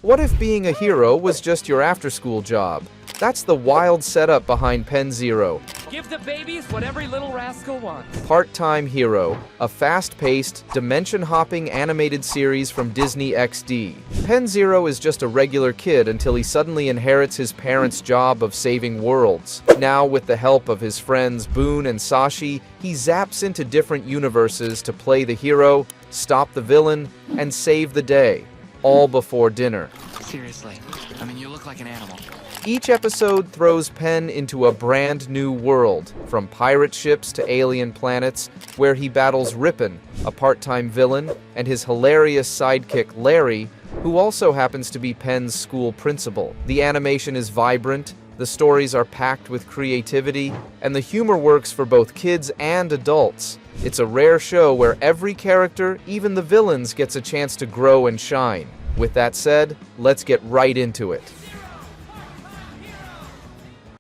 What if being a hero was just your after-school job? That's the wild setup behind Penn Zero. Give the babies what every little rascal wants. Part-Time Hero, a fast-paced, dimension-hopping animated series from Disney XD. Penn Zero is just a regular kid until he suddenly inherits his parents' job of saving worlds. Now, with the help of his friends Boone and Sashi, he zaps into different universes to play the hero, stop the villain, and save the day. All before dinner. Seriously, I mean, you look like an animal. Each episode throws Penn into a brand new world, from pirate ships to alien planets, where he battles Rippen, a part-time villain, and his hilarious sidekick Larry, who also happens to be Penn's school principal. The animation is vibrant, the stories are packed with creativity, and the humor works for both kids and adults. It's a rare show where every character, even the villains, gets a chance to grow and shine. With that said, let's get right into it.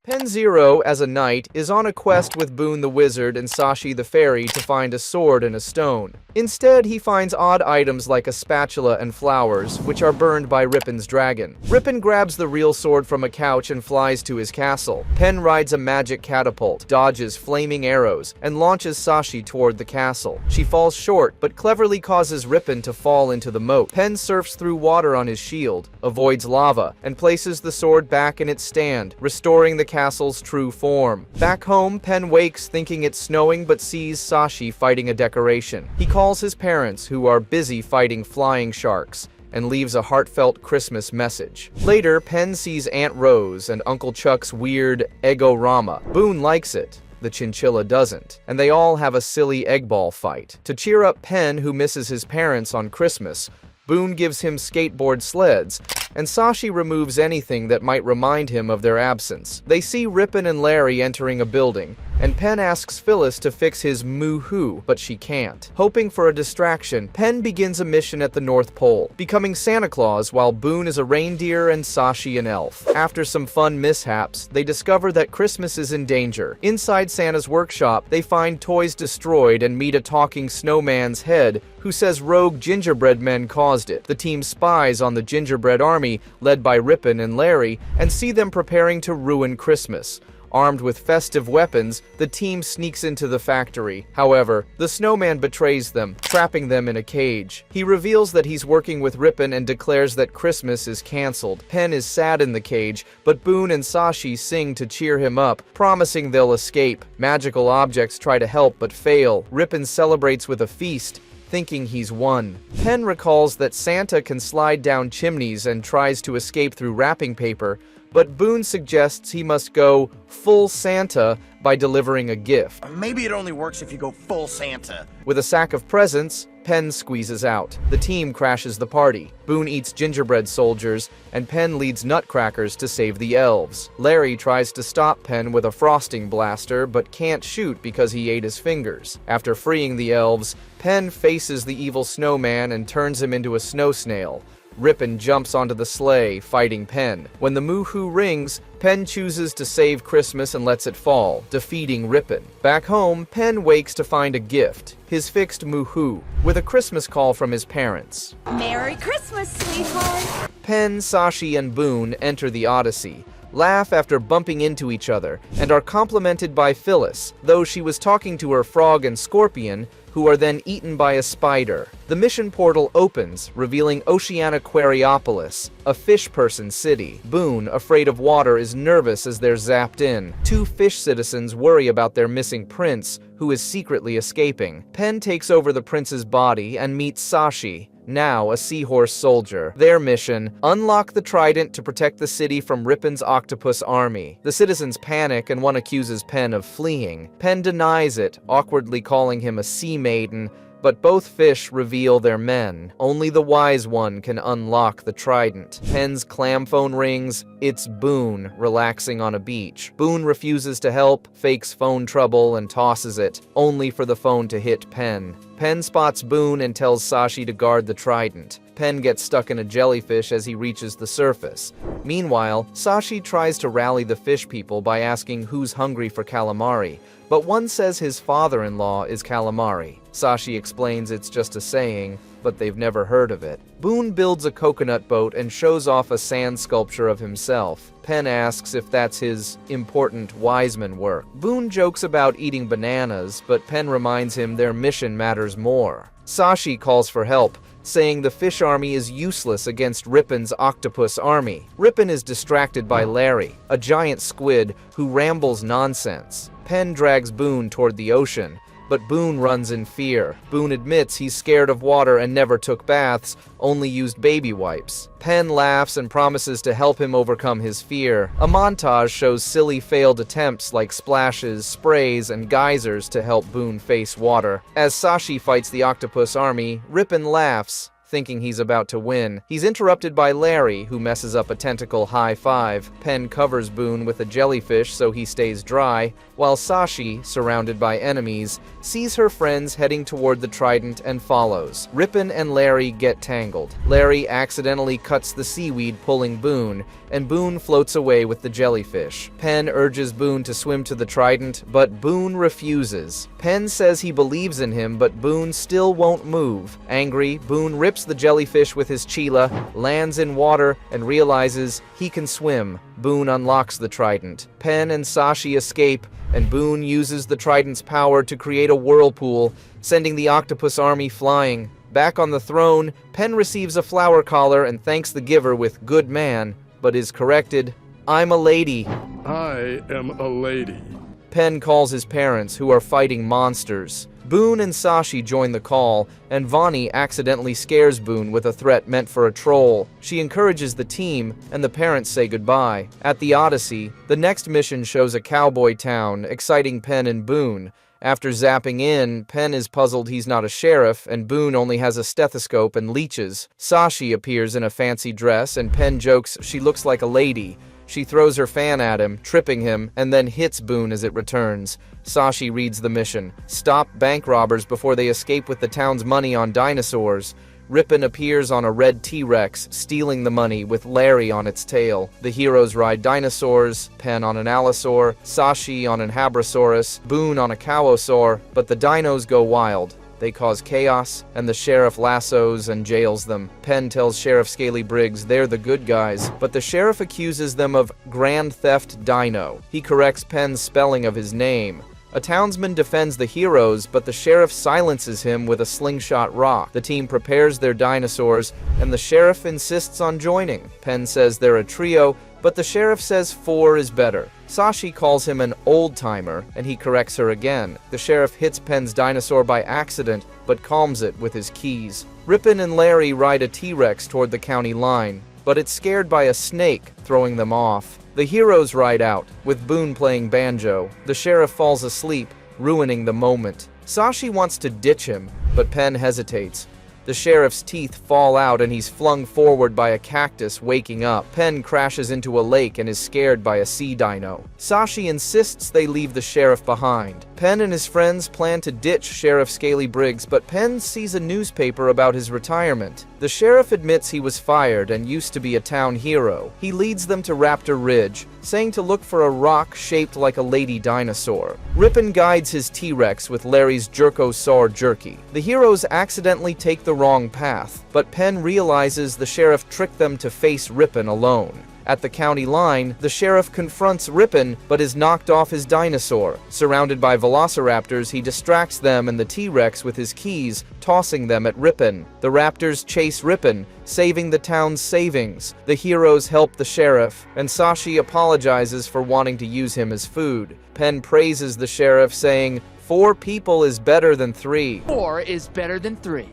Penn Zero, as a knight, is on a quest with Boone the Wizard and Sashi the Fairy to find a sword and a stone. Instead, he finds odd items like a spatula and flowers, which are burned by Rippen's dragon. Rippen grabs the real sword from a couch and flies to his castle. Penn rides a magic catapult, dodges flaming arrows, and launches Sashi toward the castle. She falls short, but cleverly causes Rippen to fall into the moat. Penn surfs through water on his shield, avoids lava, and places the sword back in its stand, restoring the castle's true form. Back home, Penn wakes thinking it's snowing but sees Sashi fighting a decoration. He calls his parents, who are busy fighting flying sharks, and leaves a heartfelt Christmas message. Later, Penn sees Aunt Rose and Uncle Chuck's weird Egg-O-Rama. Boone likes it. The chinchilla doesn't, and they all have a silly egg ball fight. To cheer up Penn, who misses his parents on Christmas, Boone gives him skateboard sleds, and Sashi removes anything that might remind him of their absence. They see Rippen and Larry entering a building, and Penn asks Phyllis to fix his moo-hoo, but she can't. Hoping for a distraction, Penn begins a mission at the North Pole, becoming Santa Claus while Boone is a reindeer and Sashi an elf. After some fun mishaps, they discover that Christmas is in danger. Inside Santa's workshop, they find toys destroyed and meet a talking snowman's head, who says rogue gingerbread men caused it. The team spies on the gingerbread army, led by Rippen and Larry, and see them preparing to ruin Christmas. Armed with festive weapons, the team sneaks into the factory. However, the snowman betrays them, trapping them in a cage. He reveals that he's working with Rippen and declares that Christmas is cancelled. Penn is sad in the cage, but Boone and Sashi sing to cheer him up, promising they'll escape. Magical objects try to help but fail. Rippen celebrates with a feast, thinking he's won. Penn recalls that Santa can slide down chimneys and tries to escape through wrapping paper, but Boone suggests he must go full Santa by delivering a gift. Maybe it only works if you go full Santa. With a sack of presents, Penn squeezes out. The team crashes the party. Boone eats gingerbread soldiers, and Penn leads nutcrackers to save the elves. Larry tries to stop Penn with a frosting blaster, but can't shoot because he ate his fingers. After freeing the elves, Penn faces the evil snowman and turns him into a snow snail. Rippen jumps onto the sleigh, fighting Penn. When the moo-hoo rings, Penn chooses to save Christmas and lets it fall, defeating Rippen. Back home, Penn wakes to find a gift, his fixed moo-hoo, with a Christmas call from his parents. Merry Christmas, sweetheart! Penn, Sashi, and Boone enter the Odyssey, laugh after bumping into each other, and are complimented by Phyllis, though she was talking to her frog and scorpion, who are then eaten by a spider. The mission portal opens, revealing Oceanaquariopolis, a fish-person city. Boone, afraid of water, is nervous as they're zapped in. Two fish citizens worry about their missing prince, who is secretly escaping. Penn takes over the prince's body and meets Sashi, now a seahorse soldier. Their mission: unlock the trident to protect the city from Rippen's octopus army. The citizens panic and one accuses Penn of fleeing. Penn denies it, awkwardly calling him a sea maiden, but both fish reveal their men. Only the wise one can unlock the trident. Penn's clam phone rings. It's Boone, relaxing on a beach. Boone refuses to help, fakes phone trouble, and tosses it, only for the phone to hit Penn. Penn spots Boone and tells Sashi to guard the trident. Penn gets stuck in a jellyfish as he reaches the surface. Meanwhile, Sashi tries to rally the fish people by asking who's hungry for calamari, but one says his father-in-law is calamari. Sashi explains it's just a saying, but they've never heard of it. Boone builds a coconut boat and shows off a sand sculpture of himself. Penn asks if that's his important Wiseman work. Boone jokes about eating bananas, but Penn reminds him their mission matters more. Sashi calls for help, saying the fish army is useless against Rippen's octopus army. Rippen is distracted by Larry, a giant squid who rambles nonsense. Penn drags Boone toward the ocean, but Boone runs in fear. Boone admits he's scared of water and never took baths, only used baby wipes. Penn laughs and promises to help him overcome his fear. A montage shows silly failed attempts like splashes, sprays, and geysers to help Boone face water. As Sashi fights the octopus army, Rippen laughs, thinking he's about to win. He's interrupted by Larry, who messes up a tentacle high five. Penn covers Boone with a jellyfish so he stays dry, while Sashi, surrounded by enemies, sees her friends heading toward the trident and follows. Rippen and Larry get tangled. Larry accidentally cuts the seaweed, pulling Boone, and Boone floats away with the jellyfish. Penn urges Boone to swim to the trident, but Boone refuses. Penn says he believes in him, but Boone still won't move. Angry, Boone rips the jellyfish with his chila, lands in water, and realizes he can swim. Boone unlocks the trident. Penn and Sashi escape, and Boone uses the trident's power to create a whirlpool, sending the octopus army flying. Back on the throne, Penn receives a flower collar and thanks the giver with "good man," but is corrected, "I'm a lady." I am a lady. Penn calls his parents, who are fighting monsters. Boone and Sashi join the call, and Vonnie accidentally scares Boone with a threat meant for a troll. She encourages the team, and the parents say goodbye. At the Odyssey, the next mission shows a cowboy town, exciting Penn and Boone. After zapping in, Penn is puzzled he's not a sheriff, and Boone only has a stethoscope and leeches. Sashi appears in a fancy dress, and Penn jokes she looks like a lady. She throws her fan at him, tripping him, and then hits Boone as it returns. Sashi reads the mission: stop bank robbers before they escape with the town's money on dinosaurs. Rippen appears on a red T-Rex, stealing the money with Larry on its tail. The heroes ride dinosaurs, Penn on an allosaur, Sashi on an hadrosaurus, Boone on a cowosaur, but the dinos go wild. They cause chaos, and the sheriff lassos and jails them. Penn tells Sheriff Scaly Briggs they're the good guys, but the sheriff accuses them of Grand Theft Dino. He corrects Penn's spelling of his name. A townsman defends the heroes, but the sheriff silences him with a slingshot rock. The team prepares their dinosaurs, and the sheriff insists on joining. Penn says they're a trio, but the sheriff says 4 is better. Sashi calls him an old-timer, and he corrects her again. The sheriff hits Penn's dinosaur by accident, but calms it with his keys. Rippen and Larry ride a T-Rex toward the county line, but it's scared by a snake, throwing them off. The heroes ride out, with Boone playing banjo. The sheriff falls asleep, ruining the moment. Sashi wants to ditch him, but Penn hesitates. The sheriff's teeth fall out and he's flung forward by a cactus, waking up. Penn crashes into a lake and is scared by a sea dino. Sashi insists they leave the sheriff behind. Penn and his friends plan to ditch Sheriff Scaly Briggs, but Penn sees a newspaper about his retirement. The sheriff admits he was fired and used to be a town hero. He leads them to Raptor Ridge, saying to look for a rock shaped like a lady dinosaur. Rippen guides his T-Rex with Larry's Jerkosaur jerky. The heroes accidentally take the wrong path, but Penn realizes the sheriff tricked them to face Rippen alone. At the county line, the sheriff confronts Rippen, but is knocked off his dinosaur. Surrounded by velociraptors, he distracts them and the T-Rex with his keys, tossing them at Rippen. The raptors chase Rippen, saving the town's savings. The heroes help the sheriff, and Sashi apologizes for wanting to use him as food. Penn praises the sheriff, saying, 4 people is better than 3. 4 is better than 3.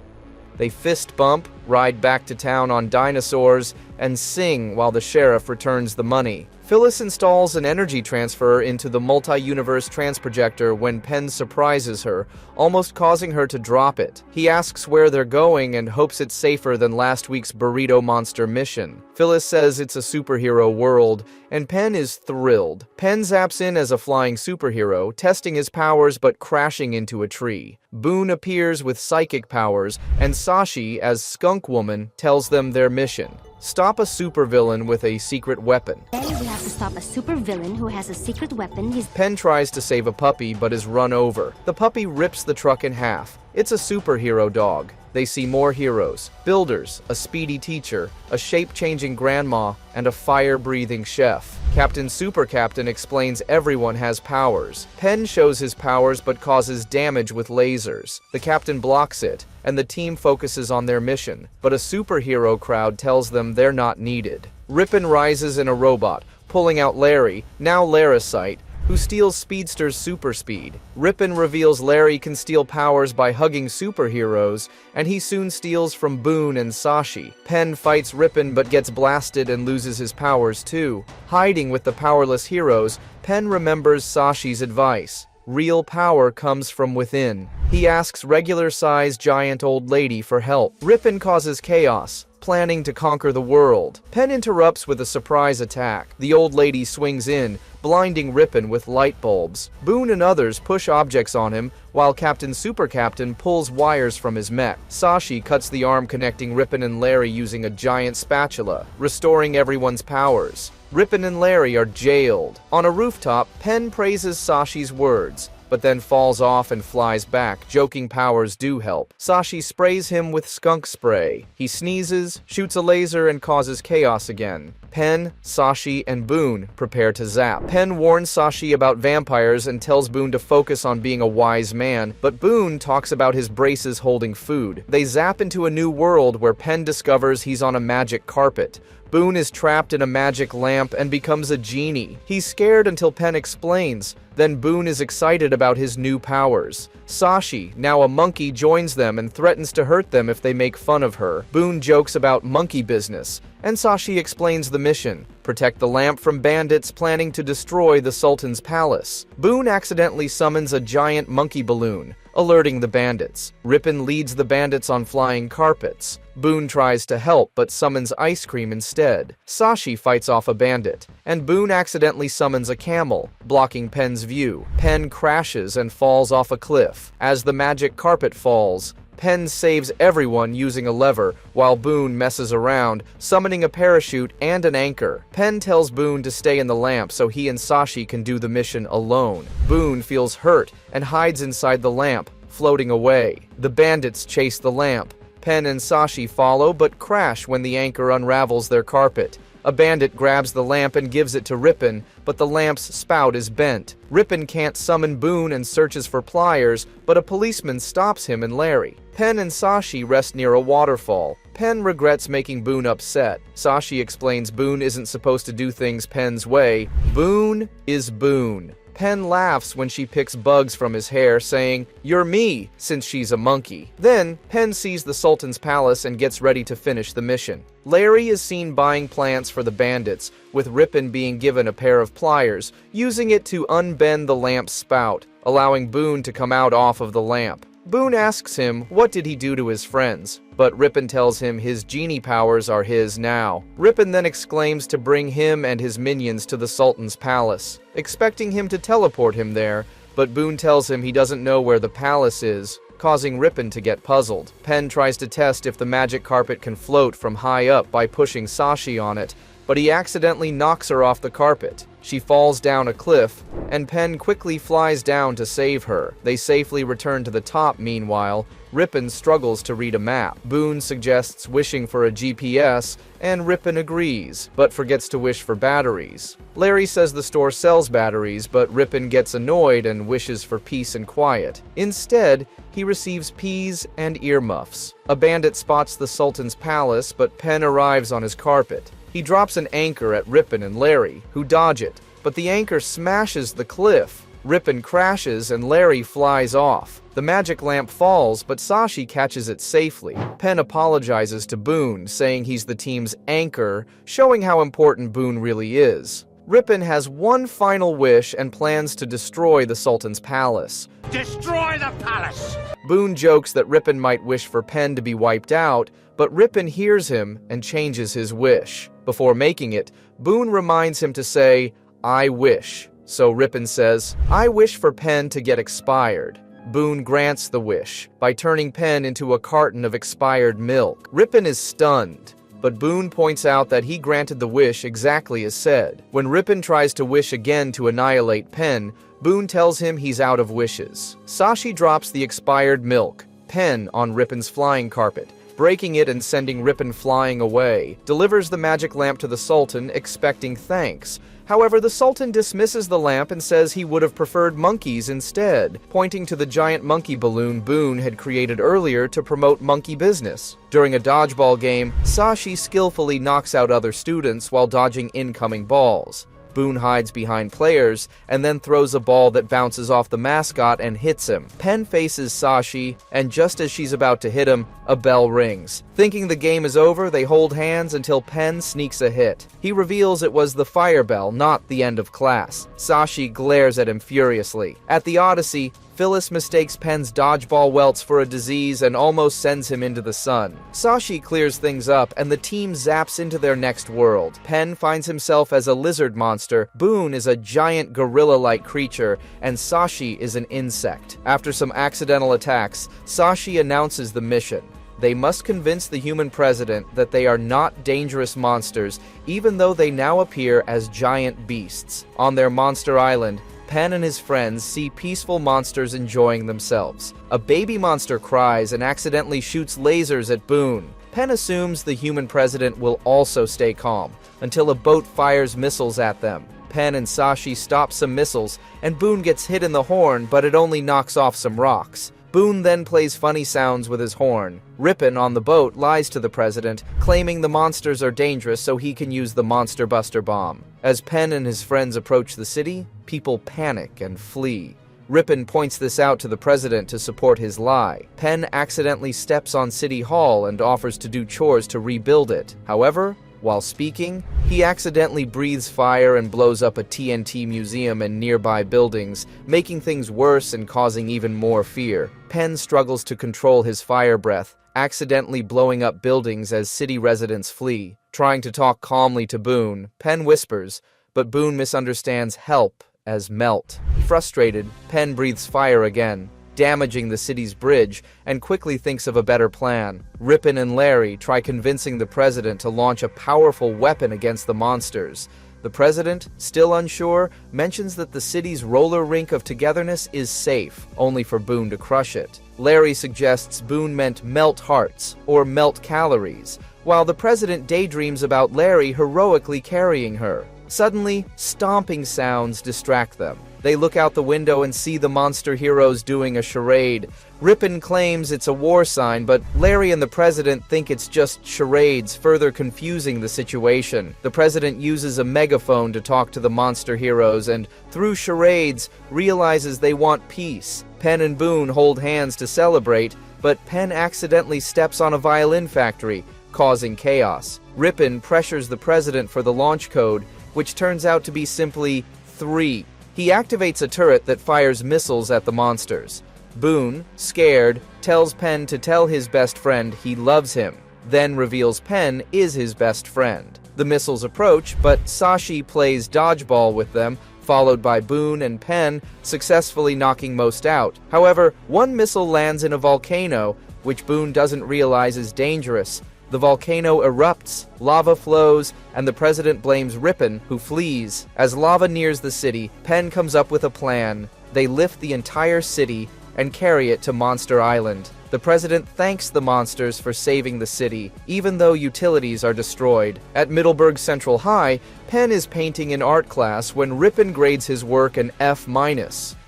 They fist bump, ride back to town on dinosaurs, and sing while the sheriff returns the money. Phyllis installs an energy transfer into the multi-universe transprojector when Penn surprises her, almost causing her to drop it. He asks where they're going and hopes it's safer than last week's burrito monster mission. Phyllis says it's a superhero world, and Penn is thrilled. Penn zaps in as a flying superhero, testing his powers but crashing into a tree. Boone appears with psychic powers, and Sashi, as Skunk Woman, tells them their mission: stop a supervillain with a secret weapon. Then we have to stop a supervillain who has a secret weapon. Penn tries to save a puppy but is run over. The puppy rips the truck in half. It's a superhero dog. they see more heroes: builders, a speedy teacher, a shape-changing grandma, and a fire-breathing chef. Captain Super Captain explains everyone has powers. Penn shows his powers but causes damage with lasers. The captain blocks it, and the team focuses on their mission, but a superhero crowd tells them they're not needed. Rippen rises in a robot, pulling out Larry, now Laricite, who steals Speedster's super speed. Rippen reveals Larry can steal powers by hugging superheroes, and he soon steals from Boone and Sashi. Penn fights Rippen but gets blasted and loses his powers too. Hiding with the powerless heroes, Penn remembers Sashi's advice. Real power comes from within. He asks regular-sized giant old lady for help. Rippen causes chaos, planning to conquer the world. Penn interrupts with a surprise attack. The old lady swings in, blinding Rippen with light bulbs. Boone and others push objects on him, while Captain Super Captain pulls wires from his mech. Sashi cuts the arm connecting Rippen and Larry using a giant spatula, restoring everyone's powers. Rippen and Larry are jailed. On a rooftop, Penn praises Sashi's words, but then falls off and flies back. Joking powers do help. Sashi sprays him with skunk spray. He sneezes, shoots a laser, and causes chaos again. Penn, Sashi, and Boone prepare to zap. Penn warns Sashi about vampires and tells Boone to focus on being a wise man, but Boone talks about his braces holding food. They zap into a new world where Penn discovers he's on a magic carpet. Boone is trapped in a magic lamp and becomes a genie. He's scared until Penn explains. Then Boone is excited about his new powers. Sashi, now a monkey, joins them and threatens to hurt them if they make fun of her. Boone jokes about monkey business, and Sashi explains the mission: protect the lamp from bandits planning to destroy the Sultan's palace. Boone accidentally summons a giant monkey balloon, alerting the bandits. Rippen leads the bandits on flying carpets. Boone tries to help but summons ice cream instead. Sashi fights off a bandit, and Boone accidentally summons a camel, blocking Penn's view. Penn crashes and falls off a cliff. As the magic carpet falls, Penn saves everyone using a lever, while Boone messes around, summoning a parachute and an anchor. Penn tells Boone to stay in the lamp so he and Sashi can do the mission alone. Boone feels hurt and hides inside the lamp, floating away. The bandits chase the lamp. Penn and Sashi follow but crash when the anchor unravels their carpet. A bandit grabs the lamp and gives it to Rippen, but the lamp's spout is bent. Rippen can't summon Boone and searches for pliers, but a policeman stops him and Larry. Penn and Sashi rest near a waterfall. Penn regrets making Boone upset. Sashi explains Boone isn't supposed to do things Penn's way. Boone is Boone. Penn laughs when she picks bugs from his hair, saying, "You're me," since she's a monkey. Then, Penn sees the Sultan's palace and gets ready to finish the mission. Larry is seen buying plants for the bandits, with Rippen being given a pair of pliers, using it to unbend the lamp's spout, allowing Boone to come out off of the lamp. Boone asks him what did he do to his friends, but Rippen tells him his genie powers are his now. Rippen then exclaims to bring him and his minions to the Sultan's palace, expecting him to teleport him there, but Boone tells him he doesn't know where the palace is, causing Rippen to get puzzled. Penn tries to test if the magic carpet can float from high up by pushing Sashi on it, but he accidentally knocks her off the carpet. She falls down a cliff, and Penn quickly flies down to save her. They safely return to the top. Meanwhile, Rippen struggles to read a map. Boone suggests wishing for a GPS, and Rippen agrees, but forgets to wish for batteries. Larry says the store sells batteries, but Rippen gets annoyed and wishes for peace and quiet. Instead, he receives peas and earmuffs. A bandit spots the Sultan's palace, but Penn arrives on his carpet. He drops an anchor at Rippen and Larry, who dodge it, but the anchor smashes the cliff. Rippen crashes and Larry flies off. The magic lamp falls, but Sashi catches it safely. Penn apologizes to Boone, saying he's the team's anchor, showing how important Boone really is. Rippen has one final wish and plans to destroy the Sultan's palace. Destroy the palace! Boone jokes that Rippen might wish for Penn to be wiped out, but Rippen hears him and changes his wish. Before making it, Boone reminds him to say, "I wish." So Rippen says, "I wish for Penn to get expired." Boone grants the wish by turning Penn into a carton of expired milk. Rippen is stunned, but Boone points out that he granted the wish exactly as said. When Rippen tries to wish again to annihilate Penn, Boone tells him he's out of wishes. Sashi drops the expired milk. Penn on Rippen's flying carpet, breaking it and sending Rippen flying away, delivers the magic lamp to the Sultan, expecting thanks. However, the Sultan dismisses the lamp and says he would have preferred monkeys instead, pointing to the giant monkey balloon Boone had created earlier to promote monkey business. During a dodgeball game, Sashi skillfully knocks out other students while dodging incoming balls. Boone hides behind players and then throws a ball that bounces off the mascot and hits him. Penn faces Sashi, and just as she's about to hit him, a bell rings. Thinking the game is over, they hold hands until Penn sneaks a hit. He reveals it was the fire bell, not the end of class. Sashi glares at him furiously. At the Odyssey, Phyllis mistakes Penn's dodgeball welts for a disease and almost sends him into the sun. Sashi clears things up, and the team zaps into their next world. Penn finds himself as a lizard monster, Boone is a giant gorilla-like creature, and Sashi is an insect. After some accidental attacks, Sashi announces the mission. They must convince the human president that they are not dangerous monsters, even though they now appear as giant beasts. On their monster island, Penn and his friends see peaceful monsters enjoying themselves. A baby monster cries and accidentally shoots lasers at Boone. Penn assumes the human president will also stay calm, until a boat fires missiles at them. Penn and Sashi stop some missiles, and Boone gets hit in the horn, but it only knocks off some rocks. Boone then plays funny sounds with his horn. Rippen on the boat lies to the president, claiming the monsters are dangerous so he can use the Monster Buster bomb. As Penn and his friends approach the city, people panic and flee. Rippen points this out to the president to support his lie. Penn accidentally steps on City Hall and offers to do chores to rebuild it. However, while speaking, he accidentally breathes fire and blows up a TNT museum and nearby buildings, making things worse and causing even more fear. Penn struggles to control his fire breath, accidentally blowing up buildings as city residents flee. Trying to talk calmly to Boone, Penn whispers, but Boone misunderstands help as melt. Frustrated, Penn breathes fire again, damaging the city's bridge, and quickly thinks of a better plan. Rippen and Larry try convincing the president to launch a powerful weapon against the monsters. The president, still unsure, mentions that the city's roller rink of togetherness is safe, only for Boone to crush it. Larry suggests Boone meant melt hearts, or melt calories, while the president daydreams about Larry heroically carrying her. Suddenly, stomping sounds distract them. They look out the window and see the monster heroes doing a charade. Rippen claims it's a war sign, but Larry and the president think it's just charades, further confusing the situation. The president uses a megaphone to talk to the monster heroes and, through charades, realizes they want peace. Penn and Boone hold hands to celebrate, but Penn accidentally steps on a violin factory, causing chaos. Rippen pressures the president for the launch code, which turns out to be simply 3. He activates a turret that fires missiles at the monsters. Boone, scared, tells Penn to tell his best friend he loves him, then reveals Penn is his best friend. The missiles approach, but Sashi plays dodgeball with them, followed by Boone and Penn successfully knocking most out. However, one missile lands in a volcano, which Boone doesn't realize is dangerous. The volcano erupts, lava flows, and the president blames Rippen, who flees. As lava nears the city, Penn comes up with a plan. They lift the entire city and carry it to Monster Island. The president thanks the monsters for saving the city, even though utilities are destroyed. At Middleburg Central High, Penn is painting in art class when Rippen grades his work an F-.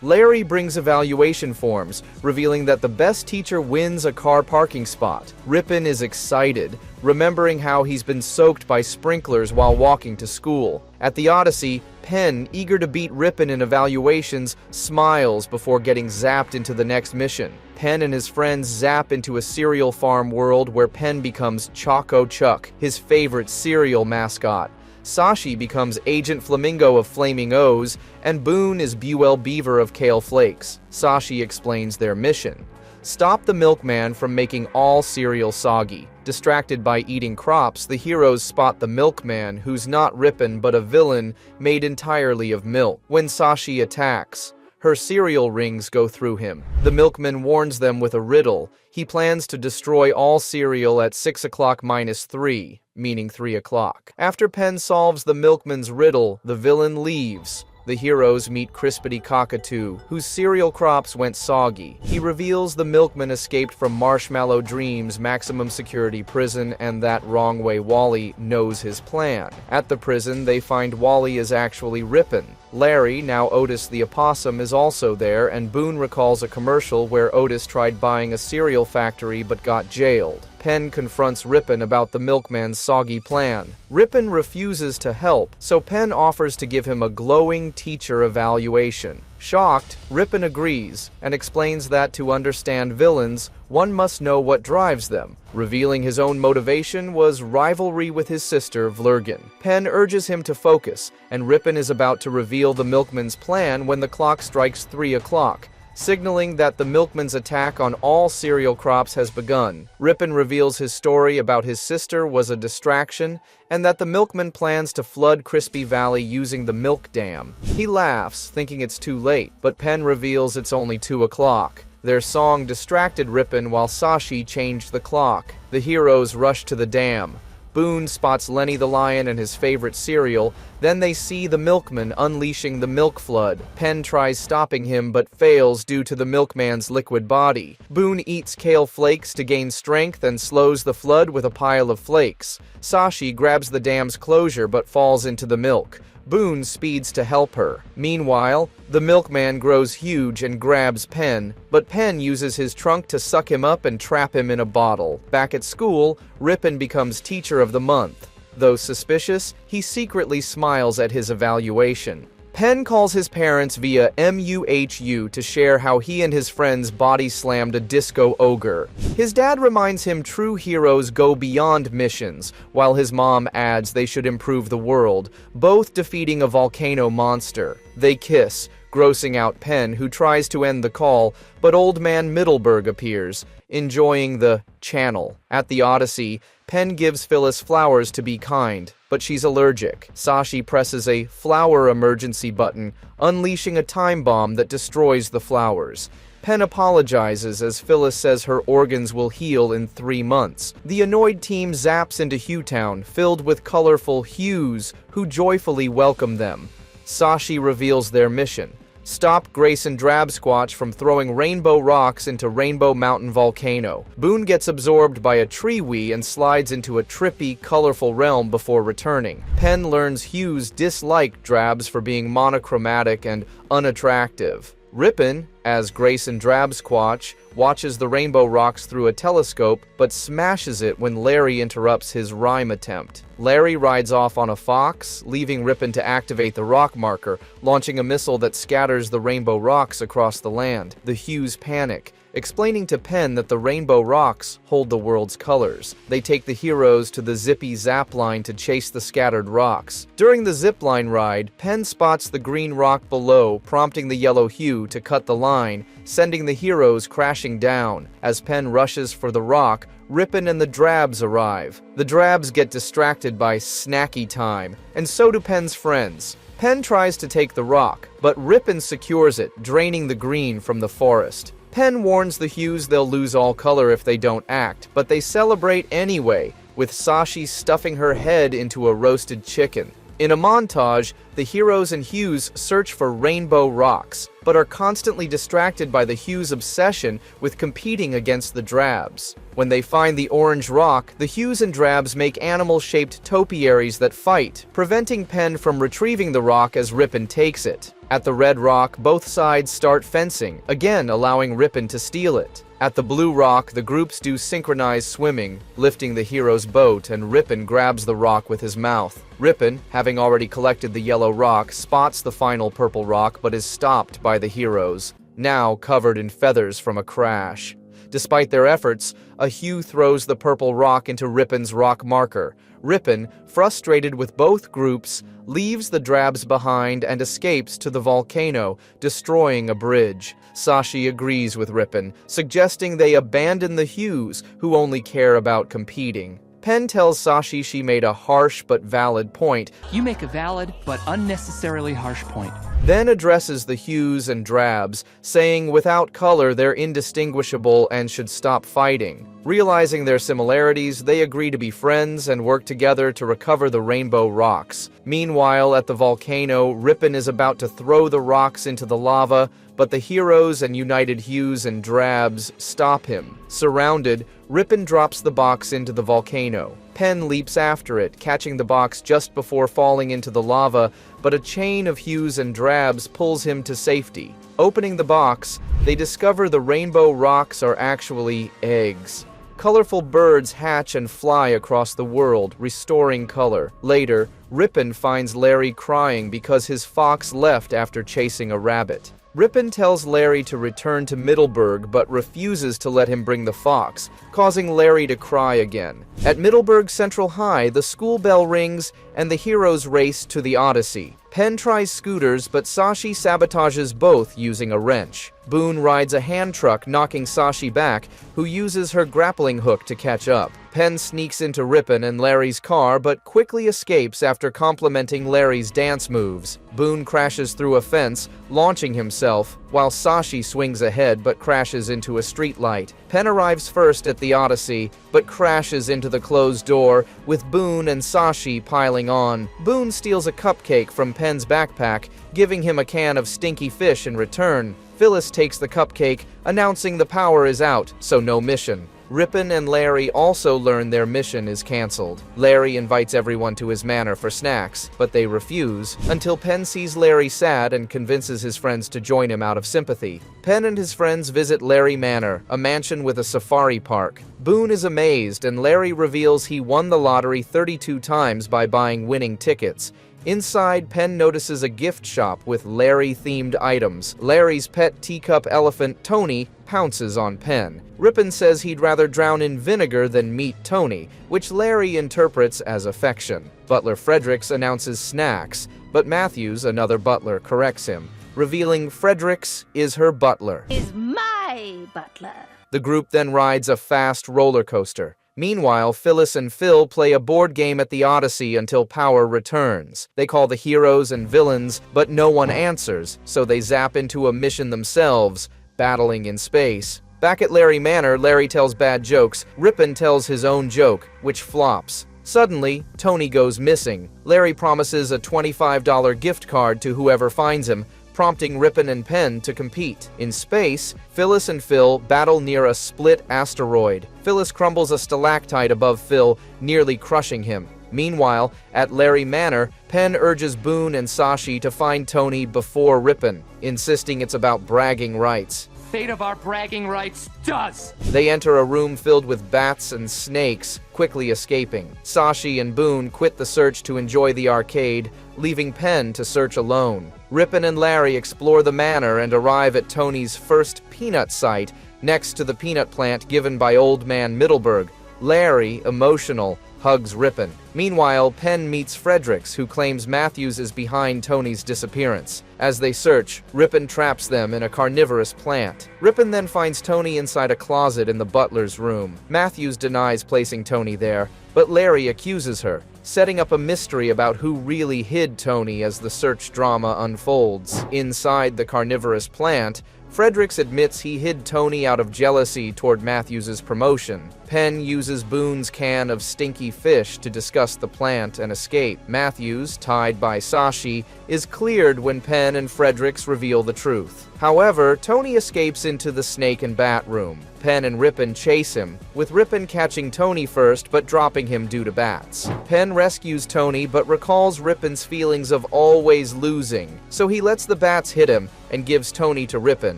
Larry brings evaluation forms, revealing that the best teacher wins a car parking spot. Rippen is excited, remembering how he's been soaked by sprinklers while walking to school. At the Odyssey, Penn, eager to beat Rippen in evaluations, smiles before getting zapped into the next mission. Penn and his friends zap into a cereal farm world where Penn becomes Choco Chuck, his favorite cereal mascot. Sashi becomes Agent Flamingo of Flaming O's, and Boone is Buell Beaver of Kale Flakes. Sashi explains their mission: stop the milkman from making all cereal soggy. Distracted by eating crops, the heroes spot the milkman, who's not Rippen but a villain made entirely of milk. When Sashi attacks, her cereal rings go through him. The milkman warns them with a riddle. He plans to destroy all cereal at 6:00 - 3, meaning 3 o'clock. After Penn solves the milkman's riddle, the villain leaves. The heroes meet Crispity Cockatoo, whose cereal crops went soggy. He reveals the milkman escaped from Marshmallow Dream's maximum security prison and that Wrong Way Wally knows his plan. At the prison, they find Wally is actually Rippen. Larry, now Otis the Opossum, is also there, and Boone recalls a commercial where Otis tried buying a cereal factory but got jailed. Penn confronts Rippen about the milkman's soggy plan. Rippen refuses to help, so Penn offers to give him a glowing teacher evaluation. Shocked, Rippen agrees and explains that to understand villains, one must know what drives them. Revealing his own motivation was rivalry with his sister, Vlurgin. Penn urges him to focus, and Rippen is about to reveal the milkman's plan when the clock strikes 3 o'clock. Signaling that the milkman's attack on all cereal crops has begun. Rippen reveals his story about his sister was a distraction and that the milkman plans to flood Crispy Valley using the milk dam. He laughs, thinking it's too late, but Penn reveals it's only 2 o'clock. Their song distracted Rippen while Sashi changed the clock. The heroes rush to the dam. Boone spots Lenny the lion and his favorite cereal, then they see the milkman unleashing the milk flood. Penn tries stopping him but fails due to the milkman's liquid body. Boone eats kale flakes to gain strength and slows the flood with a pile of flakes. Sashi grabs the dam's closure but falls into the milk. Boone speeds to help her. Meanwhile, the milkman grows huge and grabs Penn, but Penn uses his trunk to suck him up and trap him in a bottle. Back at school, Rippen becomes Teacher of the Month. Though suspicious, he secretly smiles at his evaluation. Penn calls his parents via MUHU to share how he and his friends body-slammed a disco ogre. His dad reminds him true heroes go beyond missions, while his mom adds they should improve the world, both defeating a volcano monster. They kiss, grossing out Penn, who tries to end the call, but Old Man Middleburg appears, enjoying the channel. At the Odyssey, Penn gives Phyllis flowers to be kind, but she's allergic. Sashi presses a flower emergency button, unleashing a time bomb that destroys the flowers. Penn apologizes as Phyllis says her organs will heal in 3 months. The annoyed team zaps into Huetown, filled with colorful Hues who joyfully welcome them. Sashi reveals their mission: stop Grayson Drabsquatch from throwing rainbow rocks into Rainbow Mountain Volcano. Boone gets absorbed by a tree and slides into a trippy, colorful realm before returning. Penn learns Hughes disliked Drabs for being monochromatic and unattractive. Rippen, as Grayson Drabsquatch, watches the rainbow rocks through a telescope, but smashes it when Larry interrupts his rhyme attempt. Larry rides off on a fox, leaving Rippen to activate the rock marker, launching a missile that scatters the rainbow rocks across the land. The Hues panic, explaining to Penn that the rainbow rocks hold the world's colors. They take the heroes to the zippy zap line to chase the scattered rocks. During the zipline ride, Penn spots the green rock below, prompting the yellow Hue to cut the line, sending the heroes crashing down. As Penn rushes for the rock, Rippen and the Drabs arrive. The Drabs get distracted by snacky time, and so do Penn's friends. Penn tries to take the rock, but Rippen secures it, draining the green from the forest. Penn warns the Hues they'll lose all color if they don't act, but they celebrate anyway, with Sashi stuffing her head into a roasted chicken. In a montage, the heroes and Hues search for rainbow rocks, but are constantly distracted by the Hues' obsession with competing against the Drabs. When they find the orange rock, the Hues and Drabs make animal-shaped topiaries that fight, preventing Penn from retrieving the rock as Rippen takes it. At the red rock, both sides start fencing, again allowing Rippen to steal it. At the blue rock, the groups do synchronized swimming, lifting the hero's boat, and Rippen grabs the rock with his mouth. Rippen, having already collected the yellow rock, spots the final purple rock but is stopped by the heroes, now covered in feathers from a crash. Despite their efforts, a Hue throws the purple rock into Rippen's rock marker. Rippen, frustrated with both groups, leaves the Drabs behind and escapes to the volcano, destroying a bridge. Sashi agrees with Rippen, suggesting they abandon the Hues, who only care about competing. Penn tells Sashi she made a harsh but valid point, You make a valid but unnecessarily harsh point. then addresses the hues and drabs, saying without color they're indistinguishable and should stop fighting. Realizing their similarities, they agree to be friends and work together to recover the rainbow rocks. Meanwhile, at the volcano, Rippen is about to throw the rocks into the lava, but the heroes and united hues and drabs stop him. Surrounded, Rippen drops the box into the volcano. Penn leaps after it, catching the box just before falling into the lava, but a chain of hues and drabs pulls him to safety. Opening the box, they discover the rainbow rocks are actually eggs. Colorful birds hatch and fly across the world, restoring color. Later, Rippen finds Larry crying because his fox left after chasing a rabbit. Rippen tells Larry to return to Middleburg but refuses to let him bring the fox, causing Larry to cry again. At Middleburg Central High, the school bell rings and the heroes race to the Odyssey. Penn tries scooters, but Sashi sabotages both using a wrench. Boone rides a hand truck, knocking Sashi back, who uses her grappling hook to catch up. Penn sneaks into Rippen and Larry's car, but quickly escapes after complimenting Larry's dance moves. Boone crashes through a fence, launching himself, while Sashi swings ahead but crashes into a streetlight. Penn arrives first at the Odyssey, but crashes into the closed door, with Boone and Sashi piling on. Boone steals a cupcake from Penn's backpack, giving him a can of stinky fish in return. Phyllis takes the cupcake, announcing the power is out, so no mission. Rippen and Larry also learn their mission is cancelled. Larry invites everyone to his manor for snacks, but they refuse, until Penn sees Larry sad and convinces his friends to join him out of sympathy. Penn and his friends visit Larry Manor, a mansion with a safari park. Boone is amazed, and Larry reveals he won the lottery 32 times by buying winning tickets. Inside, Penn notices a gift shop with Larry-themed items. Larry's pet teacup elephant, Tony, pounces on Penn. Rippen says he'd rather drown in vinegar than meet Tony, which Larry interprets as affection. Butler Fredericks announces snacks, but Matthews, another butler, corrects him, revealing Fredericks is her butler. Is my butler. The group then rides a fast roller coaster. Meanwhile, Phyllis and Phil play a board game at the Odyssey until power returns. They call the heroes and villains, but no one answers, so they zap into a mission themselves, battling in space. Back at Larry Manor, Larry tells bad jokes. Rippen tells his own joke, which flops. Suddenly, Tony goes missing. Larry promises a $25 gift card to whoever finds him, prompting Rippen and Penn to compete. In space, Phyllis and Phil battle near a split asteroid. Phyllis crumbles a stalactite above Phil, nearly crushing him. Meanwhile, at Larry Manor, Penn urges Boone and Sashi to find Tony before Rippen, insisting it's about bragging rights. Fate of our bragging rights does! They enter a room filled with bats and snakes, quickly escaping. Sashi and Boone quit the search to enjoy the arcade, leaving Penn to search alone. Rippen and Larry explore the manor and arrive at Tony's first peanut site, next to the peanut plant given by Old Man Middleburg. Larry, emotional, hugs Rippen. Meanwhile, Penn meets Fredericks, who claims Matthews is behind Tony's disappearance. As they search, Rippen traps them in a carnivorous plant. Rippen then finds Tony inside a closet in the butler's room. Matthews denies placing Tony there, but Larry accuses her, setting up a mystery about who really hid Tony as the search drama unfolds. Inside the carnivorous plant, Fredericks admits he hid Tony out of jealousy toward Matthews's promotion. Penn uses Boone's can of stinky fish to discuss the plant and escape. Matthews, tied by Sashi, is cleared when Penn and Fredericks reveal the truth. However, Tony escapes into the snake and bat room. Penn and Rippen chase him, with Rippen catching Tony first but dropping him due to bats. Penn rescues Tony but recalls Rippen's feelings of always losing, so he lets the bats hit him and gives Tony to Rippen,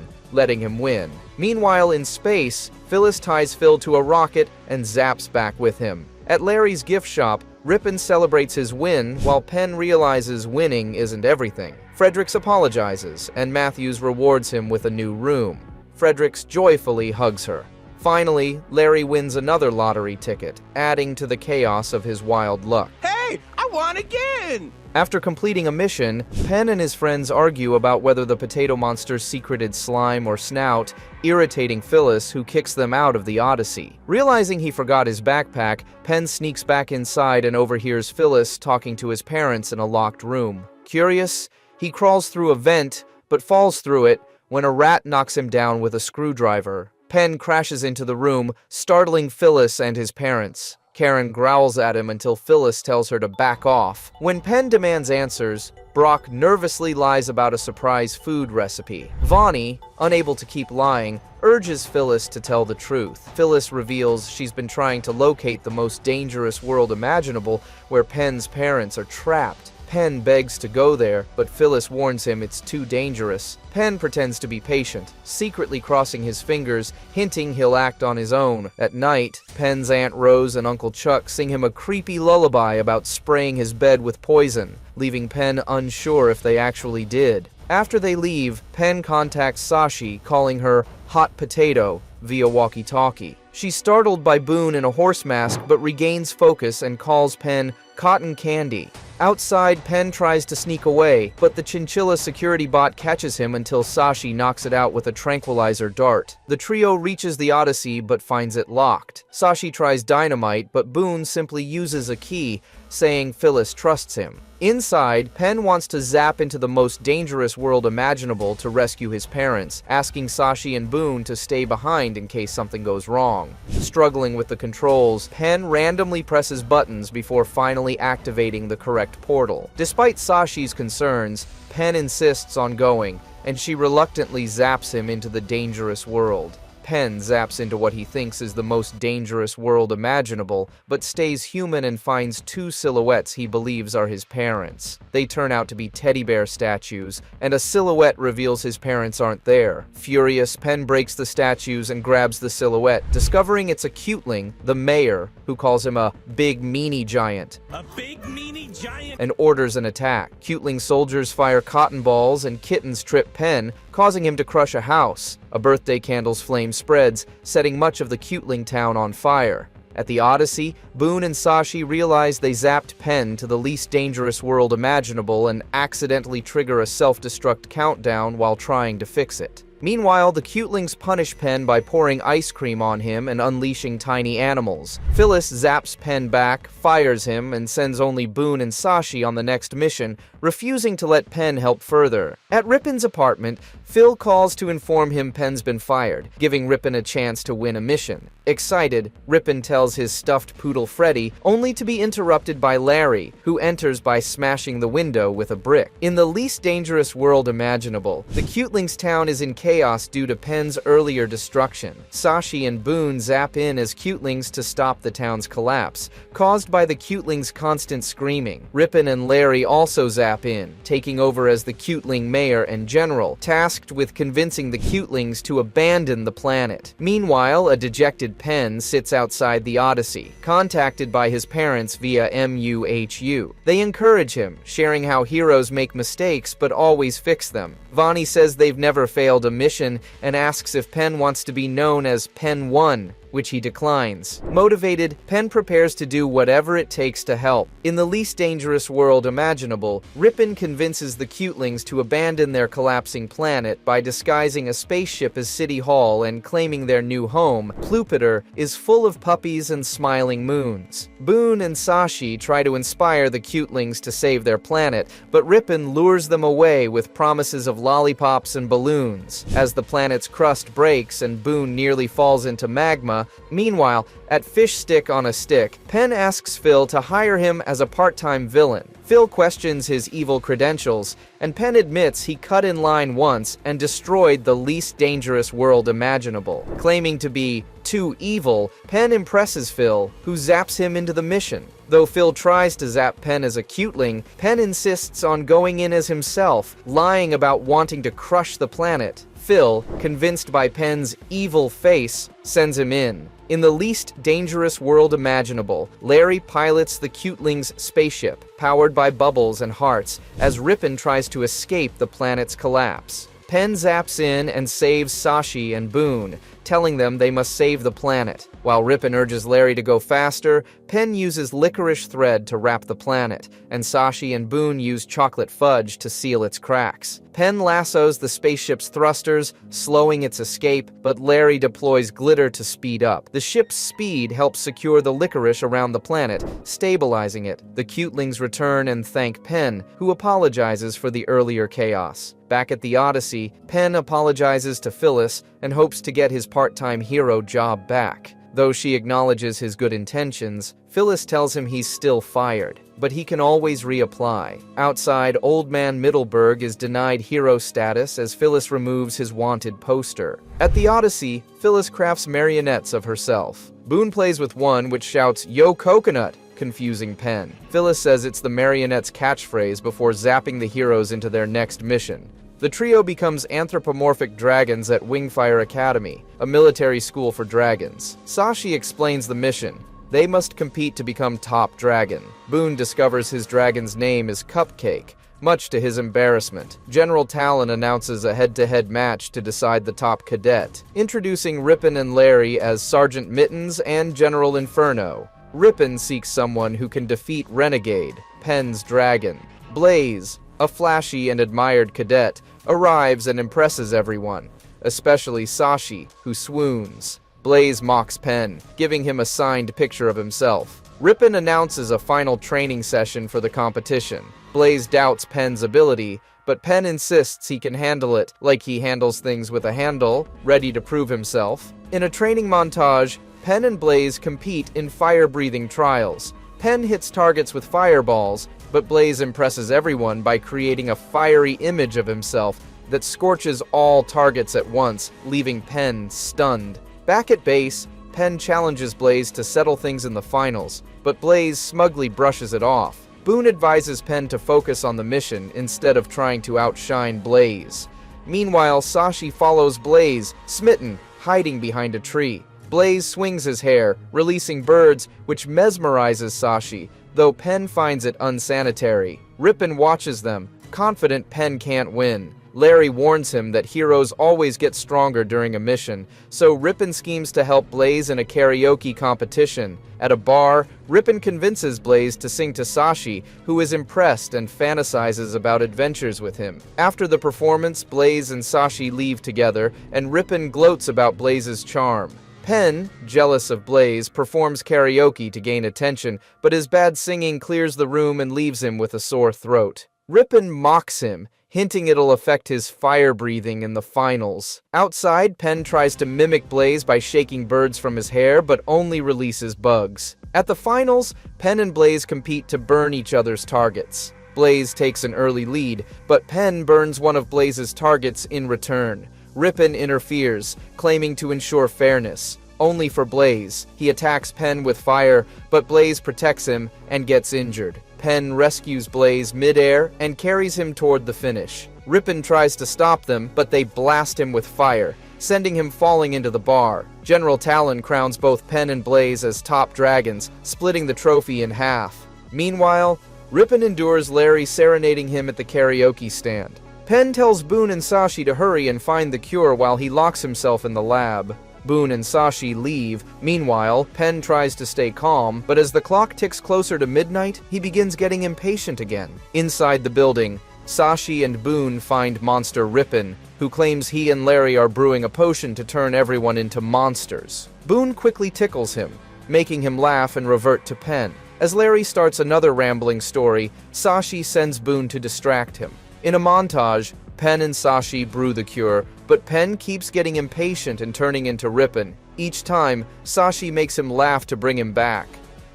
letting him win. Meanwhile, in space, Phyllis ties Phil to a rocket and zaps back with him. At Larry's gift shop, Rippen celebrates his win, while Penn realizes winning isn't everything. Fredericks apologizes, and Matthews rewards him with a new room. Fredericks joyfully hugs her. Finally, Larry wins another lottery ticket, adding to the chaos of his wild luck. Hey, I I won again! After completing a mission, Penn and his friends argue about whether the potato monster's secreted slime or snout, irritating Phyllis, who kicks them out of the Odyssey. Realizing he forgot his backpack, Penn sneaks back inside and overhears Phyllis talking to his parents in a locked room. Curious, he crawls through a vent, but falls through it when a rat knocks him down with a screwdriver. Penn crashes into the room, startling Phyllis and his parents. Karen growls at him until Phyllis tells her to back off. When Penn demands answers, Brock nervously lies about a surprise food recipe. Vonnie, unable to keep lying, urges Phyllis to tell the truth. Phyllis reveals she's been trying to locate the most dangerous world imaginable, where Penn's parents are trapped. Penn begs to go there, but Phyllis warns him it's too dangerous. Penn pretends to be patient, secretly crossing his fingers, hinting he'll act on his own. At night, Penn's Aunt Rose and Uncle Chuck sing him a creepy lullaby about spraying his bed with poison, leaving Penn unsure if they actually did. After they leave, Penn contacts Sashi, calling her Hot Potato via walkie-talkie. She's startled by Boone in a horse mask, but regains focus and calls Penn Cotton Candy. Outside, Penn tries to sneak away, but the chinchilla security bot catches him until Sashi knocks it out with a tranquilizer dart. The trio reaches the Odyssey but finds it locked. Sashi tries dynamite, but Boone simply uses a key, saying Phyllis trusts him. Inside, Penn wants to zap into the most dangerous world imaginable to rescue his parents, asking Sashi and Boone to stay behind in case something goes wrong. Struggling with the controls, Penn randomly presses buttons before finally activating the correct portal. Despite Sashi's concerns, Penn insists on going, and she reluctantly zaps him into the dangerous world. Penn zaps into what he thinks is the most dangerous world imaginable, but stays human and finds two silhouettes he believes are his parents. They turn out to be teddy bear statues, and a silhouette reveals his parents aren't there. Furious, Penn breaks the statues and grabs the silhouette, discovering it's a cuteling, the mayor, who calls him a big meanie giant. A big meanie giant? And orders an attack. Cuteling soldiers fire cotton balls and kittens trip Penn, causing him to crush a house. A birthday candle's flame spreads, setting much of the cuteling town on fire. At the Odyssey, Boone and Sashi realize they zapped Penn to the least dangerous world imaginable and accidentally trigger a self-destruct countdown while trying to fix it. Meanwhile, the cutelings punish Penn by pouring ice cream on him and unleashing tiny animals. Phyllis zaps Penn back, fires him, and sends only Boone and Sashi on the next mission, refusing to let Penn help further. At Rippen's apartment, Phil calls to inform him Penn's been fired, giving Rippen a chance to win a mission. Excited, Rippen tells his stuffed poodle Freddy, only to be interrupted by Larry, who enters by smashing the window with a brick. In the least dangerous world imaginable, the cutelings town is in chaos due to Penn's earlier destruction. Sashi and Boone zap in as cutelings to stop the town's collapse, caused by the cutelings' constant screaming. Rippen and Larry also zap in, taking over as the cuteling mayor and general, tasked with convincing the cutelings to abandon the planet. Meanwhile, a dejected Penn sits outside the Odyssey, contacted by his parents via MUHU. They encourage him, sharing how heroes make mistakes but always fix them. Vonnie says they've never failed a mission and asks if Penn wants to be known as Penn 1, which he declines. Motivated, Penn prepares to do whatever it takes to help. In the least dangerous world imaginable, Rippen convinces the cutelings to abandon their collapsing planet by disguising a spaceship as City Hall and claiming their new home, Plupeter, is full of puppies and smiling moons. Boone and Sashi try to inspire the cutelings to save their planet, but Rippen lures them away with promises of lollipops and balloons. As the planet's crust breaks and Boone nearly falls into magma, meanwhile, at Fish Stick on a Stick, Penn asks Phil to hire him as a part-time villain. Phil questions his evil credentials, and Penn admits he cut in line once and destroyed the least dangerous world imaginable. Claiming to be too evil, Penn impresses Phil, who zaps him into the mission. Though Phil tries to zap Penn as a cuteling, Penn insists on going in as himself, lying about wanting to crush the planet. Phil, convinced by Penn's evil face, sends him in. In the least dangerous world imaginable, Larry pilots the cuteling's spaceship, powered by bubbles and hearts, as Rippen tries to escape the planet's collapse. Penn zaps in and saves Sashi and Boone, telling them they must save the planet. While Rippen urges Larry to go faster, Penn uses licorice thread to wrap the planet, and Sashi and Boone use chocolate fudge to seal its cracks. Penn lassos the spaceship's thrusters, slowing its escape, but Larry deploys glitter to speed up. The ship's speed helps secure the licorice around the planet, stabilizing it. The cutelings return and thank Penn, who apologizes for the earlier chaos. Back at the Odyssey, Penn apologizes to Phyllis and hopes to get his part-time hero job back. Though she acknowledges his good intentions, Phyllis tells him he's still fired, but he can always reapply. Outside, Old Man Middleburg is denied hero status as Phyllis removes his wanted poster. At the Odyssey, Phyllis crafts marionettes of herself. Boone plays with one which shouts, "Yo coconut!" confusing Penn. Phyllis says it's the marionette's catchphrase before zapping the heroes into their next mission. The trio becomes anthropomorphic dragons at Wingfire Academy, a military school for dragons. Sashi explains the mission. They must compete to become top dragon. Boone discovers his dragon's name is Cupcake, much to his embarrassment. General Talon announces a head-to-head match to decide the top cadet, introducing Rippen and Larry as Sergeant Mittens and General Inferno. Rippen seeks someone who can defeat Renegade, Penn's dragon. Blaze, a flashy and admired cadet, arrives and impresses everyone, especially Sashi, who swoons. Blaze mocks Penn, giving him a signed picture of himself. Rippen announces a final training session for the competition. Blaze doubts Penn's ability, but Penn insists he can handle it like he handles things with a handle, ready to prove himself. In a training montage, Penn and Blaze compete in fire-breathing trials. Penn hits targets with fireballs, but Blaze impresses everyone by creating a fiery image of himself that scorches all targets at once, leaving Penn stunned. Back at base, Penn challenges Blaze to settle things in the finals, but Blaze smugly brushes it off. Boone advises Penn to focus on the mission instead of trying to outshine Blaze. Meanwhile, Sashi follows Blaze, smitten, hiding behind a tree. Blaze swings his hair, releasing birds, which mesmerizes Sashi, though Penn finds it unsanitary. Rippen watches them, confident Penn can't win. Larry warns him that heroes always get stronger during a mission, so Rippen schemes to help Blaze in a karaoke competition. At a bar, Rippen convinces Blaze to sing to Sashi, who is impressed and fantasizes about adventures with him. After the performance, Blaze and Sashi leave together, and Rippen gloats about Blaze's charm. Penn, jealous of Blaze, performs karaoke to gain attention, but his bad singing clears the room and leaves him with a sore throat. Rippen mocks him, hinting it'll affect his fire breathing in the finals. Outside, Penn tries to mimic Blaze by shaking birds from his hair, but only releases bugs. At the finals, Penn and Blaze compete to burn each other's targets. Blaze takes an early lead, but Penn burns one of Blaze's targets in return. Rippen interferes, claiming to ensure fairness. Only for Blaze. He attacks Penn with fire, but Blaze protects him and gets injured. Penn rescues Blaze midair and carries him toward the finish. Rippen tries to stop them, but they blast him with fire, sending him falling into the bar. General Talon crowns both Penn and Blaze as top dragons, splitting the trophy in half. Meanwhile, Rippen endures Larry serenading him at the karaoke stand. Penn tells Boone and Sashi to hurry and find the cure while he locks himself in the lab. Boone and Sashi leave. Meanwhile, Penn tries to stay calm, but as the clock ticks closer to midnight, he begins getting impatient again. Inside the building, Sashi and Boone find Monster Rippen, who claims he and Larry are brewing a potion to turn everyone into monsters. Boone quickly tickles him, making him laugh and revert to Penn. As Larry starts another rambling story, Sashi sends Boone to distract him. In a montage, Penn and Sashi brew the cure, but Penn keeps getting impatient and turning into Rippen. Each time, Sashi makes him laugh to bring him back.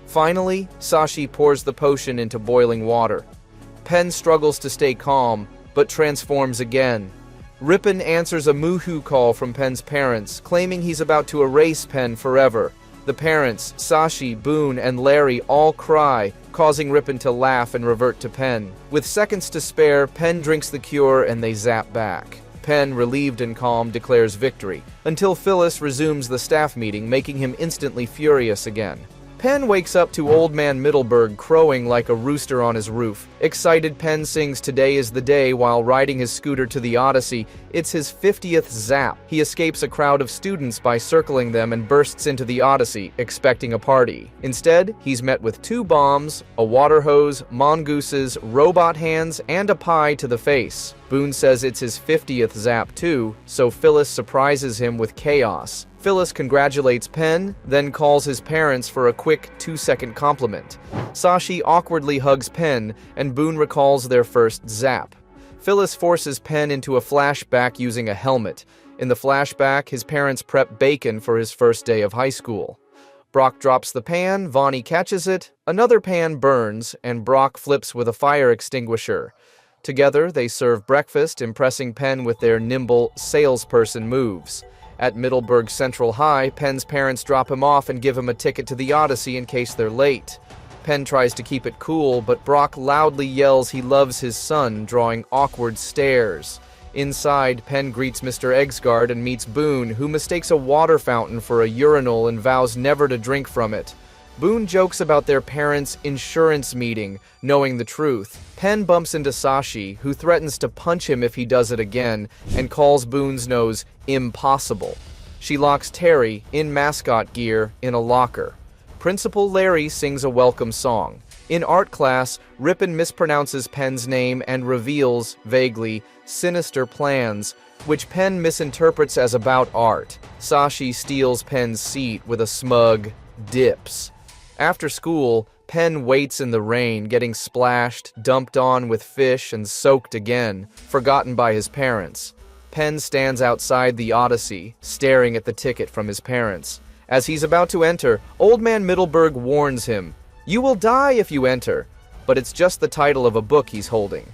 Finally, Sashi pours the potion into boiling water. Penn struggles to stay calm, but transforms again. Rippen answers a moo-hoo call from Penn's parents, claiming he's about to erase Penn forever. The parents, Sashi, Boone, and Larry all cry, causing Rippen to laugh and revert to Penn. With seconds to spare, Penn drinks the cure and they zap back. Penn, relieved and calm, declares victory, until Phyllis resumes the staff meeting, making him instantly furious again. Penn wakes up to Old Man Middleburg crowing like a rooster on his roof. Excited, Penn sings "Today is the Day" while riding his scooter to the Odyssey. It's his 50th zap. He escapes a crowd of students by circling them and bursts into the Odyssey, expecting a party. Instead, he's met with 2 bombs, a water hose, mongooses, robot hands, and a pie to the face. Boone says it's his 50th zap too, so Phyllis surprises him with chaos. Phyllis congratulates Penn, then calls his parents for a quick 2-second compliment. Sashi awkwardly hugs Penn, and Boone recalls their first zap. Phyllis forces Penn into a flashback using a helmet. In the flashback, his parents prep bacon for his first day of high school. Brock drops the pan, Vonnie catches it, another pan burns, and Brock flips with a fire extinguisher. Together, they serve breakfast, impressing Penn with their nimble salesperson moves. At Middleburg Central High, Penn's parents drop him off and give him a ticket to the Odyssey in case they're late. Penn tries to keep it cool, but Brock loudly yells he loves his son, drawing awkward stares. Inside, Penn greets Mr. Eggsguard and meets Boone, who mistakes a water fountain for a urinal and vows never to drink from it. Boone jokes about their parents' insurance meeting, knowing the truth. Penn bumps into Sashi, who threatens to punch him if he does it again, and calls Boone's nose impossible. She locks Terry, in mascot gear, in a locker. Principal Larry sings a welcome song. In art class, Rippen mispronounces Penn's name and reveals, vaguely, sinister plans, which Penn misinterprets as about art. Sashi steals Penn's seat with a smug dips. After school, Penn waits in the rain, getting splashed, dumped on with fish, and soaked again, forgotten by his parents. Penn stands outside the Odyssey, staring at the ticket from his parents. As he's about to enter, Old Man Middleburg warns him, "You will die if you enter," but it's just the title of a book he's holding.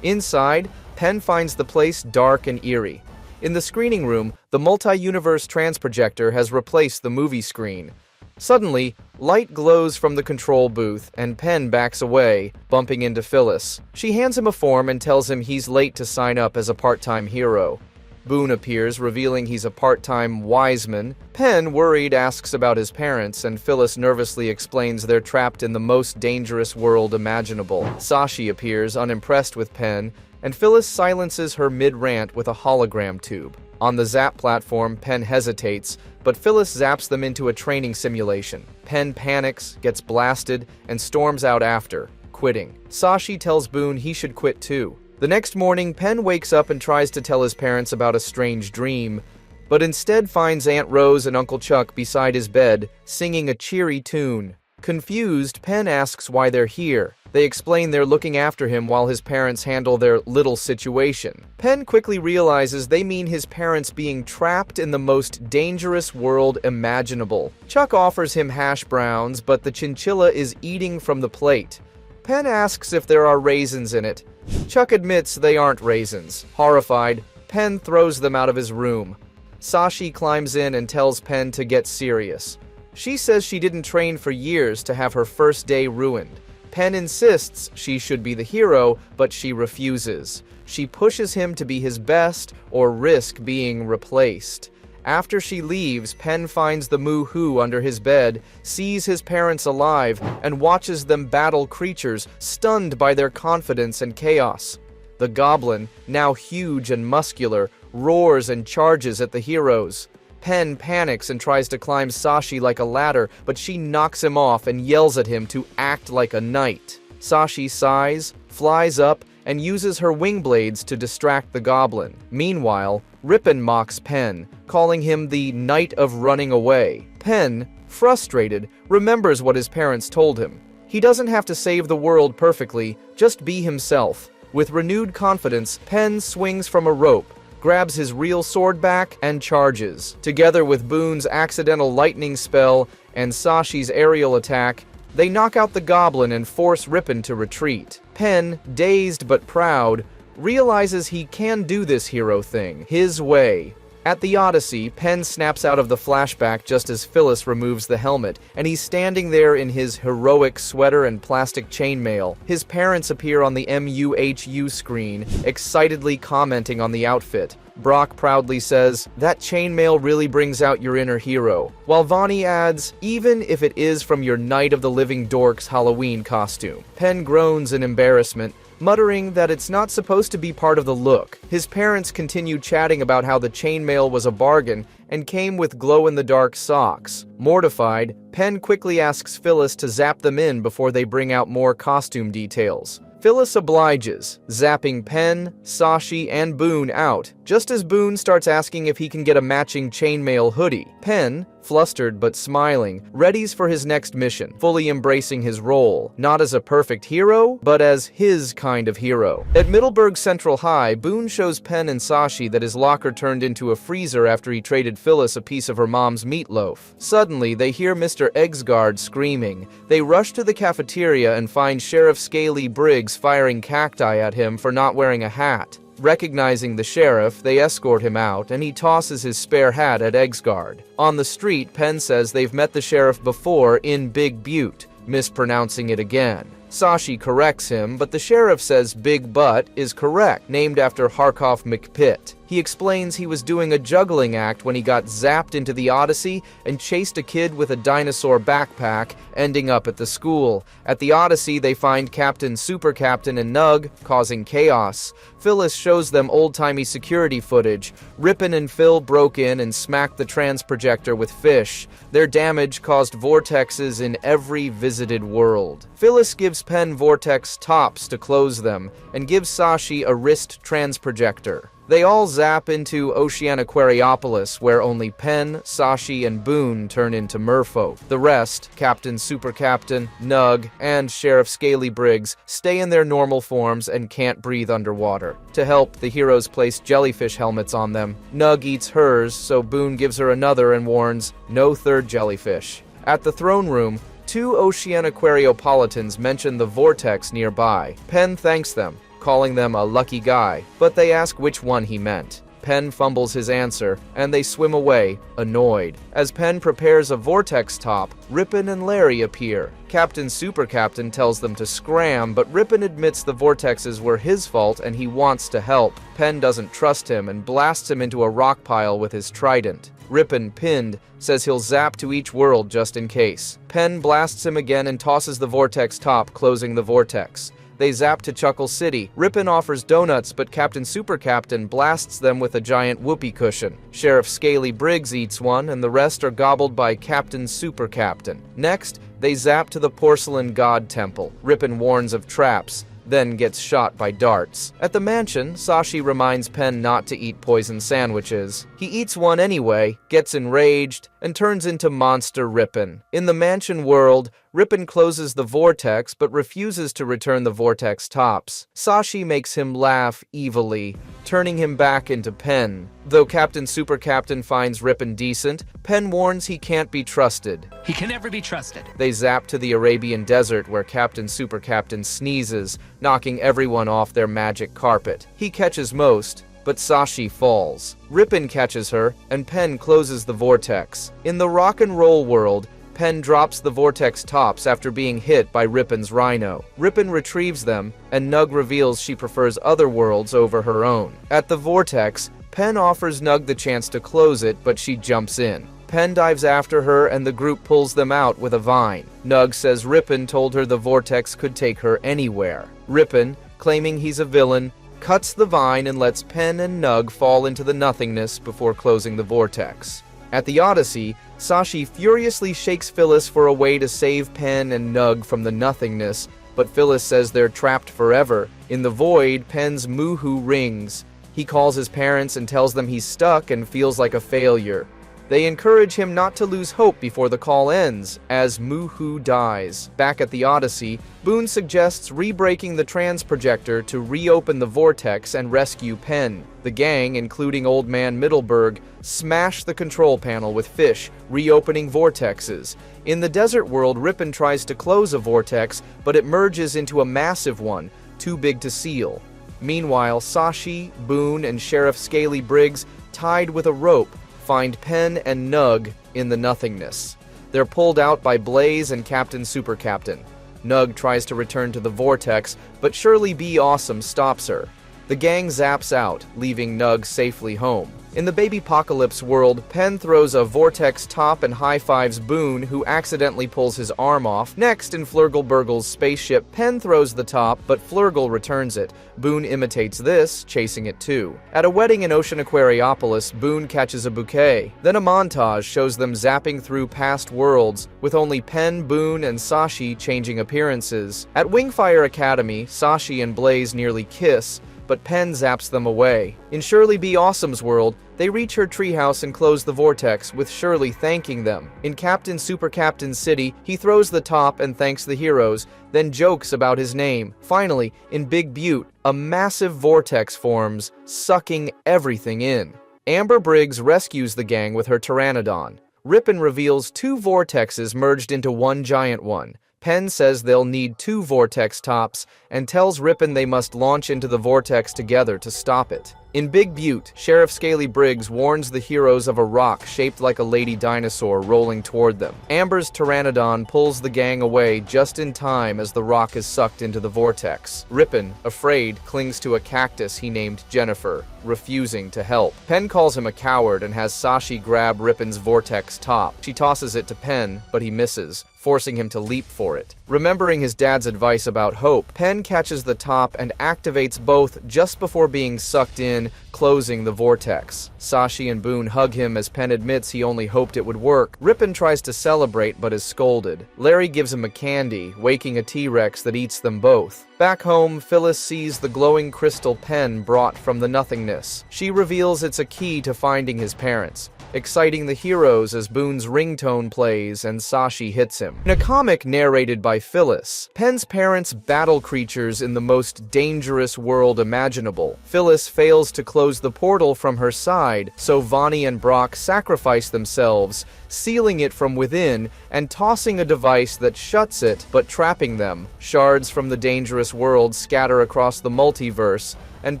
Inside, Penn finds the place dark and eerie. In the screening room, the multi-universe transprojector has replaced the movie screen. Suddenly, light glows from the control booth, and Penn backs away, bumping into Phyllis. She hands him a form and tells him he's late to sign up as a part-time hero. Boone appears, revealing he's a part-time wiseman. Penn, worried, asks about his parents, and Phyllis nervously explains they're trapped in the most dangerous world imaginable. Sashi appears, unimpressed with Penn, and Phyllis silences her mid-rant with a hologram tube. On the Zap platform, Penn hesitates, but Phyllis zaps them into a training simulation. Penn panics, gets blasted, and storms out after, quitting. Sashi tells Boone he should quit too. The next morning, Penn wakes up and tries to tell his parents about a strange dream, but instead finds Aunt Rose and Uncle Chuck beside his bed, singing a cheery tune. Confused, Penn asks why they're here. They explain they're looking after him while his parents handle their little situation. Penn quickly realizes they mean his parents being trapped in the most dangerous world imaginable. Chuck offers him hash browns, but the chinchilla is eating from the plate. Penn asks if there are raisins in it. Chuck admits they aren't raisins. Horrified, Penn throws them out of his room. Sashi climbs in and tells Penn to get serious. She says she didn't train for years to have her first day ruined. Penn insists she should be the hero, but she refuses. She pushes him to be his best or risk being replaced. After she leaves, Penn finds the Moo-Hoo under his bed, sees his parents alive, and watches them battle creatures, stunned by their confidence and chaos. The goblin, now huge and muscular, roars and charges at the heroes. Penn panics and tries to climb Sashi like a ladder, but she knocks him off and yells at him to act like a knight. Sashi sighs, flies up, and uses her wing blades to distract the goblin. Meanwhile, Rippen mocks Penn, calling him the Knight of Running Away. Penn, frustrated, remembers what his parents told him. He doesn't have to save the world perfectly, just be himself. With renewed confidence, Penn swings from a rope, grabs his real sword back, and charges. Together with Boone's accidental lightning spell and Sashi's aerial attack, they knock out the goblin and force Rippen to retreat. Penn, dazed but proud, realizes he can do this hero thing his way. At the Odyssey, Penn snaps out of the flashback just as Phyllis removes the helmet, and he's standing there in his heroic sweater and plastic chainmail. His parents appear on the MUHU screen, excitedly commenting on the outfit. Brock proudly says, "That chainmail really brings out your inner hero," while Vonnie adds, "Even if it is from your Night of the Living Dorks Halloween costume." Penn groans in embarrassment, muttering that it's not supposed to be part of the look. His parents continue chatting about how the chainmail was a bargain and came with glow-in-the-dark socks. Mortified, Penn quickly asks Phyllis to zap them in before they bring out more costume details. Phyllis obliges, zapping Penn, Sashi, and Boone out, just as Boone starts asking if he can get a matching chainmail hoodie. Penn, flustered but smiling, readies for his next mission, fully embracing his role, not as a perfect hero, but as his kind of hero. At Middleburg Central High, Boone shows Penn and Sashi that his locker turned into a freezer after he traded Phyllis a piece of her mom's meatloaf. Suddenly, they hear Mr. Eggsguard screaming. They rush to the cafeteria and find Sheriff Scaly Briggs firing cacti at him for not wearing a hat. Recognizing the sheriff, they escort him out, and he tosses his spare hat at Eggsguard. On the street, Penn says they've met the sheriff before in Big Butte, mispronouncing it again. Sashi corrects him, but the sheriff says Big Butt is correct, named after Harkoff McPitt. He explains he was doing a juggling act when he got zapped into the Odyssey and chased a kid with a dinosaur backpack, ending up at the school. At the Odyssey, they find Captain, Super Captain, and Nug, causing chaos. Phyllis shows them old-timey security footage. Rippen and Phil broke in and smacked the trans-projector with fish. Their damage caused vortexes in every visited world. Phyllis gives Penn vortex tops to close them, and gives Sashi a wrist trans-projector. They all zap into Oceanaquariopolis, where only Penn, Sashi, and Boone turn into merfolk. The rest, Captain, Super Captain, Nug, and Sheriff Scaly Briggs, stay in their normal forms and can't breathe underwater. To help, the heroes place jellyfish helmets on them. Nug eats hers, so Boone gives her another and warns, "No third jellyfish." At the throne room, two Oceanaquariopolitans mention the vortex nearby. Penn thanks them, calling them a lucky guy, but they ask which one he meant. Penn fumbles his answer, and they swim away, annoyed. As Penn prepares a vortex top, Rippen and Larry appear. Captain Super Captain tells them to scram, but Rippen admits the vortexes were his fault and he wants to help. Penn doesn't trust him and blasts him into a rock pile with his trident. Rippen, pinned, says he'll zap to each world just in case. Penn blasts him again and tosses the vortex top, closing the vortex. They zap to Chuckle City. Rippen offers donuts, but Captain Super Captain blasts them with a giant whoopee cushion. Sheriff Scaly Briggs eats one, and the rest are gobbled by Captain Super Captain. Next, they zap to the Porcelain God Temple. Rippen warns of traps, then gets shot by darts. At the mansion, Sashi reminds Penn not to eat poison sandwiches. He eats one anyway, gets enraged, and turns into Monster Rippen. In the mansion world, Rippen closes the vortex but refuses to return the vortex tops. Sashi makes him laugh evilly, turning him back into Penn. Though Captain Super Captain finds Rippen decent, Penn warns he can't be trusted. He can never be trusted. They zap to the Arabian desert where Captain Super Captain sneezes, knocking everyone off their magic carpet. He catches most, but Sashi falls. Rippen catches her, and Penn closes the vortex. In the rock and roll world, Penn drops the vortex tops after being hit by Rippen's rhino. Rippen retrieves them, and Nug reveals she prefers other worlds over her own. At the vortex, Penn offers Nug the chance to close it, but she jumps in. Penn dives after her, and the group pulls them out with a vine. Nug says Rippen told her the vortex could take her anywhere. Rippen, claiming he's a villain, cuts the vine and lets Penn and Nug fall into the nothingness before closing the vortex. At the Odyssey, Sashi furiously shakes Phyllis for a way to save Penn and Nug from the nothingness, but Phyllis says they're trapped forever. In the void, Penn's Moohoo rings. He calls his parents and tells them he's stuck and feels like a failure. They encourage him not to lose hope before the call ends, as Moohoo dies. Back at the Odyssey, Boone suggests re-breaking the trans-projector to reopen the vortex and rescue Penn. The gang, including Old Man Middleburg, smash the control panel with fish, reopening vortexes. In the desert world, Rippen tries to close a vortex, but it merges into a massive one, too big to seal. Meanwhile, Sashi, Boone, and Sheriff Scaly Briggs tied with a rope, find Penn and Nug in the nothingness. They're pulled out by Blaze and Captain Super Captain. Nug tries to return to the vortex, but Shirley B. Awesome stops her. The gang zaps out, leaving Nug safely home. In the Babypocalypse world, Penn throws a vortex top and high-fives Boone, who accidentally pulls his arm off. Next, in Flurgle spaceship, Penn throws the top, but Flurgle returns it. Boone imitates this, chasing it too. At a wedding in Ocean Aquariopolis, Boone catches a bouquet. Then a montage shows them zapping through past worlds, with only Penn, Boone, and Sashi changing appearances. At Wingfire Academy, Sashi and Blaze nearly kiss, but Penn zaps them away. In Shirley B. Awesome's world, they reach her treehouse and close the vortex, with Shirley thanking them. In Captain Super Captain's city, he throws the top and thanks the heroes, then jokes about his name. Finally, in Big Butte, a massive vortex forms, sucking everything in. Amber Briggs rescues the gang with her Pteranodon. Rippen reveals 2 vortexes merged into one giant one. Penn says they'll need 2 vortex tops and tells Rippen they must launch into the vortex together to stop it. In Big Butte, Sheriff Scaly Briggs warns the heroes of a rock shaped like a lady dinosaur rolling toward them. Amber's Pteranodon pulls the gang away just in time as the rock is sucked into the vortex. Rippen, afraid, clings to a cactus he named Jennifer, refusing to help. Penn calls him a coward and has Sashi grab Rippen's vortex top. She tosses it to Penn, but he misses, forcing him to leap for it. Remembering his dad's advice about hope, Penn catches the top and activates both just before being sucked in, closing the vortex. Sashi and Boone hug him as Penn admits he only hoped it would work. Rippen tries to celebrate but is scolded. Larry gives him a candy, waking a T-Rex that eats them both. Back home, Phyllis sees the glowing crystal pen brought from the nothingness. She reveals it's a key to finding his parents, exciting the heroes as Boone's ringtone plays and Sashi hits him. In a comic narrated by Phyllis, Penn's parents battle creatures in the most dangerous world imaginable. Phyllis fails to close the portal from her side, so Vonnie and Brock sacrifice themselves, sealing it from within and tossing a device that shuts it, but trapping them. Shards from the dangerous world scatter across the multiverse, and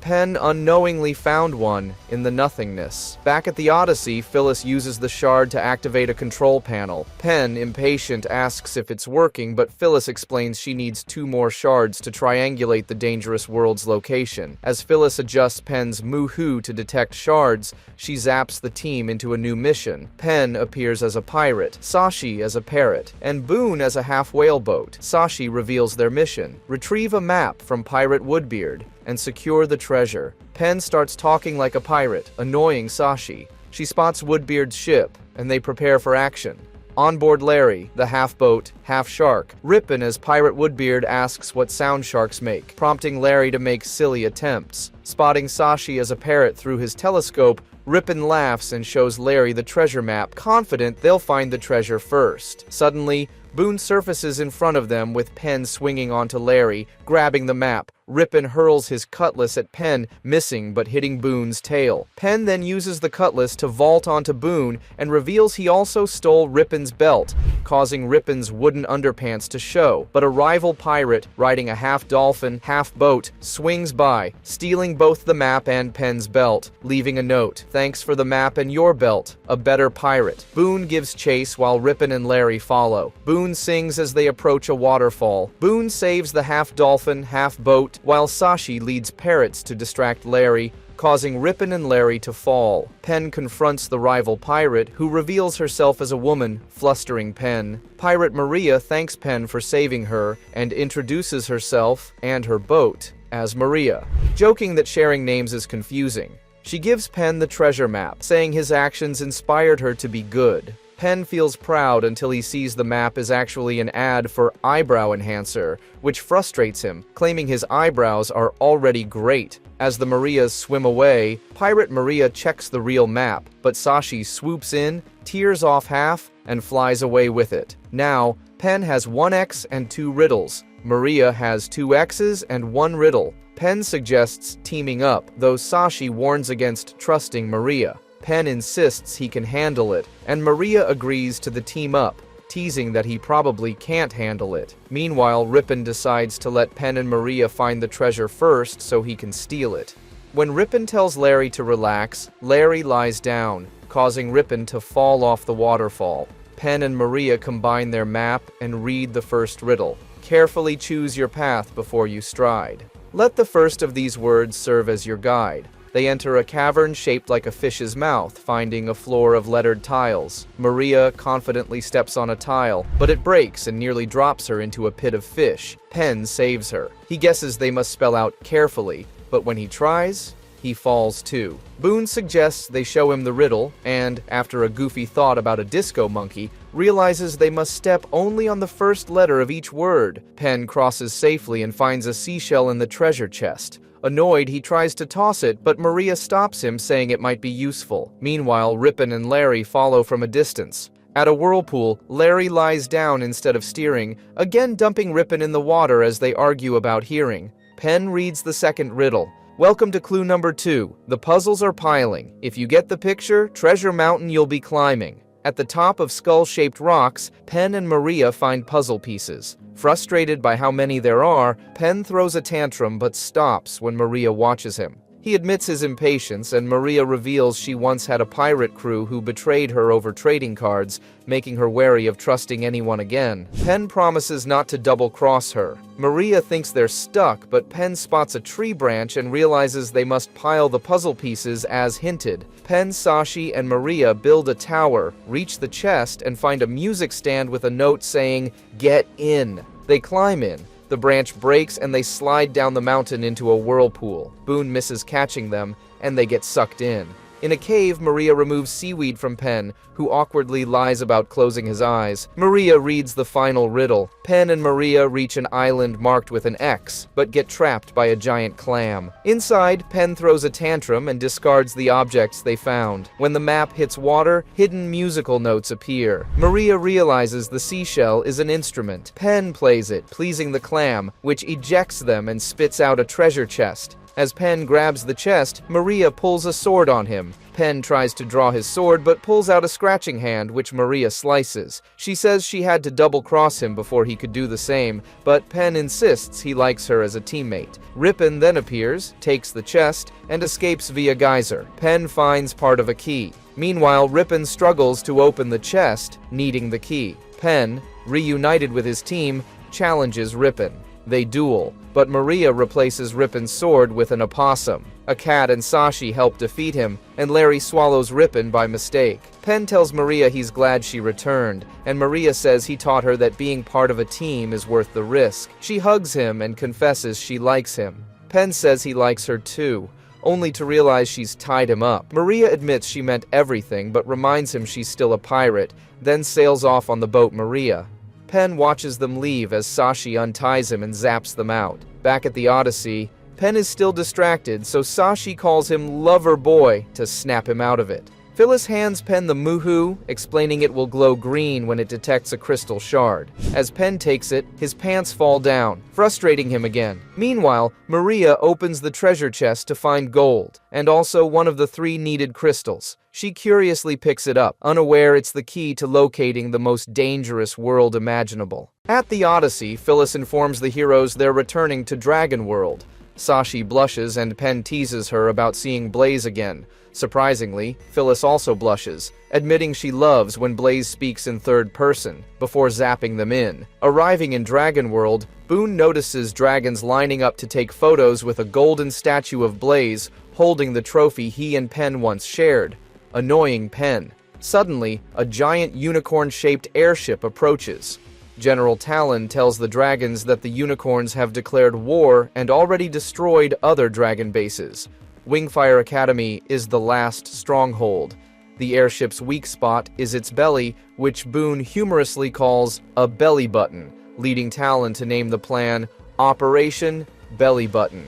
Penn unknowingly found one in the nothingness. Back at the Odyssey, Phyllis uses the shard to activate a control panel. Penn, impatient, asks if it's working, but Phyllis explains she needs 2 more shards to triangulate the dangerous world's location. As Phyllis adjusts Penn's moo-hoo to detect shards, she zaps the team into a new mission. Penn appears as a pirate, Sashi as a parrot, and Boone as a half-whale-boat. Sashi reveals their mission: retrieve a map from Pirate Woodbeard and secure the treasure. Penn starts talking like a pirate, annoying Sashi. She spots Woodbeard's ship, and they prepare for action. On board Larry, the half-boat, half-shark. Rippen as Pirate Woodbeard asks what sound sharks make, prompting Larry to make silly attempts. Spotting Sashi as a parrot through his telescope, Rippen laughs and shows Larry the treasure map, confident they'll find the treasure first. Suddenly, Boone surfaces in front of them with Penn swinging onto Larry, grabbing the map. Rippen hurls his cutlass at Penn, missing but hitting Boone's tail. Penn then uses the cutlass to vault onto Boone and reveals he also stole Rippen's belt, causing Rippen's wooden underpants to show. But a rival pirate, riding a half-dolphin, half-boat, swings by, stealing both the map and Penn's belt, leaving a note: "Thanks for the map and your belt, a better pirate." Boone gives chase while Rippen and Larry follow. Boone sings as they approach a waterfall. Boone saves the half-dolphin, half-boat, while Sashi leads parrots to distract Larry, causing Rippen and Larry to fall. Penn confronts the rival pirate, who reveals herself as a woman, flustering Penn. Pirate Maria thanks Penn for saving her and introduces herself and her boat as Maria, joking that sharing names is confusing. She gives Penn the treasure map, saying his actions inspired her to be good. Penn feels proud until he sees the map is actually an ad for eyebrow enhancer, which frustrates him, claiming his eyebrows are already great. As the Marias swim away, Pirate Maria checks the real map, but Sashi swoops in, tears off half, and flies away with it. Now, Penn has 1 X and 2 riddles. Maria has 2 X's and 1 riddle. Penn suggests teaming up, though Sashi warns against trusting Maria. Penn insists he can handle it, and Maria agrees to the team up, teasing that he probably can't handle it. Meanwhile, Rippen decides to let Penn and Maria find the treasure first so he can steal it. When Rippen tells Larry to relax, Larry lies down, causing Rippen to fall off the waterfall. Penn and Maria combine their map and read the first riddle. Carefully choose your path before you stride. Let the first of these words serve as your guide. They enter a cavern shaped like a fish's mouth, finding a floor of lettered tiles. Maria confidently steps on a tile, but it breaks and nearly drops her into a pit of fish. Penn saves her. He guesses they must spell out carefully, but when he tries, he falls too. Boone suggests they show him the riddle, and, after a goofy thought about a disco monkey, realizes they must step only on the first letter of each word. Penn crosses safely and finds a seashell in the treasure chest. Annoyed, he tries to toss it, but Maria stops him, saying it might be useful. Meanwhile, Rippen and Larry follow from a distance. At a whirlpool, Larry lies down instead of steering, again dumping Rippen in the water as they argue about hearing. Penn reads the second riddle. Welcome to clue number 2. The puzzles are piling. If you get the picture, Treasure Mountain you'll be climbing. At the top of skull-shaped rocks, Penn and Maria find puzzle pieces. Frustrated by how many there are, Penn throws a tantrum but stops when Maria watches him. He admits his impatience, and Maria reveals she once had a pirate crew who betrayed her over trading cards, making her wary of trusting anyone again. Penn promises not to double-cross her. Maria thinks they're stuck, but Penn spots a tree branch and realizes they must pile the puzzle pieces as hinted. Penn, Sashi, and Maria build a tower, reach the chest, and find a music stand with a note saying, "Get in." They climb in. The branch breaks and they slide down the mountain into a whirlpool. Boone misses catching them, and they get sucked in. In a cave, Maria removes seaweed from Penn, who awkwardly lies about closing his eyes. Maria reads the final riddle. Penn and Maria reach an island marked with an X, but get trapped by a giant clam. Inside, Penn throws a tantrum and discards the objects they found. When the map hits water, hidden musical notes appear. Maria realizes the seashell is an instrument. Penn plays it, pleasing the clam, which ejects them and spits out a treasure chest. As Penn grabs the chest, Maria pulls a sword on him. Penn tries to draw his sword but pulls out a scratching hand, which Maria slices. She says she had to double-cross him before he could do the same, but Penn insists he likes her as a teammate. Rippen then appears, takes the chest, and escapes via geyser. Penn finds part of a key. Meanwhile, Rippen struggles to open the chest, needing the key. Penn, reunited with his team, challenges Rippen. They duel, but Maria replaces Rippen's sword with an opossum. A cat and Sashi help defeat him, and Larry swallows Rippen by mistake. Penn tells Maria he's glad she returned, and Maria says he taught her that being part of a team is worth the risk. She hugs him and confesses she likes him. Penn says he likes her too, only to realize she's tied him up. Maria admits she meant everything, but reminds him she's still a pirate, then sails off on the boat Maria. Penn watches them leave as Sashi unties him and zaps them out. Back at the Odyssey, Penn is still distracted, so Sashi calls him Lover Boy to snap him out of it. Phyllis hands Penn the Moohoo, explaining it will glow green when it detects a crystal shard. As Penn takes it, his pants fall down, frustrating him again. Meanwhile, Maria opens the treasure chest to find gold, and also one of the 3 needed crystals. She curiously picks it up, unaware it's the key to locating the most dangerous world imaginable. At the Odyssey, Phyllis informs the heroes they're returning to Dragon World. Sashi blushes and Penn teases her about seeing Blaze again. Surprisingly, Phyllis also blushes, admitting she loves when Blaze speaks in third person, before zapping them in. Arriving in Dragon World, Boone notices dragons lining up to take photos with a golden statue of Blaze holding the trophy he and Penn once shared, annoying Penn. Suddenly, a giant unicorn-shaped airship approaches. General Talon tells the dragons that the unicorns have declared war and already destroyed other dragon bases. Wingfire Academy is the last stronghold. The airship's weak spot is its belly, which Boone humorously calls a belly button, leading Talon to name the plan Operation Belly Button.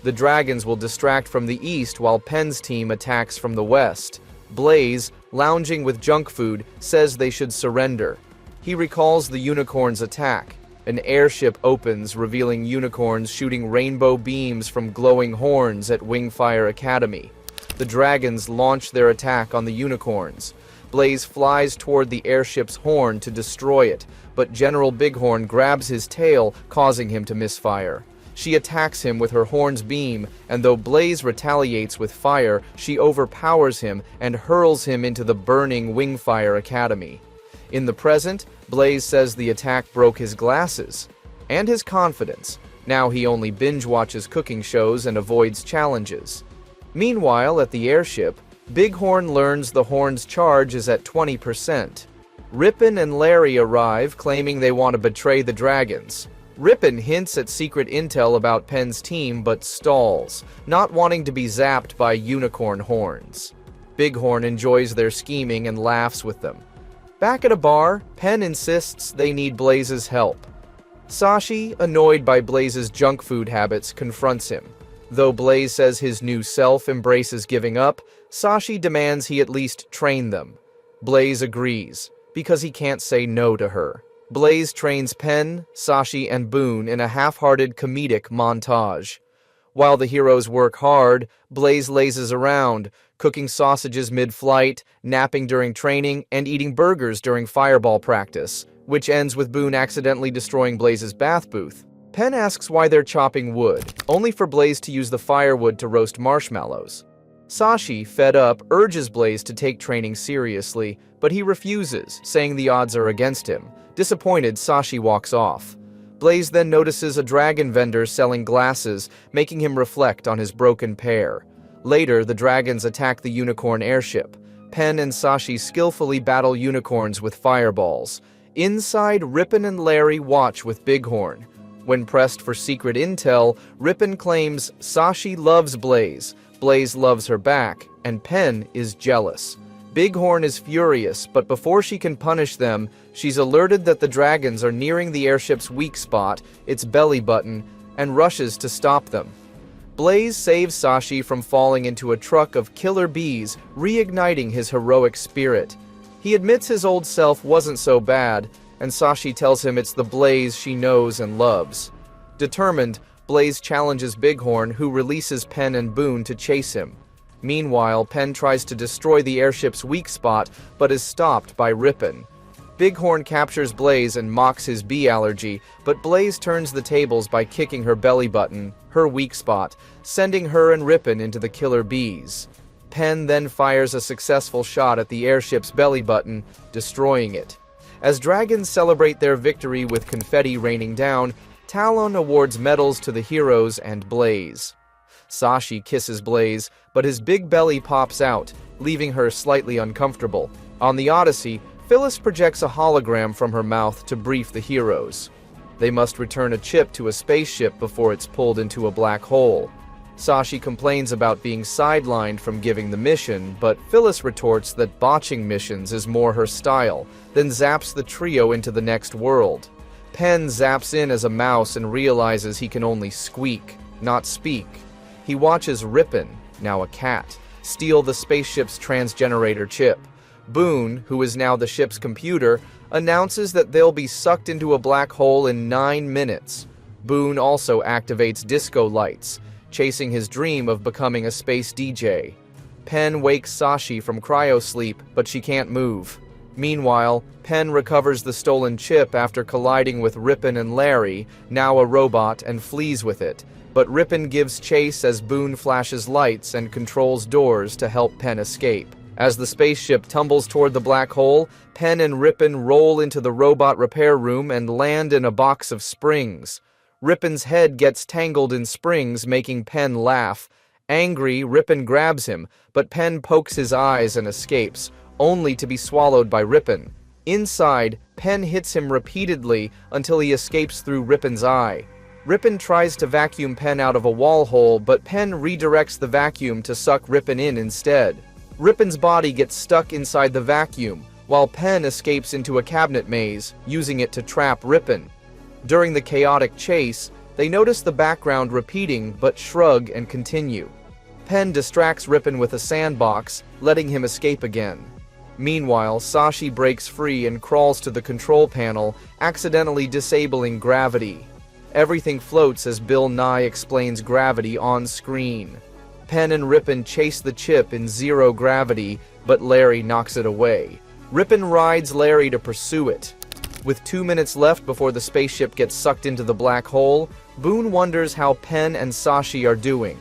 The dragons will distract from the east while Penn's team attacks from the west. Blaze, lounging with junk food, says they should surrender. He recalls the unicorn's attack. An airship opens, revealing unicorns shooting rainbow beams from glowing horns at Wingfire Academy. The dragons launch their attack on the unicorns. Blaze flies toward the airship's horn to destroy it, but General Bighorn grabs his tail, causing him to misfire. She attacks him with her horn's beam, and though Blaze retaliates with fire, she overpowers him and hurls him into the burning Wingfire Academy. In the present, Blaze says the attack broke his glasses and his confidence. Now he only binge-watches cooking shows and avoids challenges. Meanwhile, at the airship, Bighorn learns the horn's charge is at 20%. Rippen and Larry arrive, claiming they want to betray the dragons. Rippen hints at secret intel about Penn's team, but stalls, not wanting to be zapped by unicorn horns. Bighorn enjoys their scheming and laughs with them. Back at a bar, Penn insists they need Blaze's help. Sashi, annoyed by Blaze's junk food habits, confronts him. Though Blaze says his new self embraces giving up, Sashi demands he at least train them. Blaze agrees, because he can't say no to her. Blaze trains Penn, Sashi, and Boone in a half-hearted comedic montage. While the heroes work hard, Blaze lazes around, cooking sausages mid-flight, napping during training, and eating burgers during fireball practice, which ends with Boone accidentally destroying Blaze's bath booth. Penn asks why they're chopping wood, only for Blaze to use the firewood to roast marshmallows. Sashi, fed up, urges Blaze to take training seriously, but he refuses, saying the odds are against him. Disappointed, Sashi walks off. Blaze then notices a dragon vendor selling glasses, making him reflect on his broken pair. Later, the dragons attack the unicorn airship. Penn and Sashi skillfully battle unicorns with fireballs. Inside, Rippen and Larry watch with Bighorn. When pressed for secret intel, Rippen claims Sashi loves Blaze, Blaze loves her back, and Penn is jealous. Bighorn is furious, but before she can punish them, she's alerted that the dragons are nearing the airship's weak spot, its belly button, and rushes to stop them. Blaze saves Sashi from falling into a truck of killer bees, reigniting his heroic spirit. He admits his old self wasn't so bad, and Sashi tells him it's the Blaze she knows and loves. Determined, Blaze challenges Bighorn, who releases Penn and Boone to chase him. Meanwhile, Penn tries to destroy the airship's weak spot, but is stopped by Rippen. Bighorn captures Blaze and mocks his bee allergy, but Blaze turns the tables by kicking her belly button, her weak spot, sending her and Rippen into the killer bees. Penn then fires a successful shot at the airship's belly button, destroying it. As dragons celebrate their victory with confetti raining down, Talon awards medals to the heroes and Blaze. Sashi kisses Blaze, but his big belly pops out, leaving her slightly uncomfortable. On the Odyssey, Phyllis projects a hologram from her mouth to brief the heroes. They must return a chip to a spaceship before it's pulled into a black hole. Sashi complains about being sidelined from giving the mission, but Phyllis retorts that botching missions is more her style, then zaps the trio into the next world. Penn zaps in as a mouse and realizes he can only squeak, not speak. He watches Rippen, now a cat, steal the spaceship's transgenerator chip. Boone, who is now the ship's computer, announces that they'll be sucked into a black hole in 9 minutes. Boone also activates disco lights, chasing his dream of becoming a space DJ. Penn wakes Sashi from cryosleep, but she can't move. Meanwhile, Penn recovers the stolen chip after colliding with Rippen and Larry, now a robot, and flees with it. But Rippen gives chase as Boone flashes lights and controls doors to help Penn escape. As the spaceship tumbles toward the black hole, Penn and Rippen roll into the robot repair room and land in a box of springs. Rippen's head gets tangled in springs, making Penn laugh. Angry, Rippen grabs him, but Penn pokes his eyes and escapes, only to be swallowed by Rippen. Inside, Penn hits him repeatedly until he escapes through Rippen's eye. Rippen tries to vacuum Penn out of a wall hole, but Penn redirects the vacuum to suck Rippen in instead. Rippen's body gets stuck inside the vacuum, while Penn escapes into a cabinet maze, using it to trap Rippen. During the chaotic chase, they notice the background repeating but shrug and continue. Penn distracts Rippen with a sandbox, letting him escape again. Meanwhile, Sashi breaks free and crawls to the control panel, accidentally disabling gravity. Everything floats as Bill Nye explains gravity on screen. Penn and Rippen chase the chip in zero gravity, but Larry knocks it away. Rippen rides Larry to pursue it. With 2 minutes left before the spaceship gets sucked into the black hole, Boone wonders how Penn and Sashi are doing.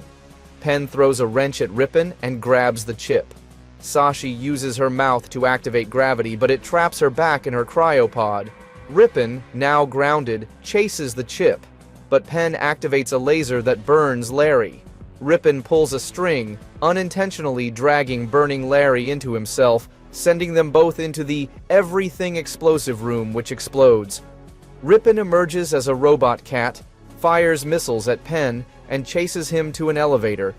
Penn throws a wrench at Rippen and grabs the chip. Sashi uses her mouth to activate gravity, but it traps her back in her cryopod. Rippen, now grounded, chases the chip, but Penn activates a laser that burns Larry. Rippen pulls a string, unintentionally dragging burning Larry into himself, sending them both into the everything explosive room, which explodes. Rippen emerges as a robot cat, fires missiles at Penn, and chases him to an elevator.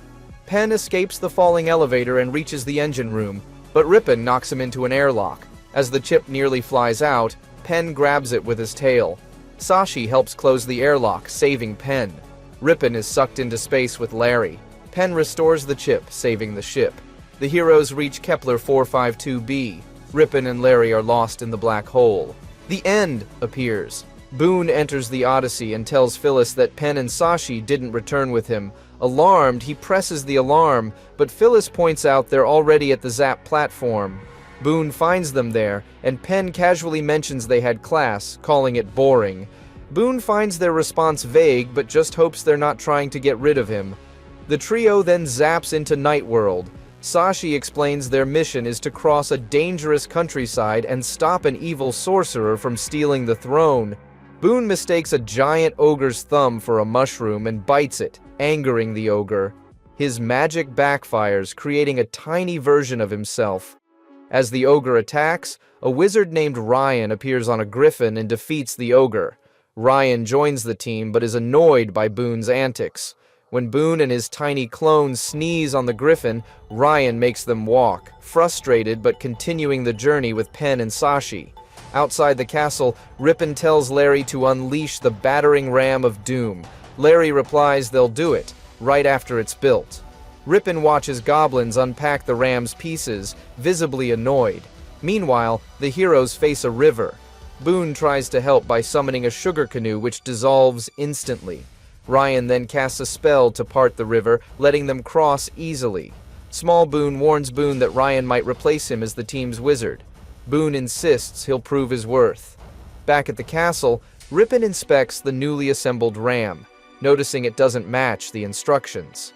Penn escapes the falling elevator and reaches the engine room, but Rippen knocks him into an airlock. As the chip nearly flies out, Penn grabs it with his tail. Sashi helps close the airlock, saving Penn. Rippen is sucked into space with Larry. Penn restores the chip, saving the ship. The heroes reach Kepler 452b. Rippen and Larry are lost in the black hole. The end appears. Boone enters the Odyssey and tells Phyllis that Penn and Sashi didn't return with him. Alarmed, he presses the alarm, but Phyllis points out they're already at the Zap platform. Boone finds them there, and Penn casually mentions they had class, calling it boring. Boone finds their response vague, but just hopes they're not trying to get rid of him. The trio then zaps into Night World. Sashi explains their mission is to cross a dangerous countryside and stop an evil sorcerer from stealing the throne. Boone mistakes a giant ogre's thumb for a mushroom and bites it, angering the ogre. His magic backfires, creating a tiny version of himself. As the ogre attacks, a wizard named Ryan appears on a griffin and defeats the ogre. Ryan joins the team but is annoyed by Boone's antics. When Boone and his tiny clones sneeze on the griffin, Ryan makes them walk, frustrated but continuing the journey with Penn and Sashi. Outside the castle, Rippen tells Larry to unleash the battering ram of doom. Larry replies they'll do it, right after it's built. Rippen watches goblins unpack the ram's pieces, visibly annoyed. Meanwhile, the heroes face a river. Boone tries to help by summoning a sugar canoe which dissolves instantly. Ryan then casts a spell to part the river, letting them cross easily. Small Boone warns Boone that Ryan might replace him as the team's wizard. Boone insists he'll prove his worth. Back at the castle, Rippen inspects the newly assembled ram, noticing it doesn't match the instructions.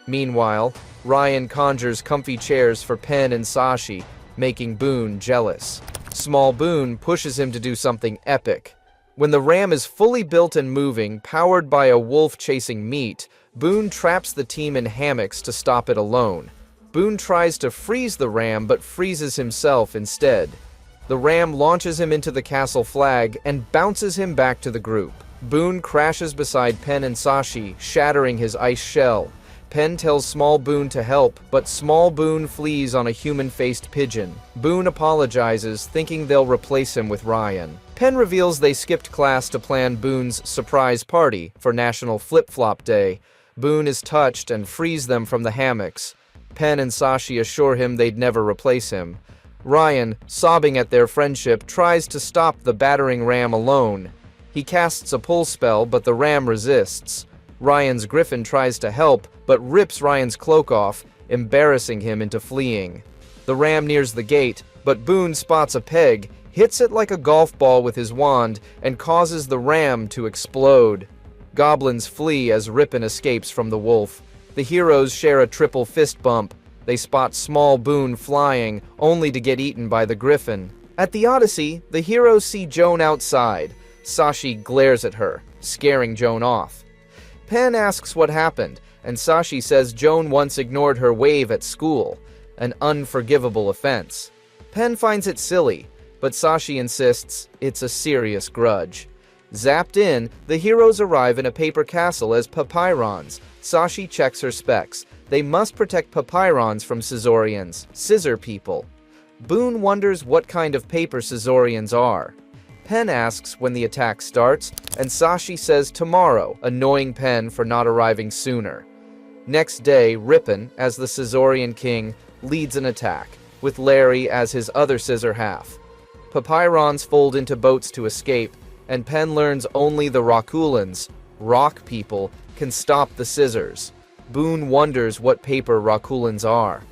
Meanwhile, Ryan conjures comfy chairs for Penn and Sashi, making Boone jealous. Small Boone pushes him to do something epic. When the ram is fully built and moving, powered by a wolf chasing meat, Boone traps the team in hammocks to stop it alone. Boone tries to freeze the ram but freezes himself instead. The ram launches him into the castle flag and bounces him back to the group. Boone crashes beside Penn and Sashi, shattering his ice shell. Penn tells Small Boone to help, but Small Boone flees on a human-faced pigeon. Boone apologizes, thinking they'll replace him with Ryan. Penn reveals they skipped class to plan Boone's surprise party for National Flip-Flop Day. Boone is touched and frees them from the hammocks. Penn and Sashi assure him they'd never replace him. Ryan, sobbing at their friendship, tries to stop the battering ram alone. He casts a pull spell, but the ram resists. Ryan's griffin tries to help, but rips Ryan's cloak off, embarrassing him into fleeing. The ram nears the gate, but Boone spots a peg, hits it like a golf ball with his wand, and causes the ram to explode. Goblins flee as Rippen escapes from the wolf. The heroes share a triple fist bump. They spot Small Boone flying, only to get eaten by the griffin. At the Odyssey, the heroes see Joan outside. Sashi glares at her, scaring Joan off. Penn asks what happened, and Sashi says Joan once ignored her wave at school, an unforgivable offense. Penn finds it silly, but Sashi insists it's a serious grudge. Zapped in, the heroes arrive in a paper castle as Papyrons. Sashi checks her specs. They must protect Papyrons from Scizorians, scissor people. Boone wonders what kind of paper Scizorians are. Penn asks when the attack starts, and Sashi says tomorrow, annoying Penn for not arriving sooner. Next day, Rippen, as the Scizorian king, leads an attack, with Larry as his other scissor half. Papyrons fold into boats to escape, and Penn learns only the Rockoolans, rock people, can stop the scissors. Boone wonders what paper Rockoolans are.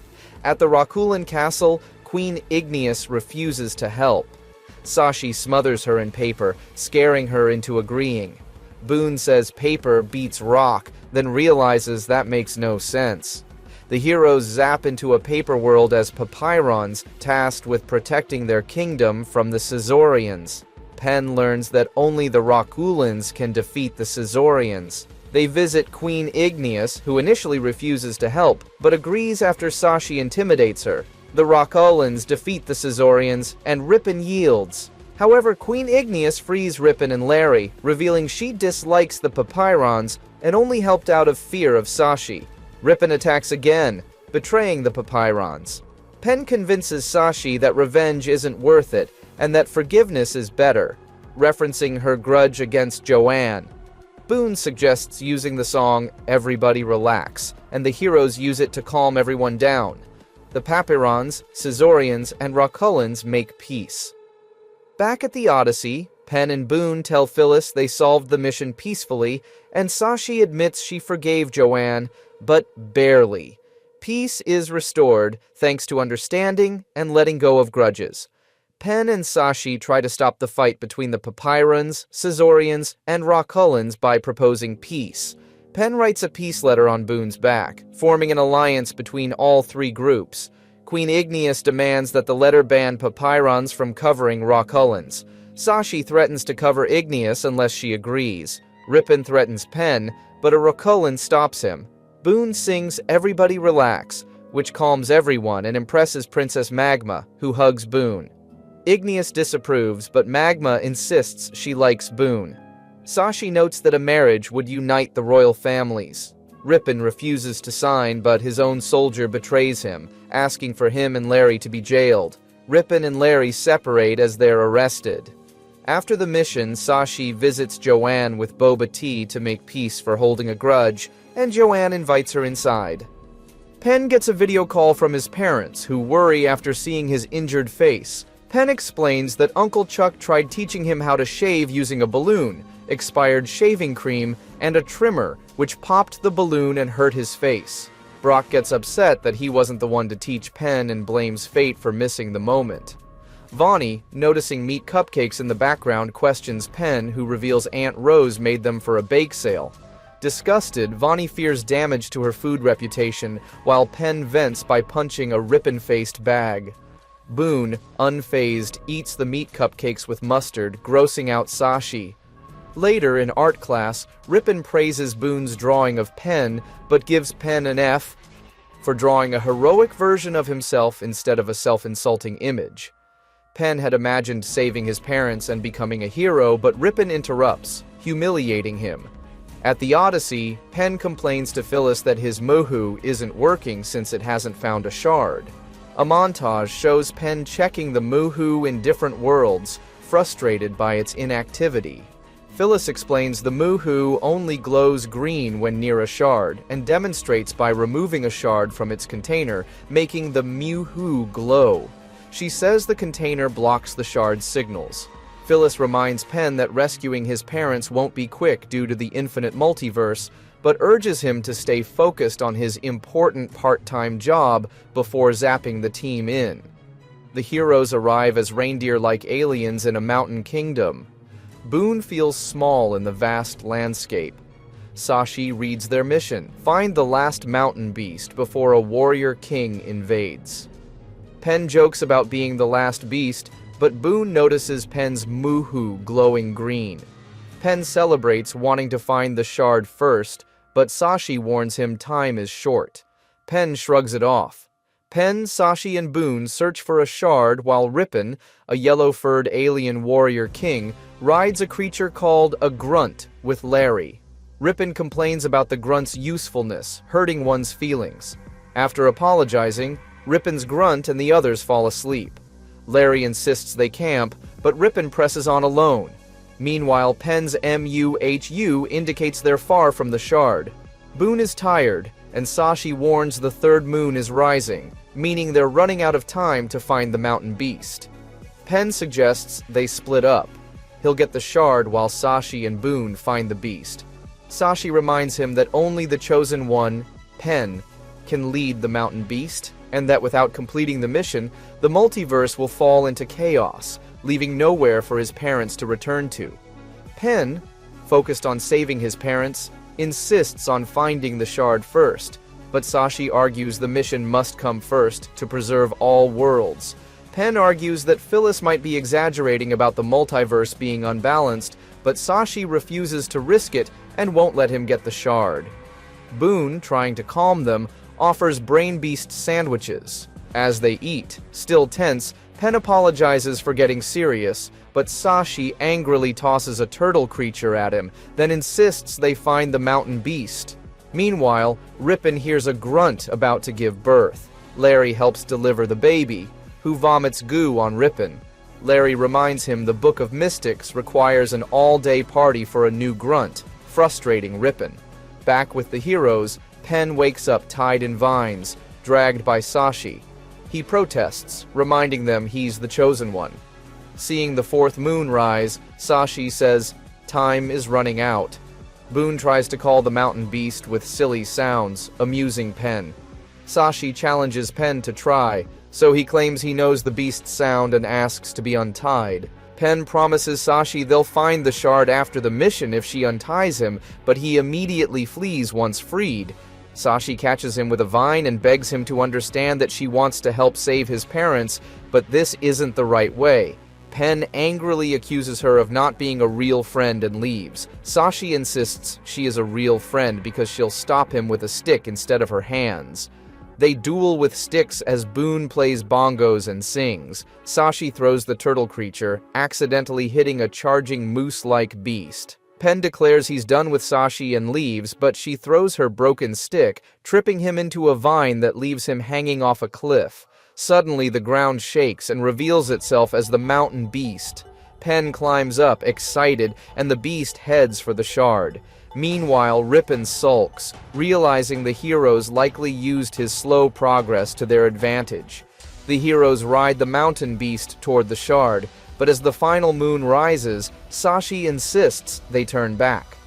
At the Rockoolan castle, Queen Igneous refuses to help. Sashi smothers her in paper, scaring her into agreeing. Boone says paper beats rock, then realizes that makes no sense. The heroes zap into a paper world as papyrons, tasked with protecting their kingdom from the Caesarians. Penn learns that only the Roculans can defeat the Caesarians. They visit Queen Igneous, who initially refuses to help, but agrees after Sashi intimidates her. The Roculans defeat the Caesarians, and Rippen yields. However, Queen Igneous frees Rippen and Larry, revealing she dislikes the Papyrons and only helped out of fear of Sashi. Rippen attacks again, betraying the Papyrons. Penn convinces Sashi that revenge isn't worth it, and that forgiveness is better, referencing her grudge against Joanne. Boone suggests using the song Everybody Relax, and the heroes use it to calm everyone down. The Papyrons, Caesarians, and Roculans make peace. Back at the Odyssey, Penn and Boone tell Phyllis they solved the mission peacefully, and Sashi admits she forgave Joanne, but barely. Peace is restored thanks to understanding and letting go of grudges. Penn and Sashi try to stop the fight between the Papyrons, Caesarians, and Roculans by proposing peace. Penn writes a peace letter on Boone's back, forming an alliance between all three groups. Queen Igneous demands that the letter ban Papyrons from covering Roculans. Sashi threatens to cover Igneous unless she agrees. Rippen threatens Penn, but a Roculan stops him. Boone sings Everybody Relax, which calms everyone and impresses Princess Magma, who hugs Boone. Igneous disapproves, but Magma insists she likes Boone. Sashi notes that a marriage would unite the royal families. Rippen refuses to sign, but his own soldier betrays him, asking for him and Larry to be jailed. Rippen and Larry separate as they're arrested. After the mission, Sashi visits Joanne with boba tea to make peace for holding a grudge, and Joanne invites her inside. Penn gets a video call from his parents, who worry after seeing his injured face. Penn explains that Uncle Chuck tried teaching him how to shave using a balloon, expired shaving cream, and a trimmer, which popped the balloon and hurt his face. Brock gets upset that he wasn't the one to teach Penn and blames fate for missing the moment. Vonnie, noticing meat cupcakes in the background, questions Penn, who reveals Aunt Rose made them for a bake sale. Disgusted, Vonnie fears damage to her food reputation, while Penn vents by punching a Rippen-faced bag. Boone, unfazed, eats the meat cupcakes with mustard, grossing out Sashi. Later, in art class, Rippen praises Boone's drawing of Penn, but gives Penn an F for drawing a heroic version of himself instead of a self-insulting image. Penn had imagined saving his parents and becoming a hero, but Rippen interrupts, humiliating him. At the Odyssey, Penn complains to Phyllis that his Mohu isn't working since it hasn't found a shard. A montage shows Penn checking the Mohu in different worlds, frustrated by its inactivity. Phyllis explains the Mohu only glows green when near a shard, and demonstrates by removing a shard from its container, making the Mewhu glow. She says the container blocks the shard's signals. Phyllis reminds Penn that rescuing his parents won't be quick due to the infinite multiverse, but urges him to stay focused on his important part-time job before zapping the team in. The heroes arrive as reindeer-like aliens in a mountain kingdom. Boone feels small in the vast landscape. Sashi reads their mission: find the last mountain beast before a warrior king invades. Penn jokes about being the last beast, but Boone notices Penn's Moohoo glowing green. Penn celebrates wanting to find the shard first, but Sashi warns him time is short. Penn shrugs it off. Penn, Sashi, and Boone search for a shard while Rippen, a yellow-furred alien warrior king, rides a creature called a grunt with Larry. Rippen complains about the grunt's usefulness, hurting one's feelings. After apologizing, Rippen's grunt and the others fall asleep. Larry insists they camp, but Rippen presses on alone. Meanwhile, Penn's MUHU indicates they're far from the shard. Boone is tired, and Sashi warns the third moon is rising, meaning they're running out of time to find the mountain beast. Penn suggests they split up. He'll get the shard while Sashi and Boone find the beast. Sashi reminds him that only the chosen one, Penn, can lead the mountain beast. and that without completing the mission, the multiverse will fall into chaos, leaving nowhere for his parents to return to. Penn, focused on saving his parents, insists on finding the shard first, but Sashi argues the mission must come first to preserve all worlds. Penn argues that Phyllis might be exaggerating about the multiverse being unbalanced, but Sashi refuses to risk it and won't let him get the shard. Boone, trying to calm them, offers Brain Beast sandwiches. As they eat, still tense, Penn apologizes for getting serious, but Sashi angrily tosses a turtle creature at him, then insists they find the mountain beast. Meanwhile, Rippen hears a grunt about to give birth. Larry helps deliver the baby, who vomits goo on Rippen. Larry reminds him the Book of Mystics requires an all-day party for a new grunt, frustrating Rippen. Back with the heroes, Penn wakes up tied in vines, dragged by Sashi. He protests, reminding them he's the chosen one. Seeing the fourth moon rise, Sashi says, "Time is running out." Boone tries to call the mountain beast with silly sounds, amusing Penn. Sashi challenges Penn to try, so he claims he knows the beast's sound and asks to be untied. Penn promises Sashi they'll find the shard after the mission if she unties him, but he immediately flees once freed. Sashi catches him with a vine and begs him to understand that she wants to help save his parents, but this isn't the right way. Penn angrily accuses her of not being a real friend and leaves. Sashi insists she is a real friend because she'll stop him with a stick instead of her hands. They duel with sticks as Boone plays bongos and sings. Sashi throws the turtle creature, accidentally hitting a charging moose-like beast. Penn declares he's done with Sashi and leaves, but she throws her broken stick, tripping him into a vine that leaves him hanging off a cliff. Suddenly, the ground shakes and reveals itself as the mountain beast. Penn climbs up, excited, and the beast heads for the shard. Meanwhile, Rippen sulks, realizing the heroes likely used his slow progress to their advantage. The heroes ride the mountain beast toward the shard, but as the final moon rises, Sashi insists they turn back.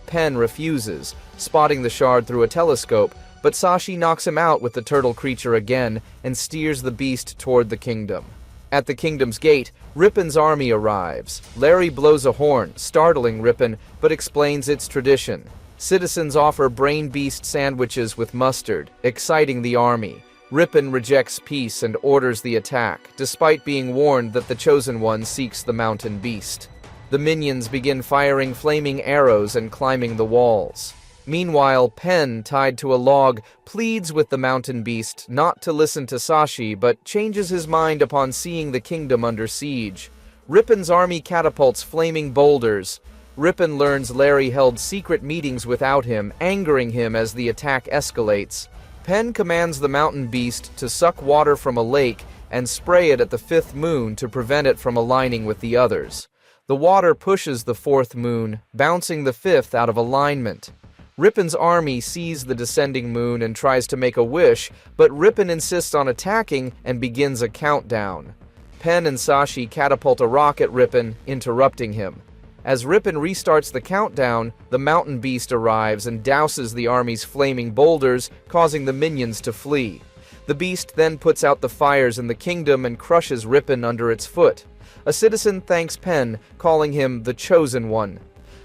Penn refuses, spotting the shard through a telescope, but Sashi knocks him out with the turtle creature again and steers the beast toward the kingdom. At the kingdom's gate, Rippen's army arrives. Larry blows a horn, startling Rippen, but explains its tradition. Citizens offer brain beast sandwiches with mustard, exciting the army. Rippen rejects peace and orders the attack, despite being warned that the Chosen One seeks the mountain beast. The minions begin firing flaming arrows and climbing the walls. Meanwhile, Penn, tied to a log, pleads with the mountain beast not to listen to Sashi, but changes his mind upon seeing the kingdom under siege. Rippen's army catapults flaming boulders. Rippen learns Larry held secret meetings without him, angering him as the attack escalates. Penn commands the mountain beast to suck water from a lake and spray it at the fifth moon to prevent it from aligning with the others. The water pushes the fourth moon, bouncing the fifth out of alignment. Rippen's army sees the descending moon and tries to make a wish, but Rippen insists on attacking and begins a countdown. Penn and Sashi catapult a rock at Rippen, interrupting him. As Rippen restarts the countdown, the mountain beast arrives and douses the army's flaming boulders, causing the minions to flee. The beast then puts out the fires in the kingdom and crushes Rippen under its foot. A citizen thanks Penn, calling him the Chosen One.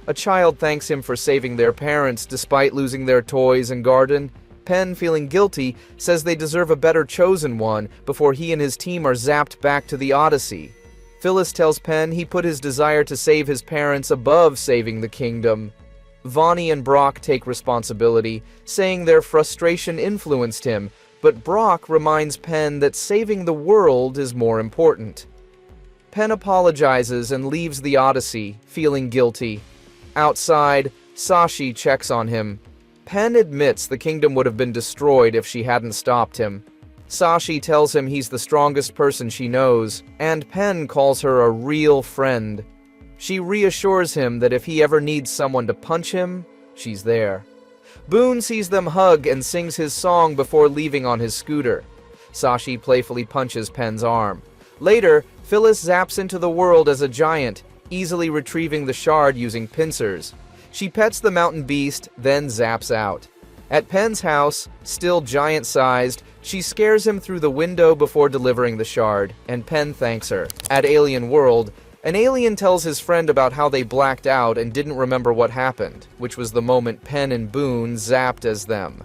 A child thanks him for saving their parents despite losing their toys and garden. Penn, feeling guilty, says they deserve a better Chosen One before he and his team are zapped back to the Odyssey. Phyllis tells Penn he put his desire to save his parents above saving the kingdom. Vonnie and Brock take responsibility, saying their frustration influenced him, but Brock reminds Penn that saving the world is more important. Penn apologizes and leaves the Odyssey, feeling guilty. Outside, Sashi checks on him. Penn admits the kingdom would have been destroyed if she hadn't stopped him. Sashi tells him he's the strongest person she knows, and Penn calls her a real friend. She reassures him that if he ever needs someone to punch him, she's there. Boone sees them hug and sings his song before leaving on his scooter. Sashi playfully punches Penn's arm. Later, Phyllis zaps into the world as a giant, easily retrieving the shard using pincers. She pets the mountain beast, then zaps out. At Penn's house, still giant-sized, she scares him through the window before delivering the shard, and Penn thanks her. At Alien World, an alien tells his friend about how they blacked out and didn't remember what happened, which was the moment Penn and Boone zapped as them.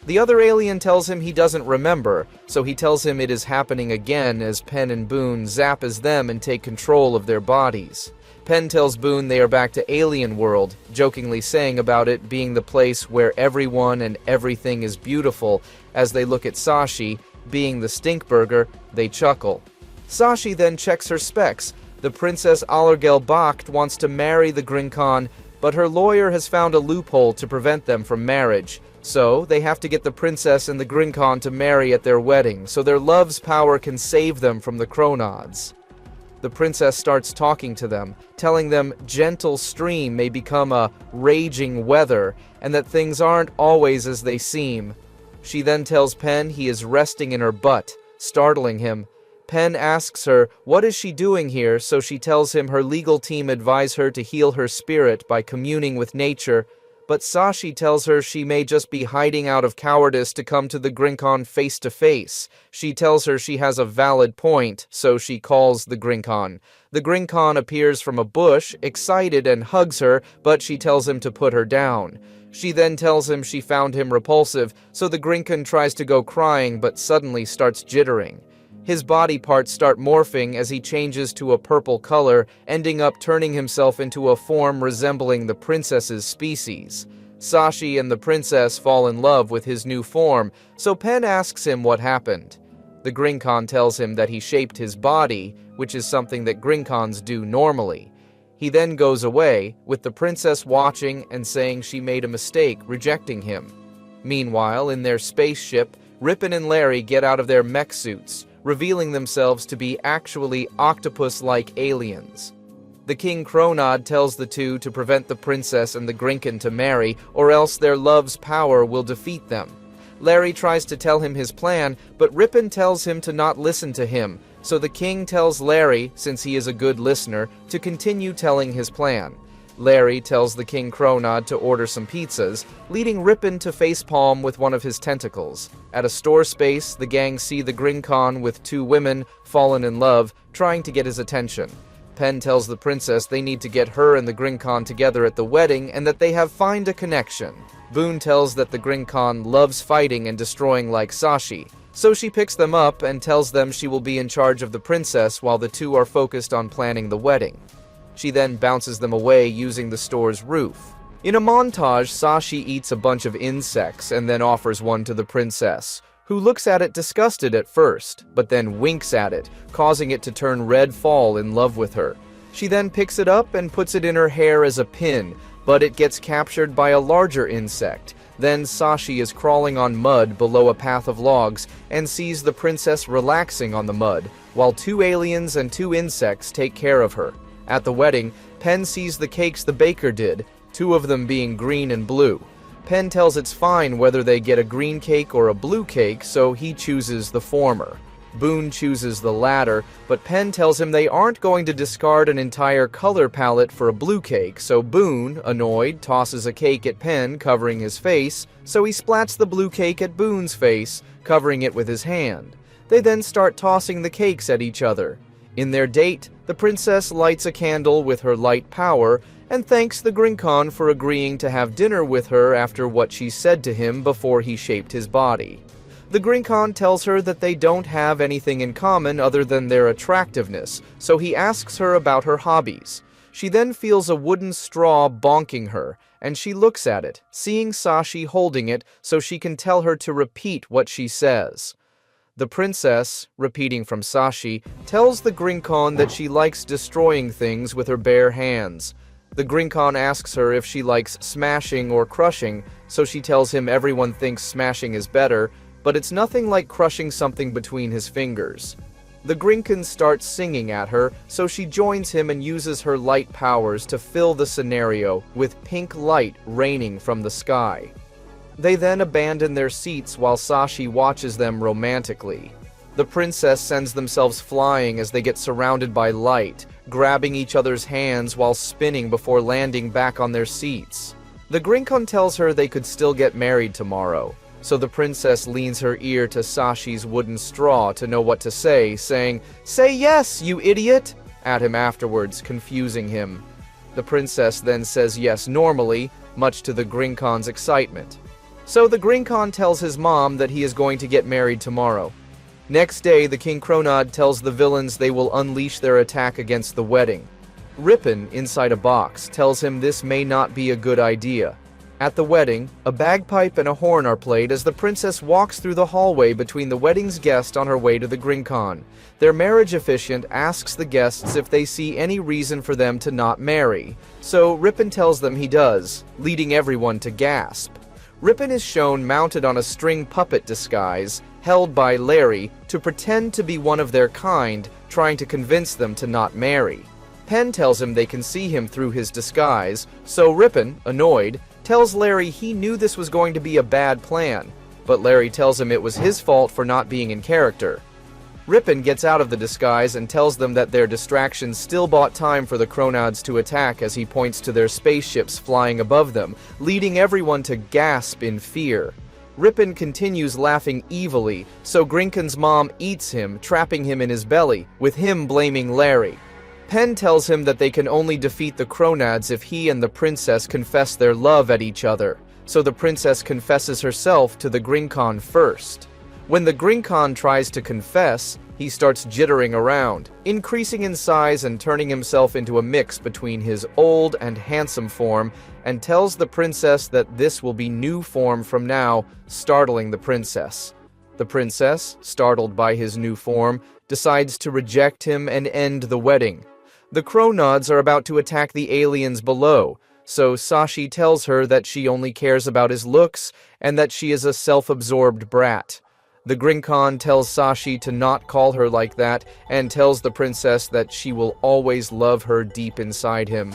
The other alien tells him he doesn't remember, so he tells him it is happening again as Penn and Boone zap as them and take control of their bodies. Penn tells Boone they are back to Alien World, jokingly saying about it being the place where everyone and everything is beautiful. As they look at Sashi, being the stinkburger, they chuckle. Sashi then checks her specs. The Princess Allergel Bacht wants to marry the Grincon, but her lawyer has found a loophole to prevent them from marriage. So, they have to get the princess and the Grincon to marry at their wedding, so their love's power can save them from the Chronods. The princess starts talking to them, telling them gentle stream may become a raging weather, and that things aren't always as they seem. She then tells Penn he is resting in her butt, startling him. Penn asks her what is she doing here, so she tells him her legal team advise her to heal her spirit by communing with nature, but Sashi tells her she may just be hiding out of cowardice to come to the Grincon face to face. She tells her she has a valid point, so she calls the Grincon. The Grincon appears from a bush, excited, and hugs her, but she tells him to put her down. She then tells him she found him repulsive, so the Grincon tries to go crying but suddenly starts jittering. His body parts start morphing as he changes to a purple color, ending up turning himself into a form resembling the princess's species. Sashi and the princess fall in love with his new form, so Penn asks him what happened. The Grincon tells him that he shaped his body, which is something that Grincons do normally. He then goes away, with the princess watching and saying she made a mistake, rejecting him. Meanwhile, in their spaceship, Rippen and Larry get out of their mech suits, revealing themselves to be actually octopus-like aliens. The King Chronod tells the two to prevent the princess and the Grincon to marry, or else their love's power will defeat them. Larry tries to tell him his plan, but Rippen tells him to not listen to him, so the king tells Larry, since he is a good listener, to continue telling his plan. Larry tells the King Chronod to order some pizzas, leading Rippen to facepalm with one of his tentacles. At a store space, the gang see the Grincon with two women, fallen in love, trying to get his attention. Penn tells the princess they need to get her and the Grincon together at the wedding and that they have found a connection. Boone tells that the Grincon loves fighting and destroying like Sashi, so she picks them up and tells them she will be in charge of the princess while the two are focused on planning the wedding. She then bounces them away using the store's roof. In a montage, Sashi eats a bunch of insects and then offers one to the princess, who looks at it disgusted at first, but then winks at it, causing it to turn red, fall in love with her. She then picks it up and puts it in her hair as a pin, but it gets captured by a larger insect. Then Sashi is crawling on mud below a path of logs and sees the princess relaxing on the mud, while two aliens and two insects take care of her. At the wedding, Penn sees the cakes the baker did, two of them being green and blue. Penn tells it's fine whether they get a green cake or a blue cake, so he chooses the former. Boone chooses the latter, but Penn tells him they aren't going to discard an entire color palette for a blue cake, so Boone, annoyed, tosses a cake at Penn, covering his face, so he splats the blue cake at Boone's face, covering it with his hand. They then start tossing the cakes at each other. In their date, the princess lights a candle with her light power and thanks the Grincon for agreeing to have dinner with her after what she said to him before he shaped his body. The Grincon tells her that they don't have anything in common other than their attractiveness, so he asks her about her hobbies. She then feels a wooden straw bonking her, and she looks at it, seeing Sashi holding it so she can tell her to repeat what she says. The princess, repeating from Sashi, tells the Grincon that she likes destroying things with her bare hands. The Grincon asks her if she likes smashing or crushing, so she tells him everyone thinks smashing is better, but it's nothing like crushing something between his fingers. The Grincon starts singing at her, so she joins him and uses her light powers to fill the scenario with pink light raining from the sky. They then abandon their seats while Sashi watches them romantically. The princess sends themselves flying as they get surrounded by light, grabbing each other's hands while spinning before landing back on their seats. The Grincon tells her they could still get married tomorrow, so the princess leans her ear to Sashi's wooden straw to know what to say, saying, "Say yes, you idiot!" at him afterwards, confusing him. The princess then says yes normally, much to the Grincon's excitement. So the Grincon tells his mom that he is going to get married tomorrow. Next day, the King Cronod tells the villains they will unleash their attack against the wedding. Rippen, inside a box, tells him this may not be a good idea. At the wedding, a bagpipe and a horn are played as the princess walks through the hallway between the wedding's guests on her way to the Grincon. Their marriage officiant asks the guests if they see any reason for them to not marry, so Rippen tells them he does, leading everyone to gasp. Rippen is shown mounted on a string puppet disguise, held by Larry, to pretend to be one of their kind, trying to convince them to not marry. Penn tells him they can see him through his disguise, so Rippen, annoyed, tells Larry he knew this was going to be a bad plan, but Larry tells him it was his fault for not being in character. Rippen gets out of the disguise and tells them that their distractions still bought time for the Cronods to attack as he points to their spaceships flying above them, leading everyone to gasp in fear. Rippen continues laughing evilly, so Grincon's mom eats him, trapping him in his belly, with him blaming Larry. Penn tells him that they can only defeat the Cronads if he and the princess confess their love at each other, so the princess confesses herself to the Grincon first. When the Grincon tries to confess, he starts jittering around, increasing in size and turning himself into a mix between his old and handsome form, and tells the princess that this will be new form from now, startling the princess. The princess, startled by his new form, decides to reject him and end the wedding. The Cronods are about to attack the aliens below, so Sashi tells her that she only cares about his looks and that she is a self-absorbed brat. The Grincon tells Sashi to not call her like that and tells the princess that she will always love her deep inside him.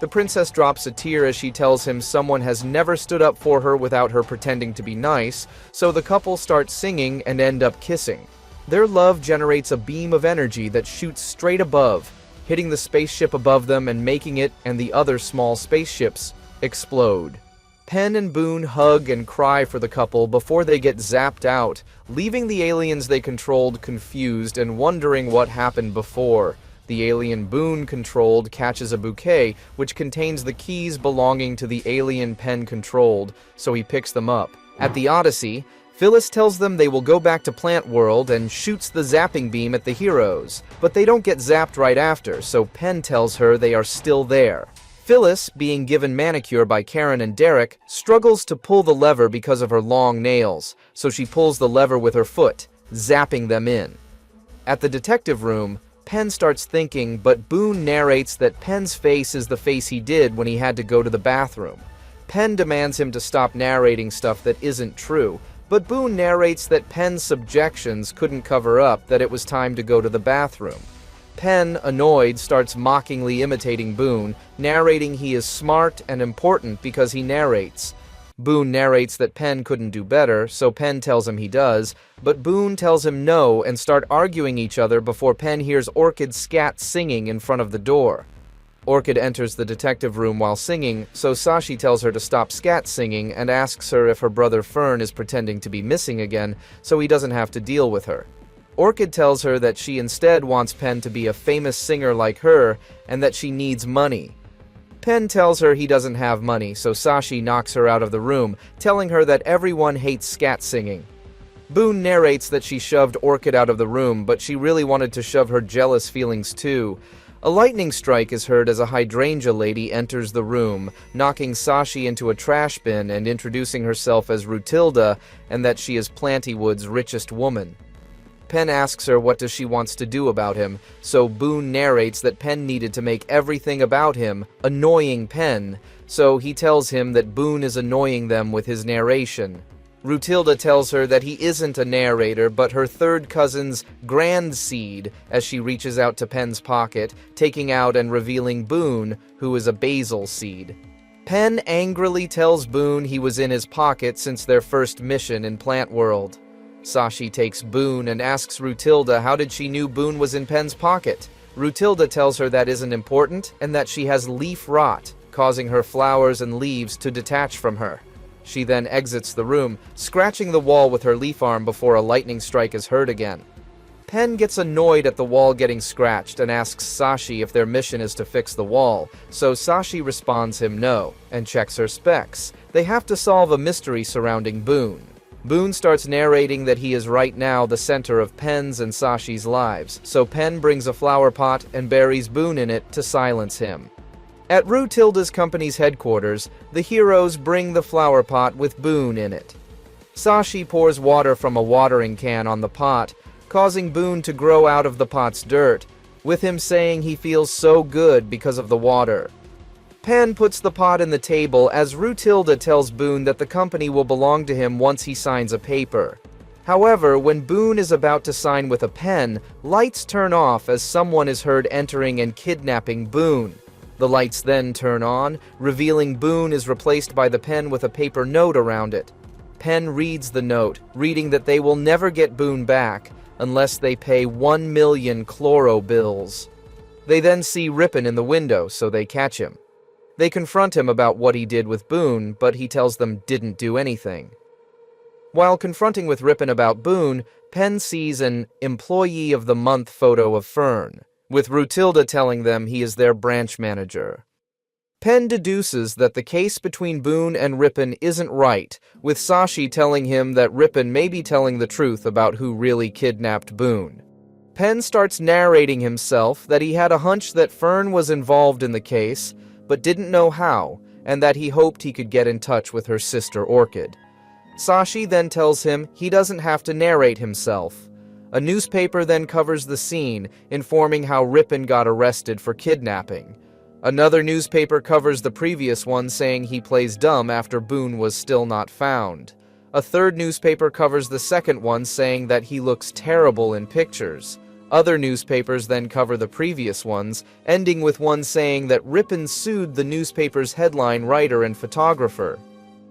The princess drops a tear as she tells him someone has never stood up for her without her pretending to be nice, so the couple start singing and end up kissing. Their love generates a beam of energy that shoots straight above, hitting the spaceship above them and making it and the other small spaceships explode. Penn and Boone hug and cry for the couple before they get zapped out, leaving the aliens they controlled confused and wondering what happened before. The alien Boone controlled catches a bouquet which contains the keys belonging to the alien Penn controlled, so he picks them up. At the Odyssey, Phyllis tells them they will go back to Plant World and shoots the zapping beam at the heroes, but they don't get zapped right after, so Penn tells her they are still there. Phyllis, being given manicure by Karen and Derek, struggles to pull the lever because of her long nails, so she pulls the lever with her foot, zapping them in. At the detective room, Penn starts thinking, but Boone narrates that Penn's face is the face he did when he had to go to the bathroom. Penn demands him to stop narrating stuff that isn't true, but Boone narrates that Penn's subjections couldn't cover up that it was time to go to the bathroom. Penn, annoyed, starts mockingly imitating Boone, narrating he is smart and important because he narrates. Boone narrates that Penn couldn't do better, so Penn tells him he does, but Boone tells him no and start arguing each other before Penn hears Orchid scat singing in front of the door. Orchid enters the detective room while singing, so Sashi tells her to stop scat singing and asks her if her brother Fern is pretending to be missing again, so he doesn't have to deal with her. Orchid tells her that she instead wants Penn to be a famous singer like her, and that she needs money. Penn tells her he doesn't have money, so Sashi knocks her out of the room, telling her that everyone hates scat singing. Boone narrates that she shoved Orchid out of the room, but she really wanted to shove her jealous feelings too. A lightning strike is heard as a hydrangea lady enters the room, knocking Sashi into a trash bin and introducing herself as Rutilda, and that she is Plantywood's richest woman. Penn asks her what does she wants to do about him, so Boone narrates that Penn needed to make everything about him annoying Penn, so he tells him that Boone is annoying them with his narration. Rutilda tells her that he isn't a narrator, but her third cousin's grand seed, as she reaches out to Penn's pocket, taking out and revealing Boone, who is a basil seed. Penn angrily tells Boone he was in his pocket since their first mission in Plant World. Sashi takes Boone and asks Rutilda how did she knew Boone was in Penn's pocket. Rutilda tells her that isn't important and that she has leaf rot, causing her flowers and leaves to detach from her. She then exits the room, scratching the wall with her leaf arm before a lightning strike is heard again. Penn gets annoyed at the wall getting scratched and asks Sashi if their mission is to fix the wall, so Sashi responds him no, and checks her specs. They have to solve a mystery surrounding Boone. Boone starts narrating that he is right now the center of Penn's and Sashi's lives, so Penn brings a flower pot and buries Boone in it to silence him. At Rutilda's company's headquarters, the heroes bring the flower pot with Boone in it. Sashi pours water from a watering can on the pot, causing Boone to grow out of the pot's dirt, with him saying he feels so good because of the water. Penn puts the pot in the table as Rutilda tells Boone that the company will belong to him once he signs a paper. However, when Boone is about to sign with a pen, lights turn off as someone is heard entering and kidnapping Boone. The lights then turn on, revealing Boone is replaced by the pen with a paper note around it. Penn reads the note, reading that they will never get Boone back unless they pay 1 million chloro bills. They then see Rippen in the window, so they catch him. They confront him about what he did with Boone, but he tells them didn't do anything. While confronting with Rippen about Boone, Penn sees an Employee of the Month photo of Fern, with Rutilda telling them he is their branch manager. Penn deduces that the case between Boone and Rippen isn't right, with Sashi telling him that Rippen may be telling the truth about who really kidnapped Boone. Penn starts narrating himself that he had a hunch that Fern was involved in the case, but didn't know how, and that he hoped he could get in touch with her sister Orchid. Sashi then tells him he doesn't have to narrate himself. A newspaper then covers the scene, informing how Rippen got arrested for kidnapping. Another newspaper covers the previous one, saying he plays dumb after Boone was still not found. A third newspaper covers the second one, saying that he looks terrible in pictures. Other newspapers then cover the previous ones, ending with one saying that Rippen sued the newspaper's headline writer and photographer.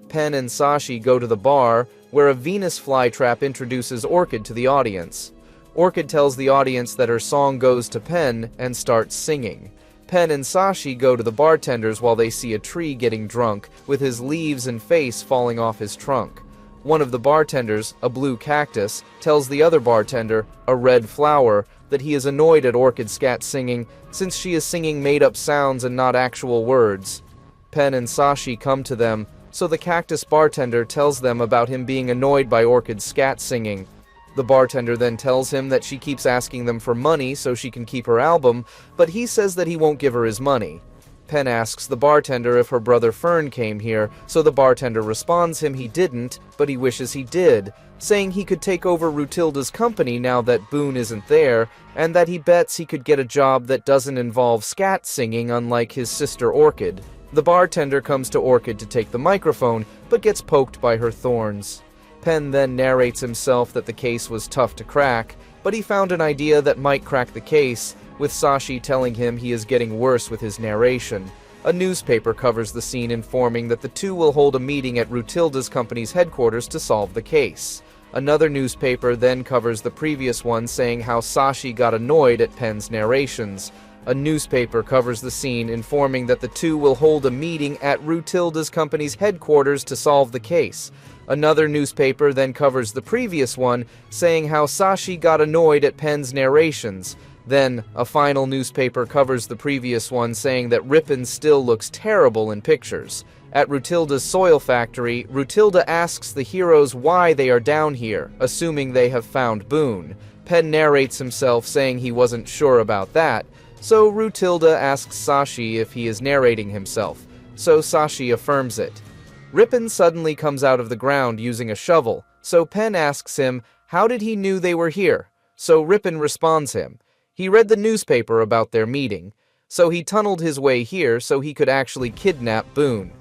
Penn and Sashi go to the bar, where a Venus flytrap introduces Orchid to the audience. Orchid tells the audience that her song goes to Penn and starts singing. Penn and Sashi go to the bartenders while they see a tree getting drunk, with his leaves and face falling off his trunk. One of the bartenders, a blue cactus, tells the other bartender, a red flower, that he is annoyed at Orchid's scat singing, since she is singing made-up sounds and not actual words. Penn and Sashi come to them, so the cactus bartender tells them about him being annoyed by Orchid's scat singing. The bartender then tells him that she keeps asking them for money so she can keep her album, but he says that he won't give her his money. Penn asks the bartender if her brother Fern came here, so the bartender responds him he didn't, but he wishes he did, saying he could take over Rutilda's company now that Boone isn't there, and that he bets he could get a job that doesn't involve scat singing unlike his sister Orchid. The bartender comes to Orchid to take the microphone, but gets poked by her thorns. Penn then narrates himself that the case was tough to crack, but he found an idea that might crack the case, with Sashi telling him he is getting worse with his narration. A newspaper covers the scene, informing that the two will hold a meeting at Rutilda's company's headquarters to solve the case. Another newspaper then covers the previous one, saying how Sashi got annoyed at Penn's narrations. A newspaper covers the scene, informing that the two will hold a meeting at Rutilda's company's headquarters to solve the case. Another newspaper then covers the previous one, saying how Sashi got annoyed at Penn's narrations. Then, a final newspaper covers the previous one, saying that Rippen still looks terrible in pictures. At Rutilda's soil factory, Rutilda asks the heroes why they are down here, assuming they have found Boone. Penn narrates himself, saying he wasn't sure about that, so Rutilda asks Sashi if he is narrating himself, so Sashi affirms it. Rippen suddenly comes out of the ground using a shovel, so Penn asks him how did he knew they were here, so Rippen responds him. He read the newspaper about their meeting, so he tunneled his way here so he could actually kidnap Boone.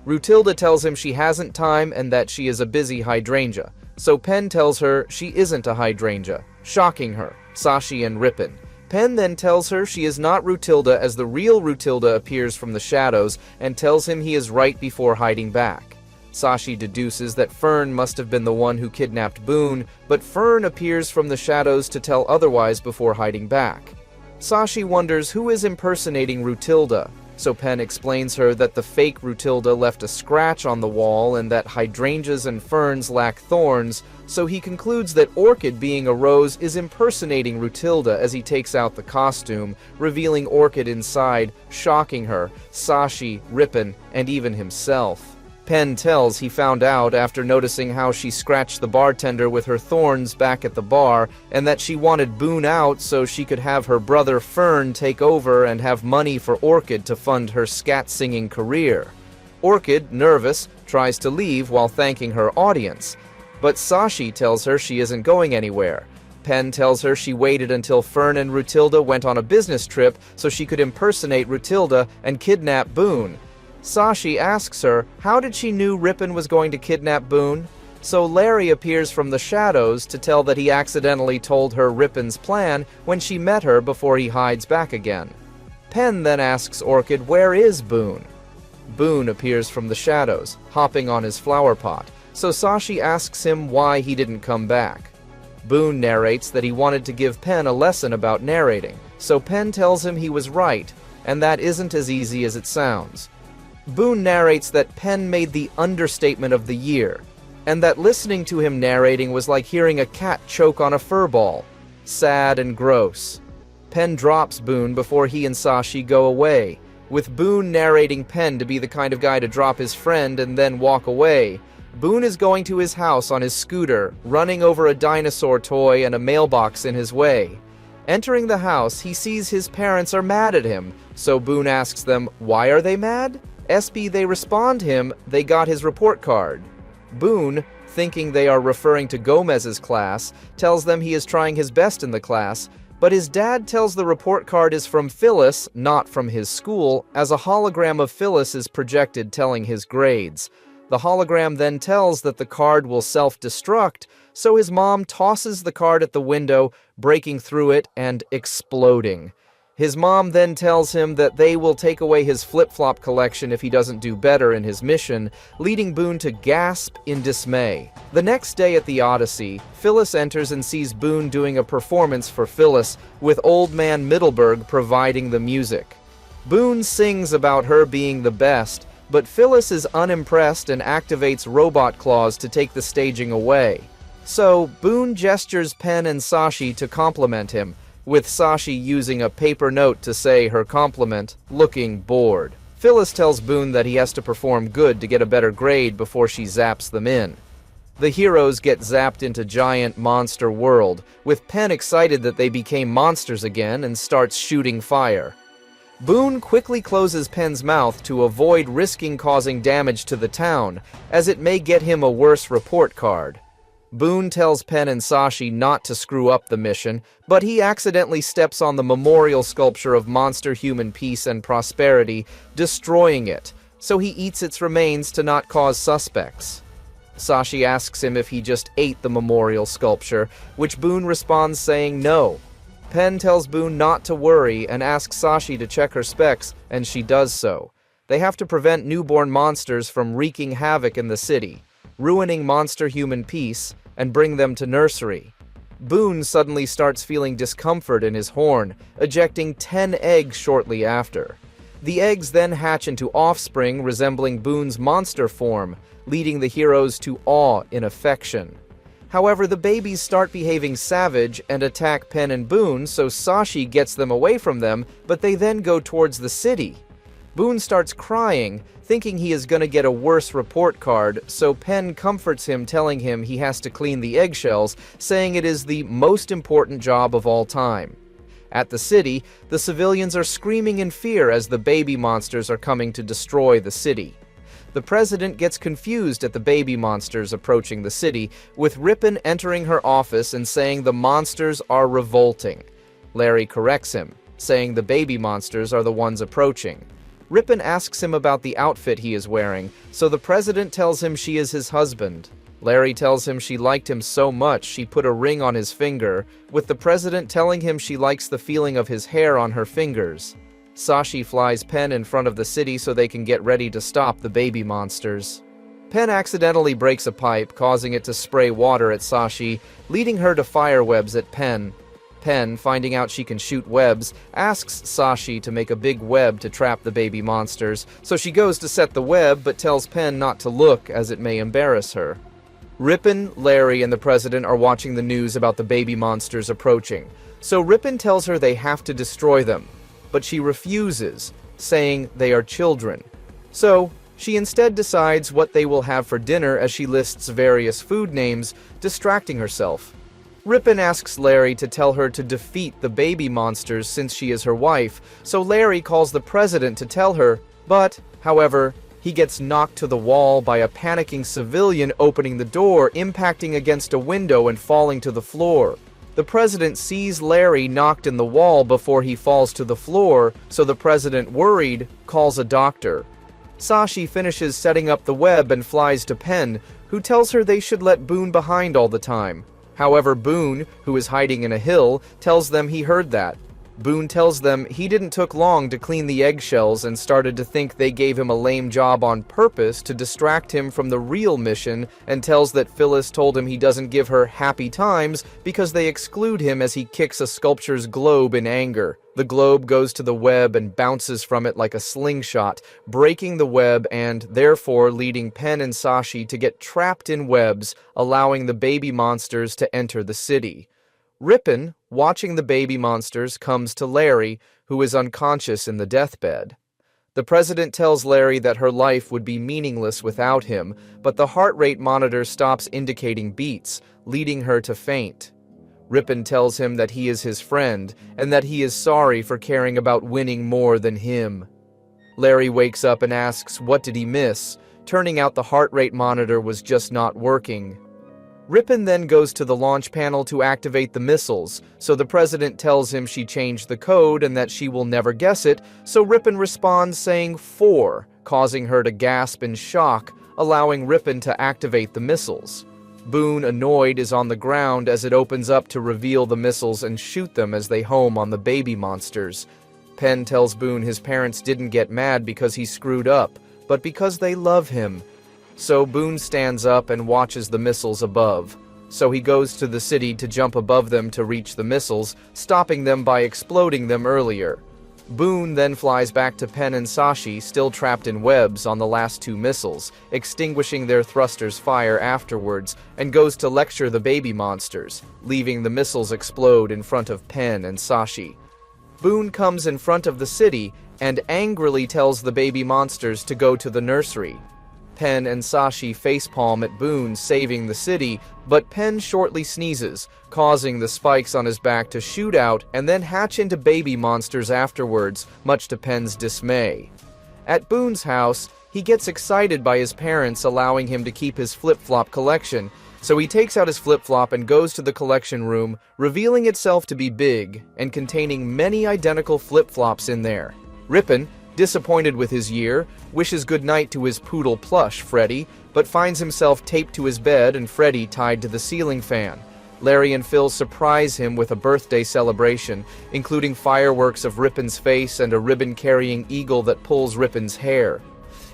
Rutilda tells him she hasn't time and that she is a busy hydrangea, so Penn tells her she isn't a hydrangea, shocking her, Sashi and Rippen. Penn then tells her she is not Rutilda as the real Rutilda appears from the shadows and tells him he is right before hiding back. Sashi deduces that Fern must have been the one who kidnapped Boone, but Fern appears from the shadows to tell otherwise before hiding back. Sashi wonders who is impersonating Rutilda. so Penn explains her that the fake Rutilda left a scratch on the wall and that hydrangeas and ferns lack thorns, so he concludes that Orchid being a rose is impersonating Rutilda as he takes out the costume, revealing Orchid inside, shocking her, Sashi, Rippen, and even himself. Penn tells he found out after noticing how she scratched the bartender with her thorns back at the bar, and that she wanted Boone out so she could have her brother Fern take over and have money for Orchid to fund her scat-singing career. Orchid, nervous, tries to leave while thanking her audience, but Sashi tells her she isn't going anywhere. Penn tells her she waited until Fern and Rutilda went on a business trip so she could impersonate Rutilda and kidnap Boone. Sashi asks her how did she knew Rippen was going to kidnap Boone, so Larry appears from the shadows to tell that he accidentally told her Rippen's plan when she met her before he hides back again. Penn then asks Orchid where is Boone. Boone appears from the shadows, hopping on his flower pot, so Sashi asks him why he didn't come back. Boone narrates that he wanted to give Penn a lesson about narrating, so Penn tells him he was right, and that isn't as easy as it sounds. Boone narrates that Penn made the understatement of the year, and that listening to him narrating was like hearing a cat choke on a fur ball. Sad and gross. Penn drops Boone before he and Sashi go away, with Boone narrating Penn to be the kind of guy to drop his friend and then walk away. Boone is going to his house on his scooter, running over a dinosaur toy and a mailbox in his way. Entering the house, he sees his parents are mad at him, so Boone asks them, why are they mad? They respond him, they got his report card. Boone, thinking they are referring to Gomez's class, tells them he is trying his best in the class, but his dad tells the report card is from Phyllis, not from his school, as a hologram of Phyllis is projected telling his grades. The hologram then tells that the card will self-destruct, so his mom tosses the card at the window, breaking through it and exploding. His mom then tells him that they will take away his flip-flop collection if he doesn't do better in his mission, leading Boone to gasp in dismay. The next day at the Odyssey, Phyllis enters and sees Boone doing a performance for Phyllis, with Old Man Middleburg providing the music. Boone sings about her being the best, but Phyllis is unimpressed and activates robot claws to take the staging away. So, Boone gestures Penn and Sashi to compliment him, with Sashi using a paper note to say her compliment, looking bored. Phyllis tells Boone that he has to perform good to get a better grade before she zaps them in. The heroes get zapped into giant monster world, with Penn excited that they became monsters again and starts shooting fire. Boone quickly closes Penn's mouth to avoid risking causing damage to the town, as it may get him a worse report card. Boone tells Penn and Sashi not to screw up the mission, but he accidentally steps on the memorial sculpture of monster human peace and prosperity, destroying it, so he eats its remains to not cause suspects. Sashi asks him if he just ate the memorial sculpture, which Boone responds saying no. Penn tells Boone not to worry and asks Sashi to check her specs, and she does so. They have to prevent newborn monsters from wreaking havoc in the city, ruining monster human peace, and bring them to nursery. Boone suddenly starts feeling discomfort in his horn, ejecting 10 eggs shortly after. The eggs then hatch into offspring resembling Boone's monster form, leading the heroes to awe and affection. However, the babies start behaving savage and attack Penn and Boone, so Sashi gets them away from them, but they then go towards the city. Boone starts crying, thinking he is going to get a worse report card, so Penn comforts him, telling him he has to clean the eggshells, saying it is the most important job of all time. At the city, the civilians are screaming in fear as the baby monsters are coming to destroy the city. The president gets confused at the baby monsters approaching the city, with Rippen entering her office and saying the monsters are revolting. Larry corrects him, saying the baby monsters are the ones approaching. Rippen asks him about the outfit he is wearing, so the president tells him she is his husband. Larry tells him she liked him so much she put a ring on his finger, with the president telling him she likes the feeling of his hair on her fingers. Sashi flies Penn in front of the city so they can get ready to stop the baby monsters. Penn accidentally breaks a pipe, causing it to spray water at Sashi, leading her to fire webs at Penn. Penn, finding out she can shoot webs, asks Sashi to make a big web to trap the baby monsters, so she goes to set the web but tells Penn not to look as it may embarrass her. Rippen, Larry, and the president are watching the news about the baby monsters approaching, so Rippen tells her they have to destroy them, but she refuses, saying they are children. So, she instead decides what they will have for dinner as she lists various food names, distracting herself. Rippen asks Larry to tell her to defeat the baby monsters since she is her wife, so Larry calls the president to tell her, but, however, he gets knocked to the wall by a panicking civilian opening the door, impacting against a window and falling to the floor. The president sees Larry knocked in the wall before he falls to the floor, so the president, worried, calls a doctor. Sashi finishes setting up the web and flies to Penn, who tells her they should let Boone behind all the time. However, Boone, who is hiding in a hill, tells them he heard that. Boone tells them he didn't took long to clean the eggshells and started to think they gave him a lame job on purpose to distract him from the real mission, and tells that Phyllis told him he doesn't give her happy times because they exclude him as he kicks a sculpture's globe in anger. The globe goes to the web and bounces from it like a slingshot, breaking the web and, therefore, leading Penn and Sashi to get trapped in webs, allowing the baby monsters to enter the city. Rippen, watching the baby monsters, comes to Larry, who is unconscious in the deathbed. The president tells Larry that her life would be meaningless without him, but the heart rate monitor stops indicating beats, leading her to faint. Rippen tells him that he is his friend, and that he is sorry for caring about winning more than him. Larry wakes up and asks what did he miss, turning out the heart rate monitor was just not working. Rippen then goes to the launch panel to activate the missiles, so the president tells him she changed the code and that she will never guess it, so Rippen responds saying 4, causing her to gasp in shock, allowing Rippen to activate the missiles. Boone, annoyed, is on the ground as it opens up to reveal the missiles and shoot them as they home on the baby monsters. Penn tells Boone his parents didn't get mad because he screwed up, but because they love him. So Boone stands up and watches the missiles above. So he goes to the city to jump above them to reach the missiles, stopping them by exploding them earlier. Boone then flies back to Penn and Sashi, still trapped in webs on the last 2 missiles, extinguishing their thrusters' fire afterwards, and goes to lecture the baby monsters, leaving the missiles explode in front of Penn and Sashi. Boone comes in front of the city and angrily tells the baby monsters to go to the nursery. Penn and Sashi facepalm at Boone saving the city, but Penn shortly sneezes, causing the spikes on his back to shoot out and then hatch into baby monsters afterwards, much to Penn's dismay. At Boone's house, he gets excited by his parents allowing him to keep his flip-flop collection, so he takes out his flip-flop and goes to the collection room, revealing itself to be big and containing many identical flip-flops in there. Rippen, disappointed with his year, wishes goodnight to his poodle plush, Freddy, but finds himself taped to his bed and Freddy tied to the ceiling fan. Larry and Phil surprise him with a birthday celebration, including fireworks of Rippen's face and a ribbon-carrying eagle that pulls Rippen's hair.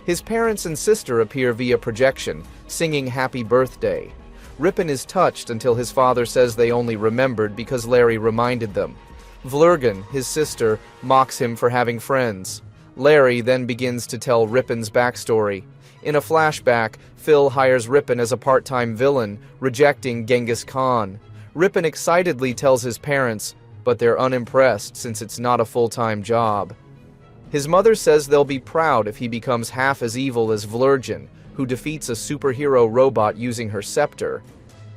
His parents and sister appear via projection, singing Happy Birthday. Rippen is touched until his father says they only remembered because Larry reminded them. Vlurgen, his sister, mocks him for having friends. Larry then begins to tell Rippen's backstory. In a flashback, Phil hires Rippen as a part-time villain, rejecting Genghis Khan. Rippen excitedly tells his parents, but they're unimpressed since it's not a full-time job. His mother says they'll be proud if he becomes half as evil as Vlurgen, who defeats a superhero robot using her scepter.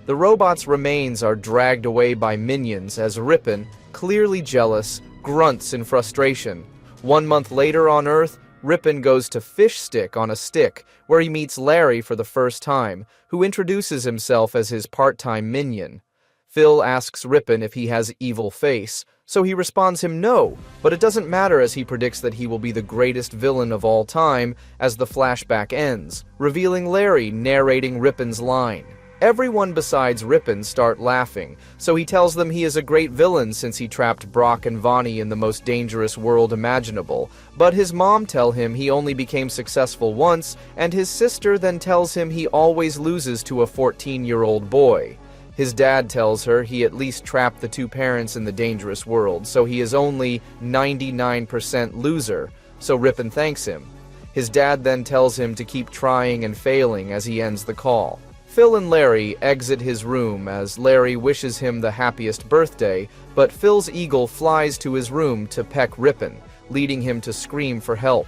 The robot's remains are dragged away by minions as Rippen, clearly jealous, grunts in frustration. 1 month later on Earth, Rippen goes to Fish Stick on a stick, where he meets Larry for the first time, who introduces himself as his part-time minion. Phil asks Rippen if he has evil face, so he responds him no, but it doesn't matter as he predicts that he will be the greatest villain of all time as the flashback ends, revealing Larry narrating Rippen's line. Everyone besides Rippen start laughing, so he tells them he is a great villain since he trapped Brock and Vonnie in the most dangerous world imaginable, but his mom tells him he only became successful once, and his sister then tells him he always loses to a 14-year-old boy. His dad tells her he at least trapped the two parents in the dangerous world, so he is only 99% loser, so Rippen thanks him. His dad then tells him to keep trying and failing as he ends the call. Phil and Larry exit his room as Larry wishes him the happiest birthday, but Phil's eagle flies to his room to peck Rippen, leading him to scream for help.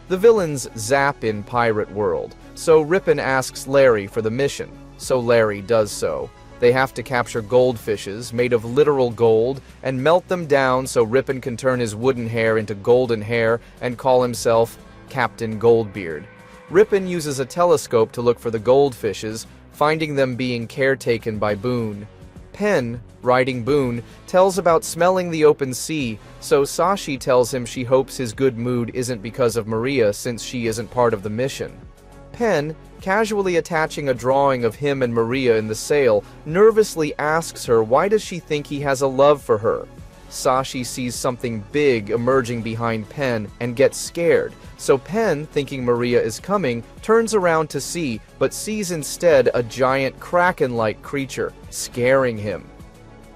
The villains zap in Pirate World, so Rippen asks Larry for the mission, so Larry does so. They have to capture goldfishes made of literal gold and melt them down so Rippen can turn his wooden hair into golden hair and call himself Captain Goldbeard. Rippen uses a telescope to look for the goldfishes, finding them being caretaken by Boone. Penn, riding Boone, tells about smelling the open sea, so Sashi tells him she hopes his good mood isn't because of Maria since she isn't part of the mission. Penn, casually attaching a drawing of him and Maria in the sail, nervously asks her why does she think he has a love for her. Sashi sees something big emerging behind Penn and gets scared, so Penn, thinking Maria is coming, turns around to see, but sees instead a giant kraken-like creature, scaring him.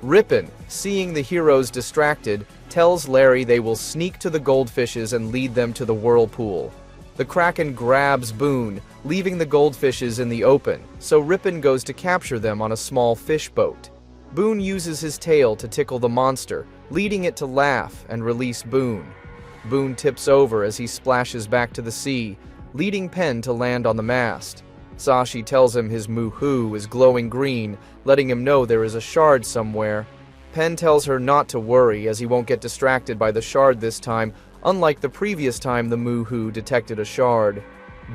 Rippen, seeing the heroes distracted, tells Larry they will sneak to the goldfishes and lead them to the whirlpool. The kraken grabs Boone, leaving the goldfishes in the open, so Rippen goes to capture them on a small fish boat. Boone uses his tail to tickle the monster, leading it to laugh and release Boone. Boone tips over as he splashes back to the sea, leading Penn to land on the mast. Sashi tells him his moo-hoo is glowing green, letting him know there is a shard somewhere. Penn tells her not to worry as he won't get distracted by the shard this time, unlike the previous time the moo-hoo detected a shard.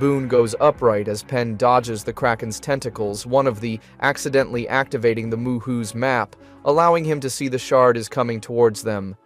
Boone goes upright as Penn dodges the Kraken's tentacles, one of the accidentally activating the moo-hoo's map, allowing him to see the shard is coming towards them.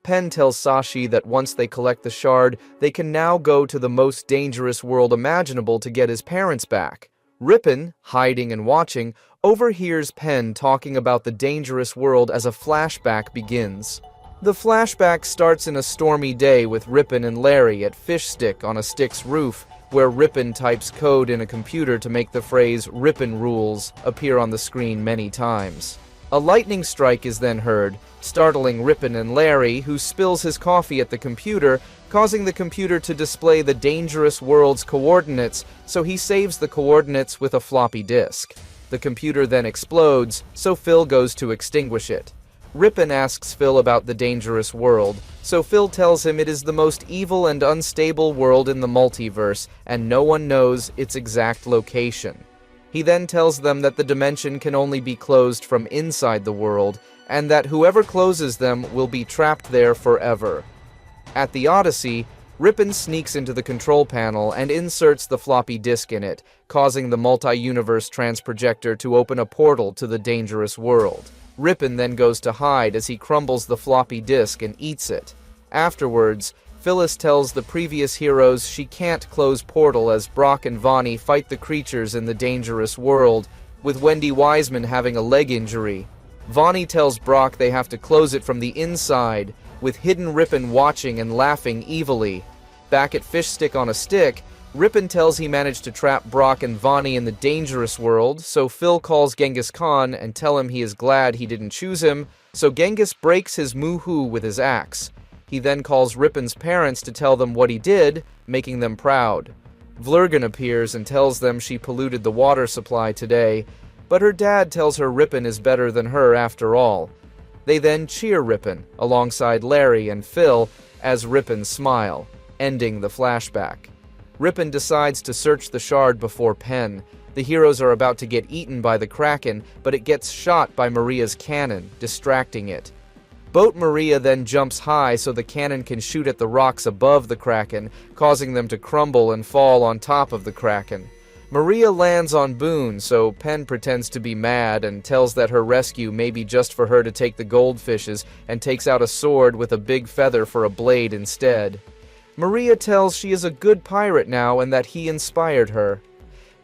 Penn tells Sashi that once they collect the shard, they can now go to the most dangerous world imaginable to get his parents back. Rippen, hiding and watching, overhears Penn talking about the dangerous world as a flashback begins. The flashback starts in a stormy day with Rippen and Larry at Fish Stick on a stick's roof, where Rippen types code in a computer to make the phrase "Rippen rules" appear on the screen many times. A lightning strike is then heard, startling Rippen and Larry, who spills his coffee at the computer, causing the computer to display the dangerous world's coordinates, so he saves the coordinates with a floppy disk. The computer then explodes, so Phil goes to extinguish it. Rippen asks Phil about the dangerous world, so Phil tells him it is the most evil and unstable world in the multiverse, and no one knows its exact location. He then tells them that the dimension can only be closed from inside the world, and that whoever closes them will be trapped there forever. At the Odyssey, Rippen sneaks into the control panel and inserts the floppy disk in it, causing the multi-universe transprojector to open a portal to the dangerous world. Rippen then goes to hide as he crumbles the floppy disk and eats it. Afterwards, Phyllis tells the previous heroes she can't close portal as Brock and Vonnie fight the creatures in the dangerous world, with Wendy Wiseman having a leg injury. Vonnie tells Brock they have to close it from the inside, with Hidden Rippen watching and laughing evilly. Back at Fish Stick on a Stick, Rippen tells he managed to trap Brock and Vonnie in the dangerous world, so Phil calls Genghis Khan and tell him he is glad he didn't choose him, so Genghis breaks his moo-hoo with his axe. He then calls Rippen's parents to tell them what he did, making them proud. Vlurgan appears and tells them she polluted the water supply today, but her dad tells her Rippen is better than her after all. They then cheer Rippen, alongside Larry and Phil, as Rippen smile, ending the flashback. Rippen decides to search the shard before Penn. The heroes are about to get eaten by the Kraken, but it gets shot by Maria's cannon, distracting it. Boat Maria then jumps high so the cannon can shoot at the rocks above the Kraken, causing them to crumble and fall on top of the Kraken. Maria lands on Boone, so Penn pretends to be mad and tells that her rescue may be just for her to take the goldfishes and takes out a sword with a big feather for a blade instead. Maria tells she is a good pirate now and that he inspired her.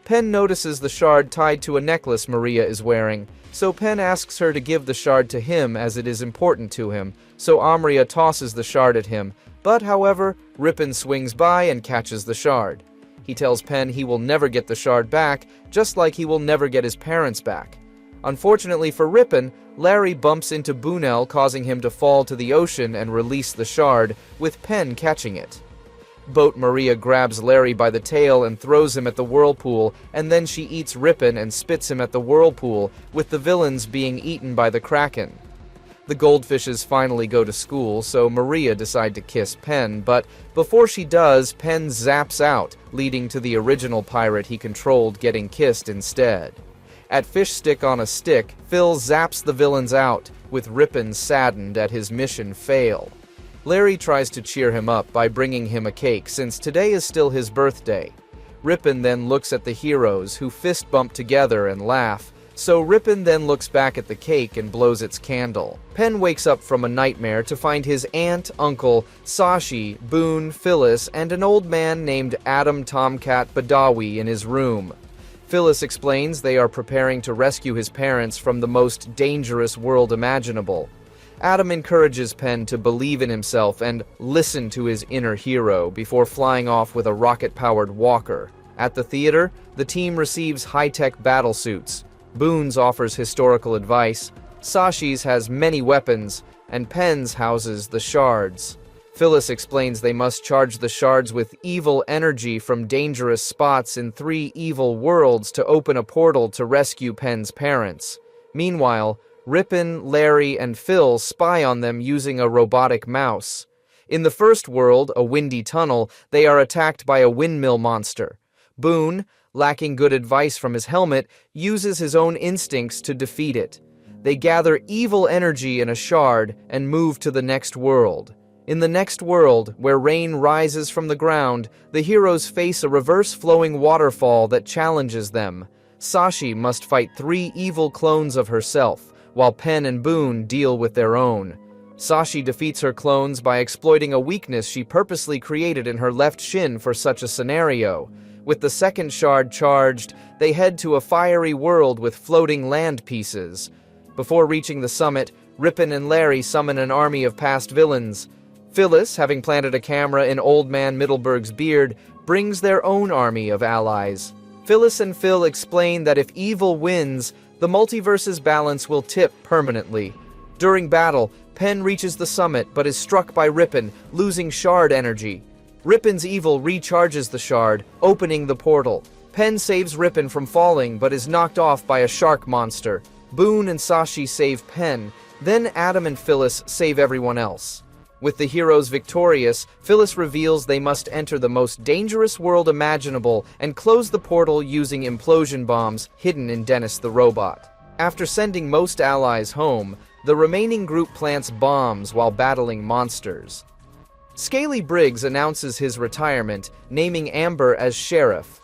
Penn notices the shard tied to a necklace Maria is wearing, so Penn asks her to give the shard to him as it is important to him, so Amria tosses the shard at him, but however, Rippen swings by and catches the shard. He tells Penn he will never get the shard back, just like he will never get his parents back. Unfortunately for Rippen, Larry bumps into Boone, causing him to fall to the ocean and release the shard, with Penn catching it. Boat Maria grabs Larry by the tail and throws him at the whirlpool, and then she eats Rippen and spits him at the whirlpool, with the villains being eaten by the Kraken. The goldfishes finally go to school, so Maria decides to kiss Penn, but before she does, Penn zaps out, leading to the original pirate he controlled getting kissed instead. At Fish Stick on a Stick, Phil zaps the villains out, with Rippen saddened at his mission fail. Larry tries to cheer him up by bringing him a cake, since today is still his birthday. Rippen then looks at the heroes, who fist bump together and laugh, so Rippen then looks back at the cake and blows its candle. Penn wakes up from a nightmare to find his aunt, uncle, Sashi, Boone, Phyllis, and an old man named Adam Tomcat Badawi in his room. Phyllis explains they are preparing to rescue his parents from the most dangerous world imaginable. Adam encourages Penn to believe in himself and listen to his inner hero before flying off with a rocket-powered walker. At the theater, the team receives high-tech battlesuits. Boone's offers historical advice, Sashi's has many weapons, and Penn's houses the shards. Phyllis explains they must charge the shards with evil energy from dangerous spots in 3 evil worlds to open a portal to rescue Penn's parents. Meanwhile, Rippen, Larry, and Phil spy on them using a robotic mouse. In the first world, a windy tunnel, they are attacked by a windmill monster. Boone, lacking good advice from his helmet, uses his own instincts to defeat it. They gather evil energy in a shard and move to the next world. In the next world, where rain rises from the ground, the heroes face a reverse-flowing waterfall that challenges them. Sashi must fight 3 evil clones of herself, while Penn and Boone deal with their own. Sashi defeats her clones by exploiting a weakness she purposely created in her left shin for such a scenario. With the second shard charged, they head to a fiery world with floating land pieces. Before reaching the summit, Rippen and Larry summon an army of past villains. Phyllis, having planted a camera in Old Man Middleburg's beard, brings their own army of allies. Phyllis and Phil explain that if evil wins, the multiverse's balance will tip permanently. During battle, Penn reaches the summit but is struck by Rippen, losing shard energy. Rippen's evil recharges the shard, opening the portal. Penn saves Rippen from falling but is knocked off by a shark monster. Boone and Sashi save Penn, then Adam and Phyllis save everyone else. With the heroes victorious, Phyllis reveals they must enter the most dangerous world imaginable and close the portal using implosion bombs hidden in Dennis the robot. After sending most allies home, the remaining group plants bombs while battling monsters. Scaly Briggs announces his retirement, naming Amber as sheriff.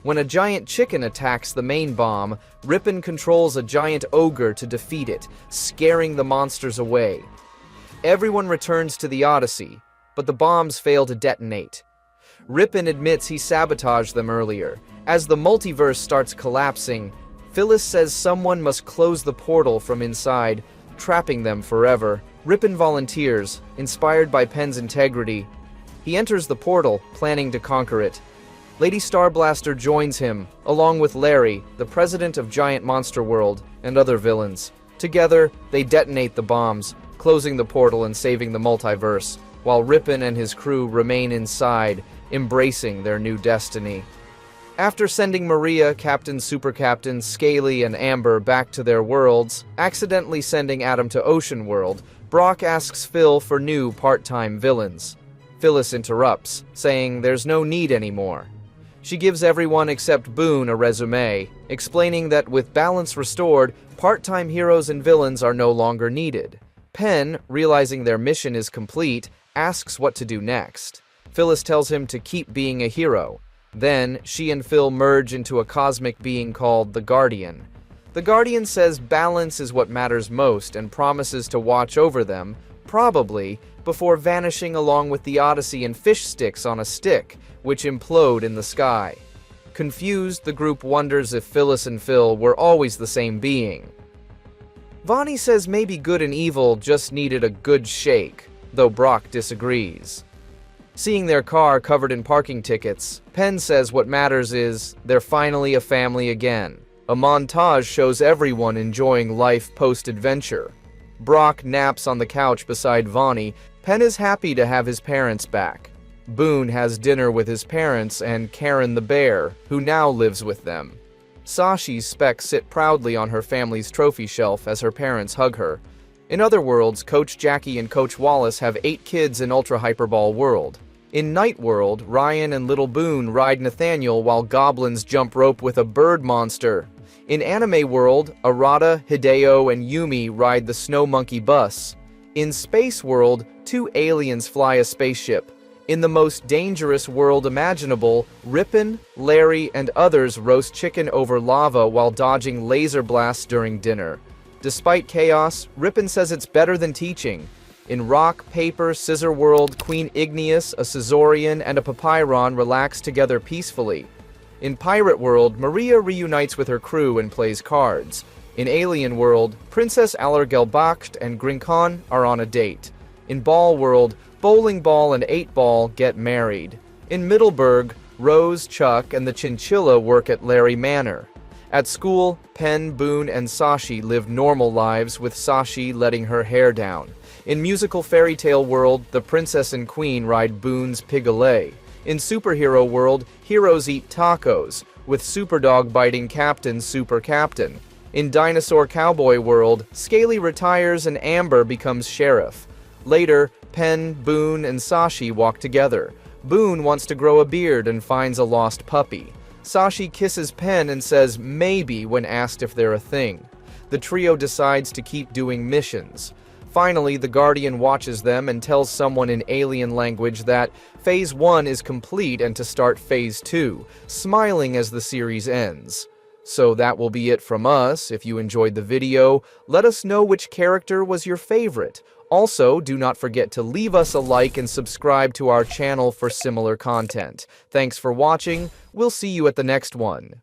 When a giant chicken attacks the main bomb, Rippen controls a giant ogre to defeat it, scaring the monsters away. Everyone returns to the Odyssey, but the bombs fail to detonate. Rippen admits he sabotaged them earlier. As the multiverse starts collapsing, Phyllis says someone must close the portal from inside, trapping them forever. Rippen volunteers, inspired by Penn's integrity. He enters the portal, planning to conquer it. Lady Starblaster joins him, along with Larry, the president of Giant Monster World, and other villains. Together, they detonate the bombs, closing the portal and saving the multiverse, while Rippen and his crew remain inside, embracing their new destiny. After sending Maria, Captain, Super Captain, Scaly, and Amber back to their worlds, accidentally sending Adam to Ocean World, Brock asks Phil for new part-time villains. Phyllis interrupts, saying there's no need anymore. She gives everyone except Boone a resume, explaining that with balance restored, part-time heroes and villains are no longer needed. Penn, realizing their mission is complete, asks what to do next. Phyllis tells him to keep being a hero. Then, she and Phil merge into a cosmic being called the Guardian. The Guardian says balance is what matters most and promises to watch over them, probably, before vanishing along with the Odyssey and fish sticks on a stick, which implode in the sky. Confused, the group wonders if Phyllis and Phil were always the same being. Vonnie says maybe good and evil just needed a good shake, though Brock disagrees. Seeing their car covered in parking tickets, Penn says what matters is they're finally a family again, A montage shows everyone enjoying life post-adventure. Brock naps on the couch beside Vonnie. Penn is happy to have his parents back. Boone has dinner with his parents and Karen the bear, who now lives with them. Sashi's specs sit proudly on her family's trophy shelf as her parents hug her. In other worlds, Coach Jackie and Coach Wallace have 8 kids in Ultra Hyperball World. In Night World, Ryan and Little Boone ride Nathaniel while goblins jump rope with a bird monster. In Anime World, Arata, Hideo, and Yumi ride the Snow Monkey bus. In Space World, 2 aliens fly a spaceship. In the most dangerous world imaginable, Rippen, Larry, and others roast chicken over lava while dodging laser blasts during dinner. Despite chaos, Rippen says it's better than teaching. In Rock, Paper, Scissor World, Queen Igneous, a Caesorian, and a Papyron relax together peacefully. In Pirate World, Maria reunites with her crew and plays cards. In Alien World, Princess Allergelbacht and Grinkon are on a date. In Ball World, Bowling Ball and 8-Ball get married. In Middleburg, Rose, Chuck, and the Chinchilla work at Larry Manor. At school, Penn, Boone, and Sashi live normal lives, with Sashi letting her hair down. In Musical Fairy Tale World, the princess and queen ride Boone's Piglet. In Superhero World, heroes eat tacos, with Superdog biting Captain Super Captain. In Dinosaur Cowboy World, Scaly retires and Amber becomes sheriff. Later, Penn, Boone, and Sashi walk together. Boone wants to grow a beard and finds a lost puppy. Sashi kisses Penn and says maybe when asked if they're a thing. The trio decides to keep doing missions. Finally, the Guardian watches them and tells someone in alien language that Phase 1 is complete and to start Phase 2, smiling as the series ends. So that will be it from us. If you enjoyed the video, let us know which character was your favorite. Also, do not forget to leave us a like and subscribe to our channel for similar content. Thanks for watching. We'll see you at the next one.